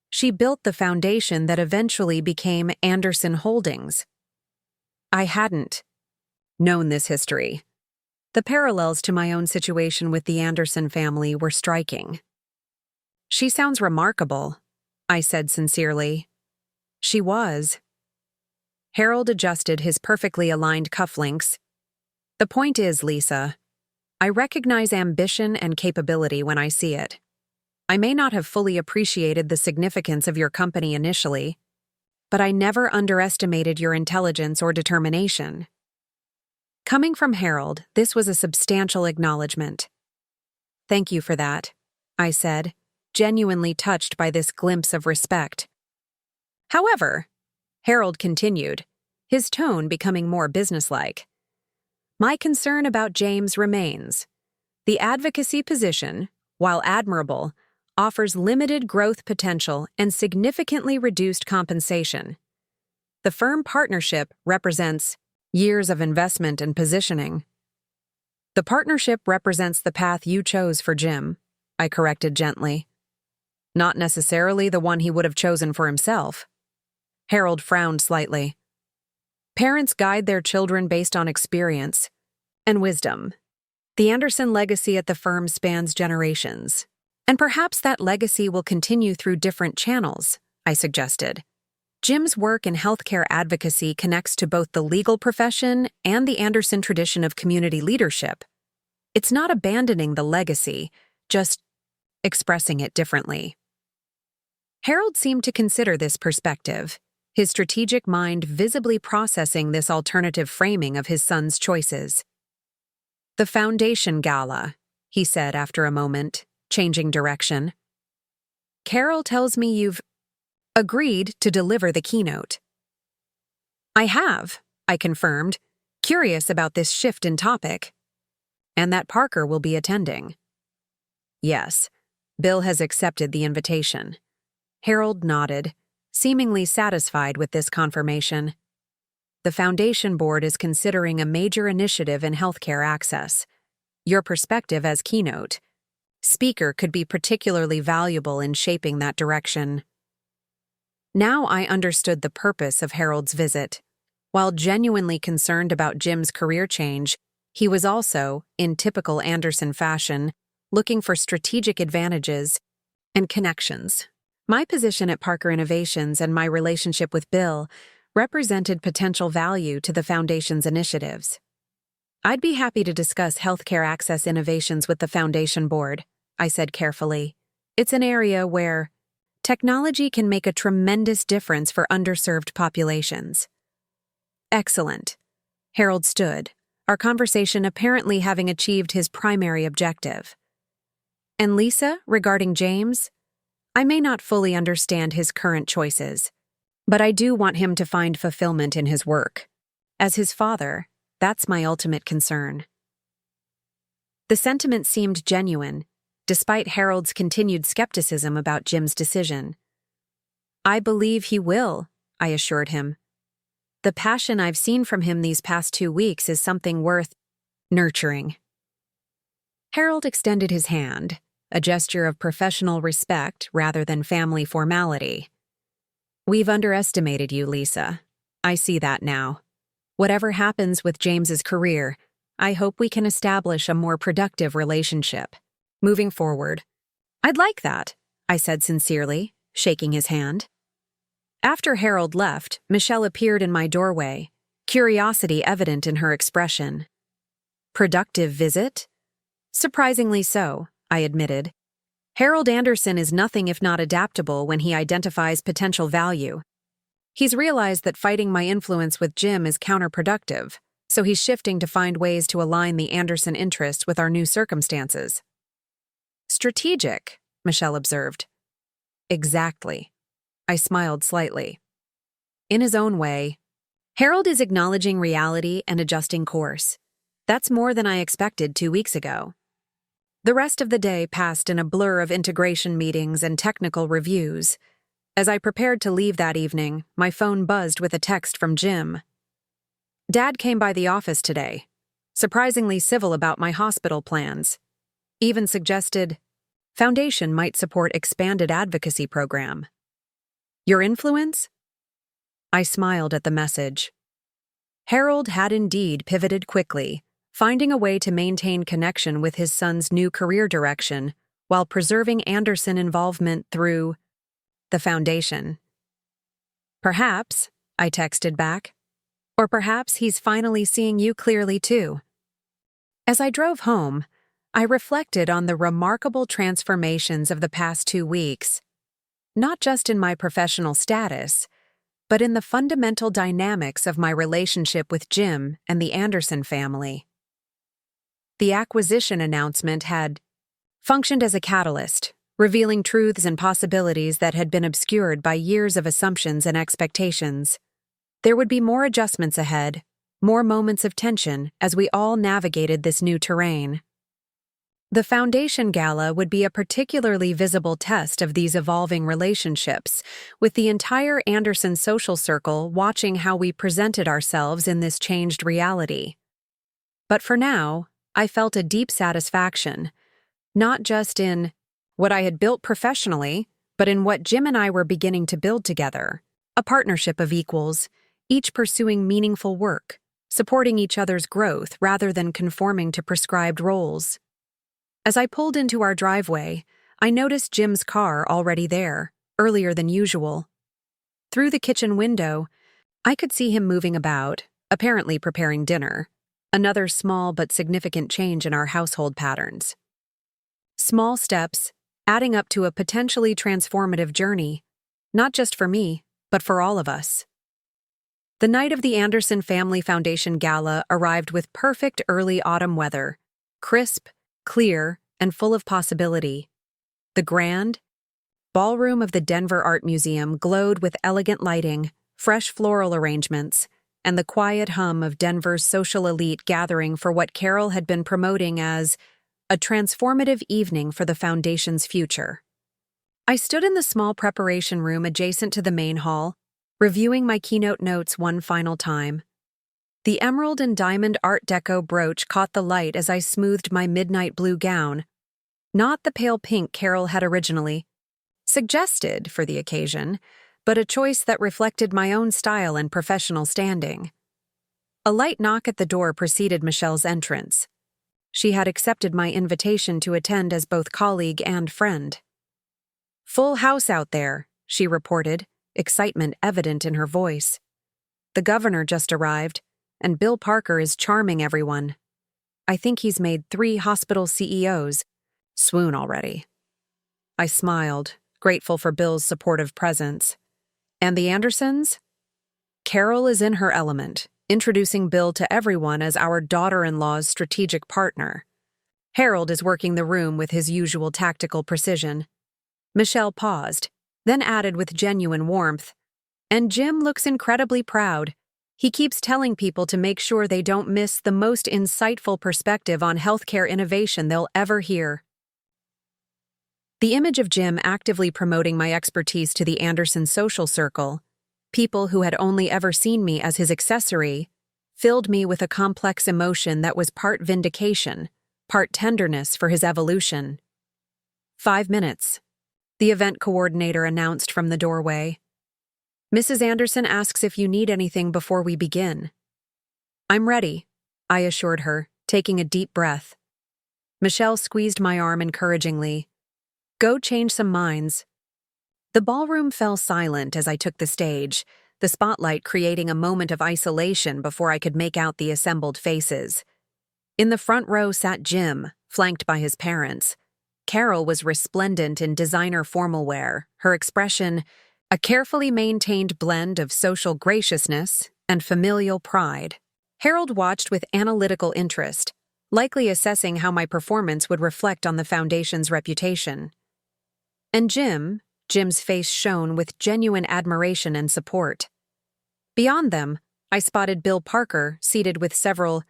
She built the foundation that eventually became Anderson Holdings. I hadn't known this history. The parallels to my own situation with the Anderson family were striking. She sounds remarkable, I said sincerely. She was. Harold adjusted his perfectly aligned cufflinks. The point is, Lisa, I recognize ambition and capability when I see it. I may not have fully appreciated the significance of your company initially, but I never underestimated your intelligence or determination. Coming from Harold, this was a substantial acknowledgement. Thank you for that, I said, genuinely touched by this glimpse of respect. However, Harold continued, his tone becoming more businesslike. My concern about James remains. The advocacy position, while admirable, offers limited growth potential and significantly reduced compensation. The firm partnership represents years of investment and positioning. The partnership represents the path you chose for Jim, I corrected gently. Not necessarily the one he would have chosen for himself. Harold frowned slightly. Parents guide their children based on experience and wisdom. The Anderson legacy at the firm spans generations, and perhaps that legacy will continue through different channels, I suggested. Jim's work in healthcare advocacy connects to both the legal profession and the Anderson tradition of community leadership. It's not abandoning the legacy, just expressing it differently. Harold seemed to consider this perspective, his strategic mind visibly processing this alternative framing of his son's choices. The Foundation Gala, he said after a moment, changing direction. Carol tells me you've agreed to deliver the keynote. I have, I confirmed, curious about this shift in topic. And that Parker will be attending. Yes, Bill has accepted the invitation. Harold nodded, seemingly satisfied with this confirmation. The Foundation Board is considering a major initiative in healthcare access. Your perspective as keynote speaker could be particularly valuable in shaping that direction. Now I understood the purpose of Harold's visit. While genuinely concerned about Jim's career change, he was also, in typical Anderson fashion, looking for strategic advantages and connections. My position at Parker Innovations and my relationship with Bill represented potential value to the Foundation's initiatives. I'd be happy to discuss healthcare access innovations with the Foundation Board, I said carefully. It's an area where technology can make a tremendous difference for underserved populations. Excellent. Harold stood, our conversation apparently having achieved his primary objective. And Lisa, regarding James, I may not fully understand his current choices, but I do want him to find fulfillment in his work. As his father, that's my ultimate concern. The sentiment seemed genuine, despite Harold's continued skepticism about Jim's decision. I believe he will, I assured him. The passion I've seen from him these past 2 weeks is something worth nurturing. Harold extended his hand, a gesture of professional respect rather than family formality. We've underestimated you, Lisa. I see that now. Whatever happens with James's career, I hope we can establish a more productive relationship. Moving forward. I'd like that, I said sincerely, shaking his hand. After Harold left, Michelle appeared in my doorway, curiosity evident in her expression. Productive visit? Surprisingly so, I admitted. Harold Anderson is nothing if not adaptable when he identifies potential value. He's realized that fighting my influence with Jim is counterproductive, so he's shifting to find ways to align the Anderson interest with our new circumstances. Strategic, Michelle observed. Exactly. I smiled slightly. In his own way, Harold is acknowledging reality and adjusting course. That's more than I expected 2 weeks ago. The rest of the day passed in a blur of integration meetings and technical reviews. As I prepared to leave that evening, my phone buzzed with a text from Jim. Dad came by the office today, surprisingly civil about my hospital plans. Even suggested Foundation might support expanded advocacy program. Your influence? I smiled at the message. Harold had indeed pivoted quickly, finding a way to maintain connection with his son's new career direction while preserving Anderson involvement through the foundation. Perhaps, I texted back, or perhaps he's finally seeing you clearly too. As I drove home, I reflected on the remarkable transformations of the past 2 weeks, not just in my professional status, but in the fundamental dynamics of my relationship with Jim and the Anderson family. The acquisition announcement had functioned as a catalyst, revealing truths and possibilities that had been obscured by years of assumptions and expectations. There would be more adjustments ahead, more moments of tension as we all navigated this new terrain. The Foundation Gala would be a particularly visible test of these evolving relationships, with the entire Anderson social circle watching how we presented ourselves in this changed reality. But for now, I felt a deep satisfaction, not just in what I had built professionally, but in what Jim and I were beginning to build together, a partnership of equals, each pursuing meaningful work, supporting each other's growth rather than conforming to prescribed roles. As I pulled into our driveway, I noticed Jim's car already there, earlier than usual. Through the kitchen window, I could see him moving about, apparently preparing dinner, another small but significant change in our household patterns. Small steps, adding up to a potentially transformative journey, not just for me, but for all of us. The night of the Anderson Family Foundation Gala arrived with perfect early autumn weather, crisp, clear, and full of possibility. The grand ballroom of the Denver Art Museum glowed with elegant lighting, fresh floral arrangements, and the quiet hum of Denver's social elite gathering for what Carol had been promoting as a transformative evening for the Foundation's future. I stood in the small preparation room adjacent to the main hall, reviewing my keynote notes one final time. The emerald and diamond Art Deco brooch caught the light as I smoothed my midnight blue gown, not the pale pink Carol had originally suggested for the occasion, but a choice that reflected my own style and professional standing. A light knock at the door preceded Michelle's entrance. She had accepted my invitation to attend as both colleague and friend. "Full house out there," she reported, excitement evident in her voice. "The governor just arrived, and Bill Parker is charming everyone. I think he's made 3 hospital CEOs swoon already." I smiled, grateful for Bill's supportive presence. "And the Andersons?" Carol is in her element, introducing Bill to everyone as our daughter-in-law's strategic partner. Harold is working the room with his usual tactical precision. Michelle paused, then added with genuine warmth, "And Jim looks incredibly proud. He keeps telling people to make sure they don't miss the most insightful perspective on healthcare innovation they'll ever hear." The image of Jim actively promoting my expertise to the Anderson social circle, people who had only ever seen me as his accessory, filled me with a complex emotion that was part vindication, part tenderness for his evolution. 5 minutes, the event coordinator announced from the doorway. "Mrs. Anderson asks if you need anything before we begin." "I'm ready," I assured her, taking a deep breath. Michelle squeezed my arm encouragingly. "Go change some minds." The ballroom fell silent as I took the stage, the spotlight creating a moment of isolation before I could make out the assembled faces. In the front row sat Jim, flanked by his parents. Carol was resplendent in designer formal wear, her expression a carefully maintained blend of social graciousness and familial pride. Harold watched with analytical interest, likely assessing how my performance would reflect on the Foundation's reputation. And Jim, Jim's face shone with genuine admiration and support. Beyond them, I spotted Bill Parker seated with several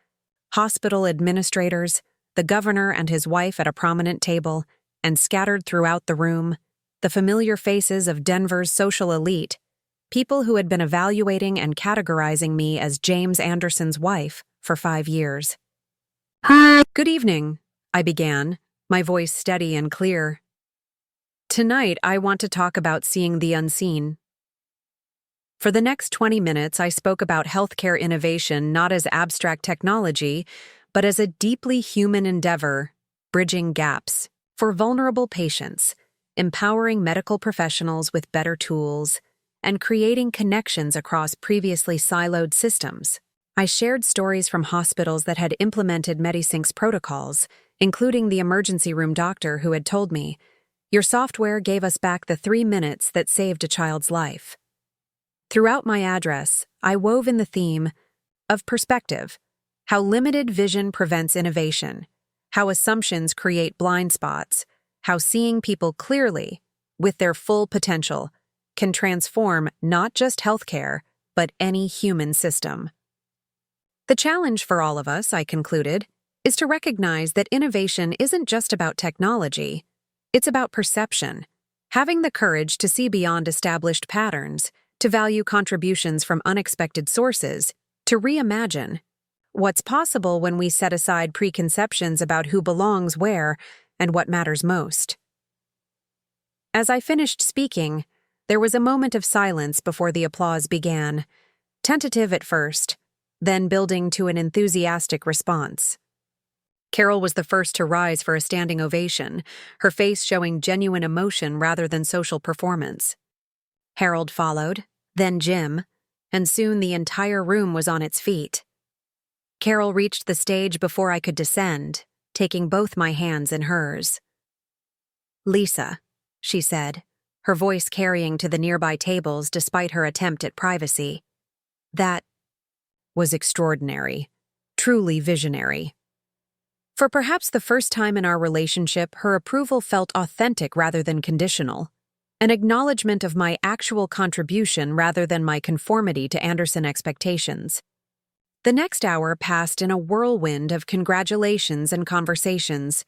hospital administrators, the governor and his wife at a prominent table, and scattered throughout the room, the familiar faces of Denver's social elite, people who had been evaluating and categorizing me as James Anderson's wife for 5 years. Hi. Good evening, I began, my voice steady and clear. Tonight, I want to talk about seeing the unseen. For the next 20 minutes, I spoke about healthcare innovation not as abstract technology, but as a deeply human endeavor, bridging gaps for vulnerable patients, empowering medical professionals with better tools, and creating connections across previously siloed systems. I shared stories from hospitals that had implemented MediSync's protocols, including the emergency room doctor who had told me, "Your software gave us back the 3 minutes that saved a child's life." Throughout my address, I wove in the theme of perspective, how limited vision prevents innovation, how assumptions create blind spots, how seeing people clearly, with their full potential, can transform not just healthcare, but any human system. The challenge for all of us, I concluded, is to recognize that innovation isn't just about technology, it's about perception, having the courage to see beyond established patterns, to value contributions from unexpected sources, to reimagine what's possible when we set aside preconceptions about who belongs where and what matters most. As I finished speaking, there was a moment of silence before the applause began, tentative at first, then building to an enthusiastic response. Carol was the first to rise for a standing ovation, her face showing genuine emotion rather than social performance. Harold followed, then Jim, and soon the entire room was on its feet. Carol reached the stage before I could descend, taking both my hands in hers. "Lisa," she said, her voice carrying to the nearby tables despite her attempt at privacy. "That was extraordinary, truly visionary." For perhaps the first time in our relationship, her approval felt authentic rather than conditional, an acknowledgement of my actual contribution rather than my conformity to Anderson expectations. The next hour passed in a whirlwind of congratulations and conversations.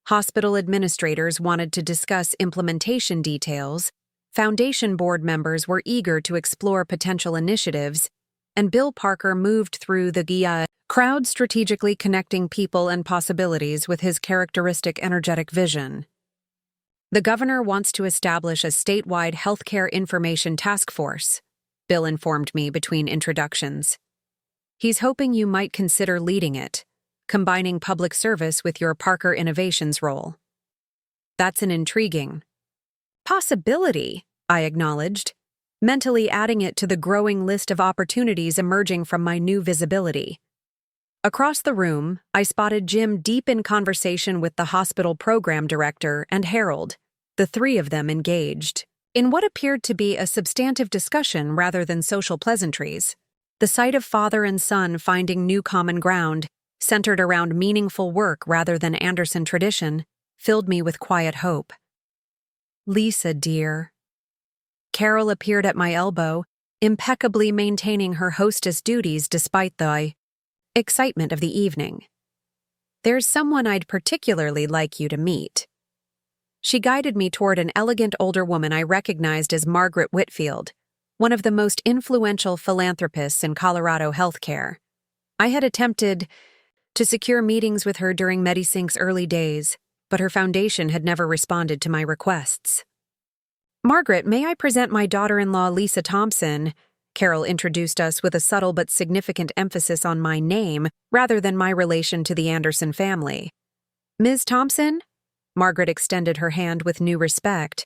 Hospital administrators wanted to discuss implementation details, foundation board members were eager to explore potential initiatives, and Bill Parker moved through the crowd strategically connecting people and possibilities with his characteristic energetic vision. "The governor wants to establish a statewide healthcare information task force," Bill informed me between introductions. "He's hoping you might consider leading it, combining public service with your Parker Innovations role." "That's an intriguing possibility," I acknowledged, mentally adding it to the growing list of opportunities emerging from my new visibility. Across the room, I spotted Jim deep in conversation with the hospital program director and Harold, the three of them engaged in what appeared to be a substantive discussion rather than social pleasantries. The sight of father and son finding new common ground, centered around meaningful work rather than Anderson tradition, filled me with quiet hope. "Lisa, dear." Carol appeared at my elbow, impeccably maintaining her hostess duties despite the excitement of the evening. "There's someone I'd particularly like you to meet." She guided me toward an elegant older woman I recognized as Margaret Whitfield, one of the most influential philanthropists in Colorado healthcare. I had attempted to secure meetings with her during MediSync's early days, but her foundation had never responded to my requests. "Margaret, may I present my daughter-in-law Lisa Thompson?" Carol introduced us with a subtle but significant emphasis on my name rather than my relation to the Anderson family. "Ms. Thompson?" Margaret extended her hand with new respect.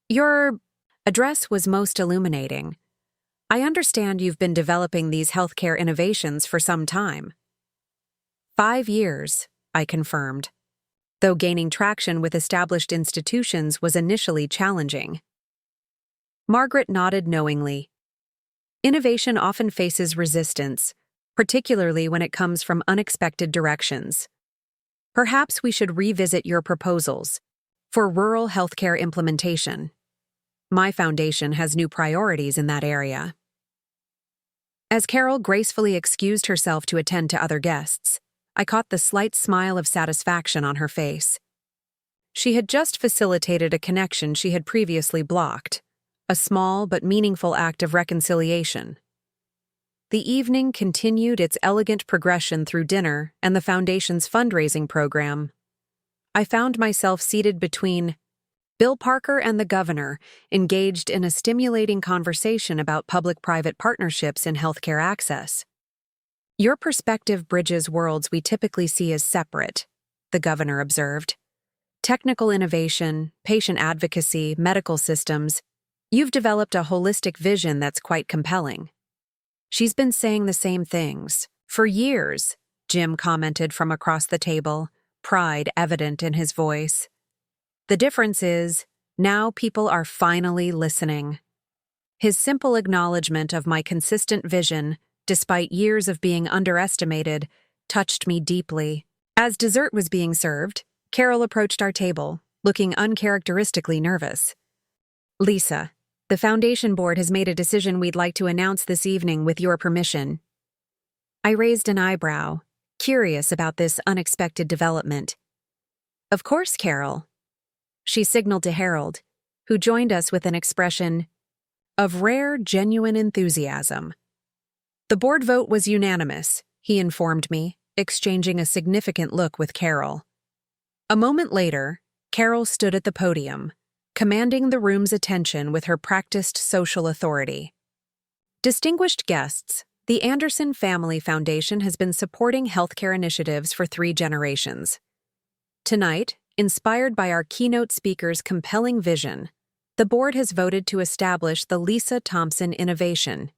"Your address was most illuminating. I understand you've been developing these healthcare innovations for some time." 5 years, I confirmed, though gaining traction with established institutions was initially challenging. Margaret nodded knowingly. "Innovation often faces resistance, particularly when it comes from unexpected directions. Perhaps we should revisit your proposals for rural healthcare implementation." My foundation has new priorities in that area. As Carol gracefully excused herself to attend to other guests, I caught the slight smile of satisfaction on her face. She had just facilitated a connection she had previously blocked, a small but meaningful act of reconciliation. The evening continued its elegant progression through dinner and the Foundation's fundraising program. I found myself seated between Bill Parker and the governor, engaged in a stimulating conversation about public-private partnerships in healthcare access. Your perspective bridges worlds we typically see as separate, the governor observed. Technical innovation, patient advocacy, medical systems. You've developed a holistic vision that's quite compelling. She's been saying the same things. For years, Jim commented from across the table, pride evident in his voice. The difference is, now people are finally listening. His simple acknowledgement of my consistent vision, despite years of being underestimated, touched me deeply. As dessert was being served, Carol approached our table, looking uncharacteristically nervous. Lisa, the Foundation Board has made a decision we'd like to announce this evening with your permission. I raised an eyebrow, curious about this unexpected development. Of course, Carol. She signaled to Harold, who joined us with an expression of rare, genuine enthusiasm. The board vote was unanimous, he informed me, exchanging a significant look with Carol. A moment later, Carol stood at the podium, commanding the room's attention with her practiced social authority. Distinguished guests, the Anderson Family Foundation has been supporting healthcare initiatives for 3 generations. Tonight, inspired by our keynote speaker's compelling vision, the board has voted to establish the Lisa Thompson Innovation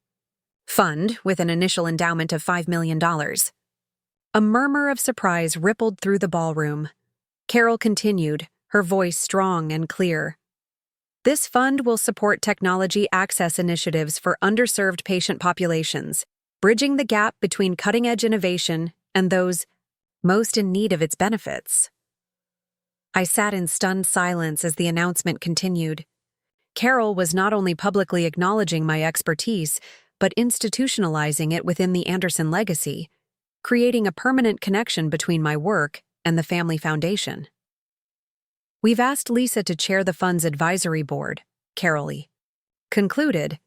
Fund with an initial endowment of $5 million. A murmur of surprise rippled through the ballroom. Carol continued, her voice strong and clear. This fund will support technology access initiatives for underserved patient populations, bridging the gap between cutting-edge innovation and those most in need of its benefits. I sat in stunned silence as the announcement continued. Carol was not only publicly acknowledging my expertise, but institutionalizing it within the Anderson legacy, creating a permanent connection between my work and the family foundation. We've asked Lisa to chair the fund's advisory board, Carol concluded,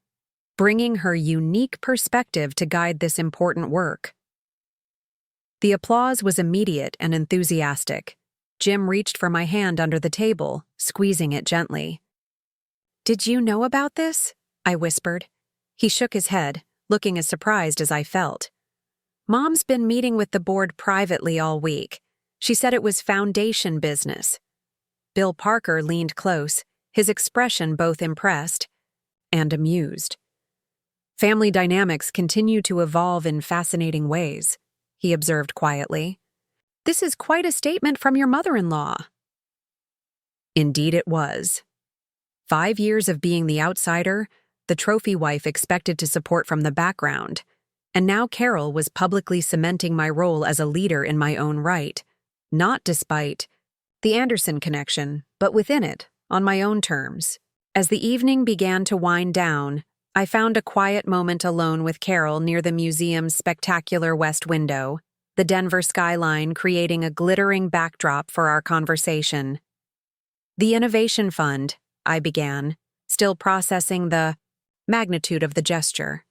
bringing her unique perspective to guide this important work. The applause was immediate and enthusiastic. Jim reached for my hand under the table, squeezing it gently. "Did you know about this?" I whispered. He shook his head, looking as surprised as I felt. "Mom's been meeting with the board privately all week. She said it was foundation business." Bill Parker leaned close, his expression both impressed and amused. "Family dynamics continue to evolve in fascinating ways," he observed quietly. "This is quite a statement from your mother-in-law." Indeed it was. 5 years of being the outsider, the trophy wife expected to support from the background, and now Carol was publicly cementing my role as a leader in my own right, not despite the Anderson connection, but within it, on my own terms. As the evening began to wind down, I found a quiet moment alone with Carol near the museum's spectacular west window, the Denver skyline creating a glittering backdrop for our conversation. "The Innovation Fund," I began, still processing the magnitude of the gesture.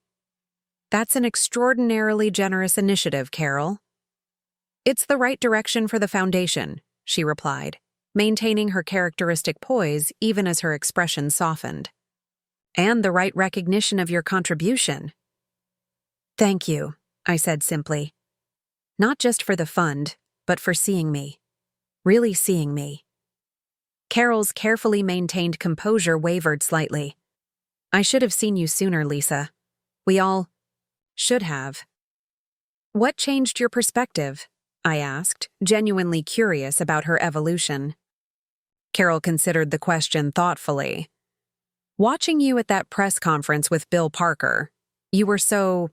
"That's an extraordinarily generous initiative, Carol." "It's the right direction for the foundation," she replied, maintaining her characteristic poise even as her expression softened. "And the right recognition of your contribution." "Thank you," I said simply. "Not just for the fund, but for seeing me. Really seeing me." Carol's carefully maintained composure wavered slightly. "I should have seen you sooner, Lisa. We all should have." "What changed your perspective?" I asked, genuinely curious about her evolution. Carol considered the question thoughtfully. "Watching you at that press conference with Bill Parker, you were so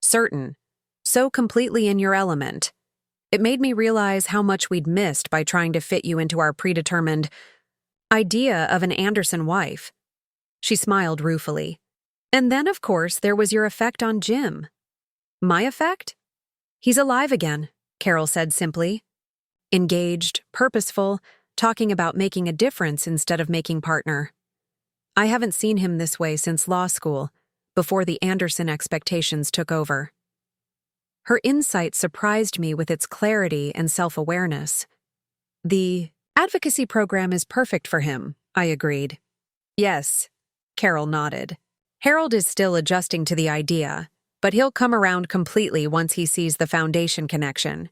certain, so completely in your element. It made me realize how much we'd missed by trying to fit you into our predetermined idea of an Anderson wife." She smiled ruefully. And then, of course, there was your effect on Jim. My effect? He's alive again, Carol said simply. Engaged, purposeful, talking about making a difference instead of making partner. I haven't seen him this way since law school, before the Anderson expectations took over. Her insight surprised me with its clarity and self-awareness. The advocacy program is perfect for him, I agreed. Yes, Carol nodded. Harold is still adjusting to the idea, but he'll come around completely once he sees the foundation connection.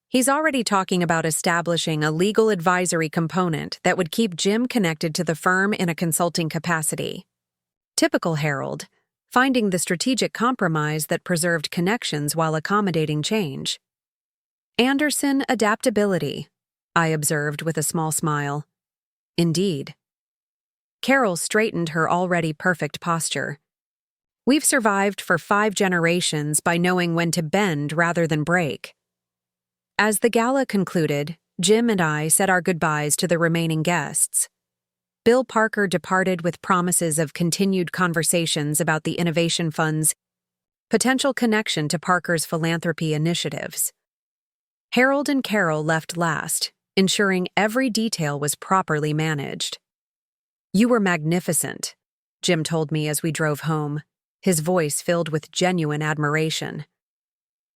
He's already talking about establishing a legal advisory component that would keep Jim connected to the firm in a consulting capacity. Typical Harold, finding the strategic compromise that preserved connections while accommodating change. Anderson adaptability, I observed with a small smile. Indeed. Carol straightened her already perfect posture. We've survived for 5 generations by knowing when to bend rather than break. As the gala concluded, Jim and I said our goodbyes to the remaining guests. Bill Parker departed with promises of continued conversations about the Innovation Fund's potential connection to Parker's philanthropy initiatives. Harold and Carol left last, ensuring every detail was properly managed. You were magnificent, Jim told me as we drove home, his voice filled with genuine admiration.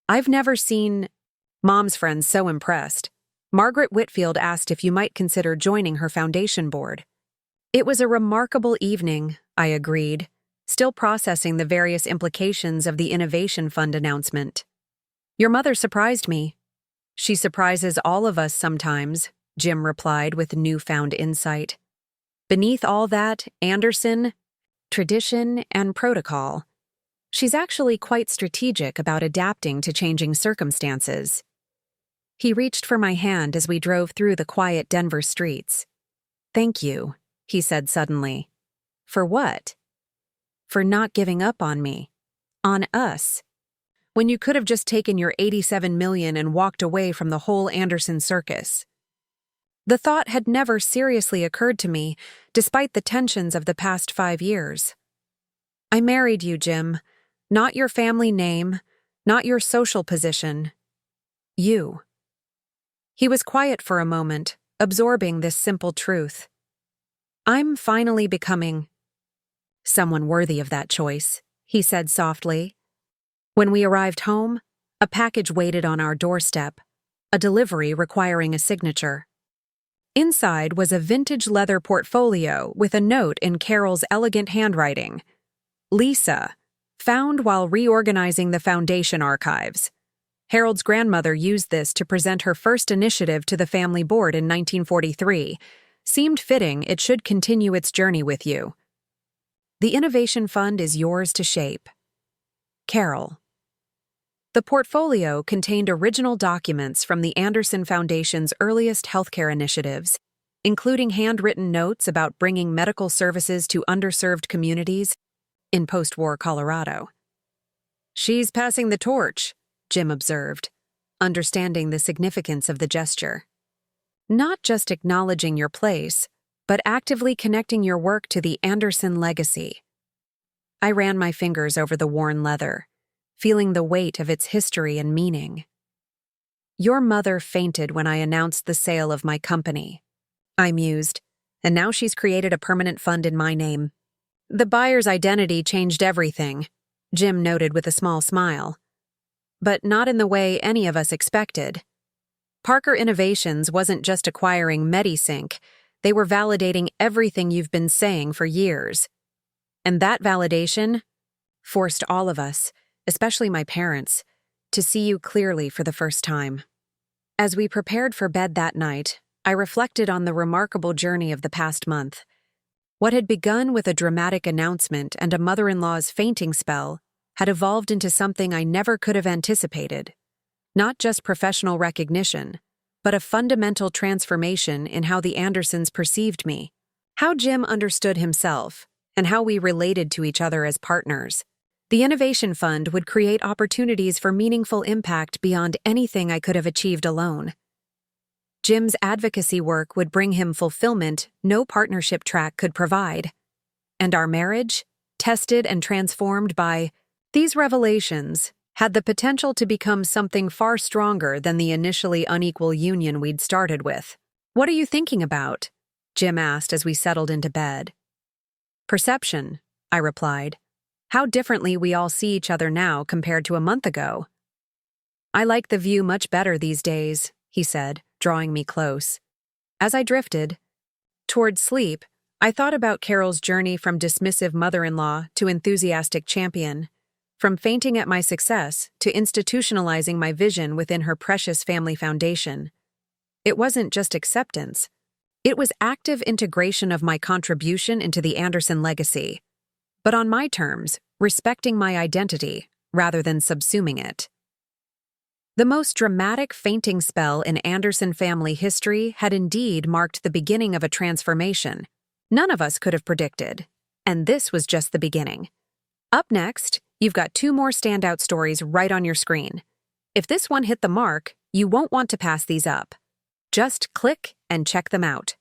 I've never seen Mom's friends so impressed. Margaret Whitfield asked if you might consider joining her foundation board. It was a remarkable evening, I agreed, still processing the various implications of the Innovation Fund announcement. Your mother surprised me. She surprises all of us sometimes, Jim replied with newfound insight. Beneath all that, Anderson, tradition, and protocol. She's actually quite strategic about adapting to changing circumstances. He reached for my hand as we drove through the quiet Denver streets. Thank you, he said suddenly. For what? For not giving up on me. On us. When you could have just taken your $87 million and walked away from the whole Anderson circus. The thought had never seriously occurred to me, despite the tensions of the past 5 years. I married you, Jim. Not your family name, not your social position. You. He was quiet for a moment, absorbing this simple truth. I'm finally becoming someone worthy of that choice, he said softly. When we arrived home, a package waited on our doorstep, a delivery requiring a signature. Inside was a vintage leather portfolio with a note in Carol's elegant handwriting. Lisa, found while reorganizing the foundation archives. Harold's grandmother used this to present her first initiative to the family board in 1943. Seemed fitting it should continue its journey with you. The Innovation Fund is yours to shape. Carol. The portfolio contained original documents from the Anderson Foundation's earliest healthcare initiatives, including handwritten notes about bringing medical services to underserved communities in post-war Colorado. She's passing the torch, Jim observed, understanding the significance of the gesture. Not just acknowledging your place, but actively connecting your work to the Anderson legacy. I ran my fingers over the worn leather, feeling the weight of its history and meaning. Your mother fainted when I announced the sale of my company, I mused, and now she's created a permanent fund in my name. The buyer's identity changed everything, Jim noted with a small smile. But not in the way any of us expected. Parker Innovations wasn't just acquiring MediSync, they were validating everything you've been saying for years. And that validation forced all of us, especially my parents, to see you clearly for the first time. As we prepared for bed that night, I reflected on the remarkable journey of the past month. What had begun with a dramatic announcement and a mother-in-law's fainting spell had evolved into something I never could have anticipated. Not just professional recognition, but a fundamental transformation in how the Andersons perceived me, how Jim understood himself, and how we related to each other as partners. The Innovation Fund would create opportunities for meaningful impact beyond anything I could have achieved alone. Jim's advocacy work would bring him fulfillment no partnership track could provide. And our marriage, tested and transformed by these revelations, had the potential to become something far stronger than the initially unequal union we'd started with. "What are you thinking about?" Jim asked as we settled into bed. "Perception," I replied. "How differently we all see each other now compared to a month ago." "I like the view much better these days," he said, drawing me close. As I drifted toward sleep, I thought about Carol's journey from dismissive mother-in-law to enthusiastic champion, from fainting at my success to institutionalizing my vision within her precious family foundation. It wasn't just acceptance. It was active integration of my contribution into the Anderson legacy, but on my terms, respecting my identity rather than subsuming it. The most dramatic fainting spell in Anderson family history had indeed marked the beginning of a transformation none of us could have predicted, and this was just the beginning. Up next, you've got 2 more standout stories right on your screen. If this one hit the mark, you won't want to pass these up. Just click and check them out.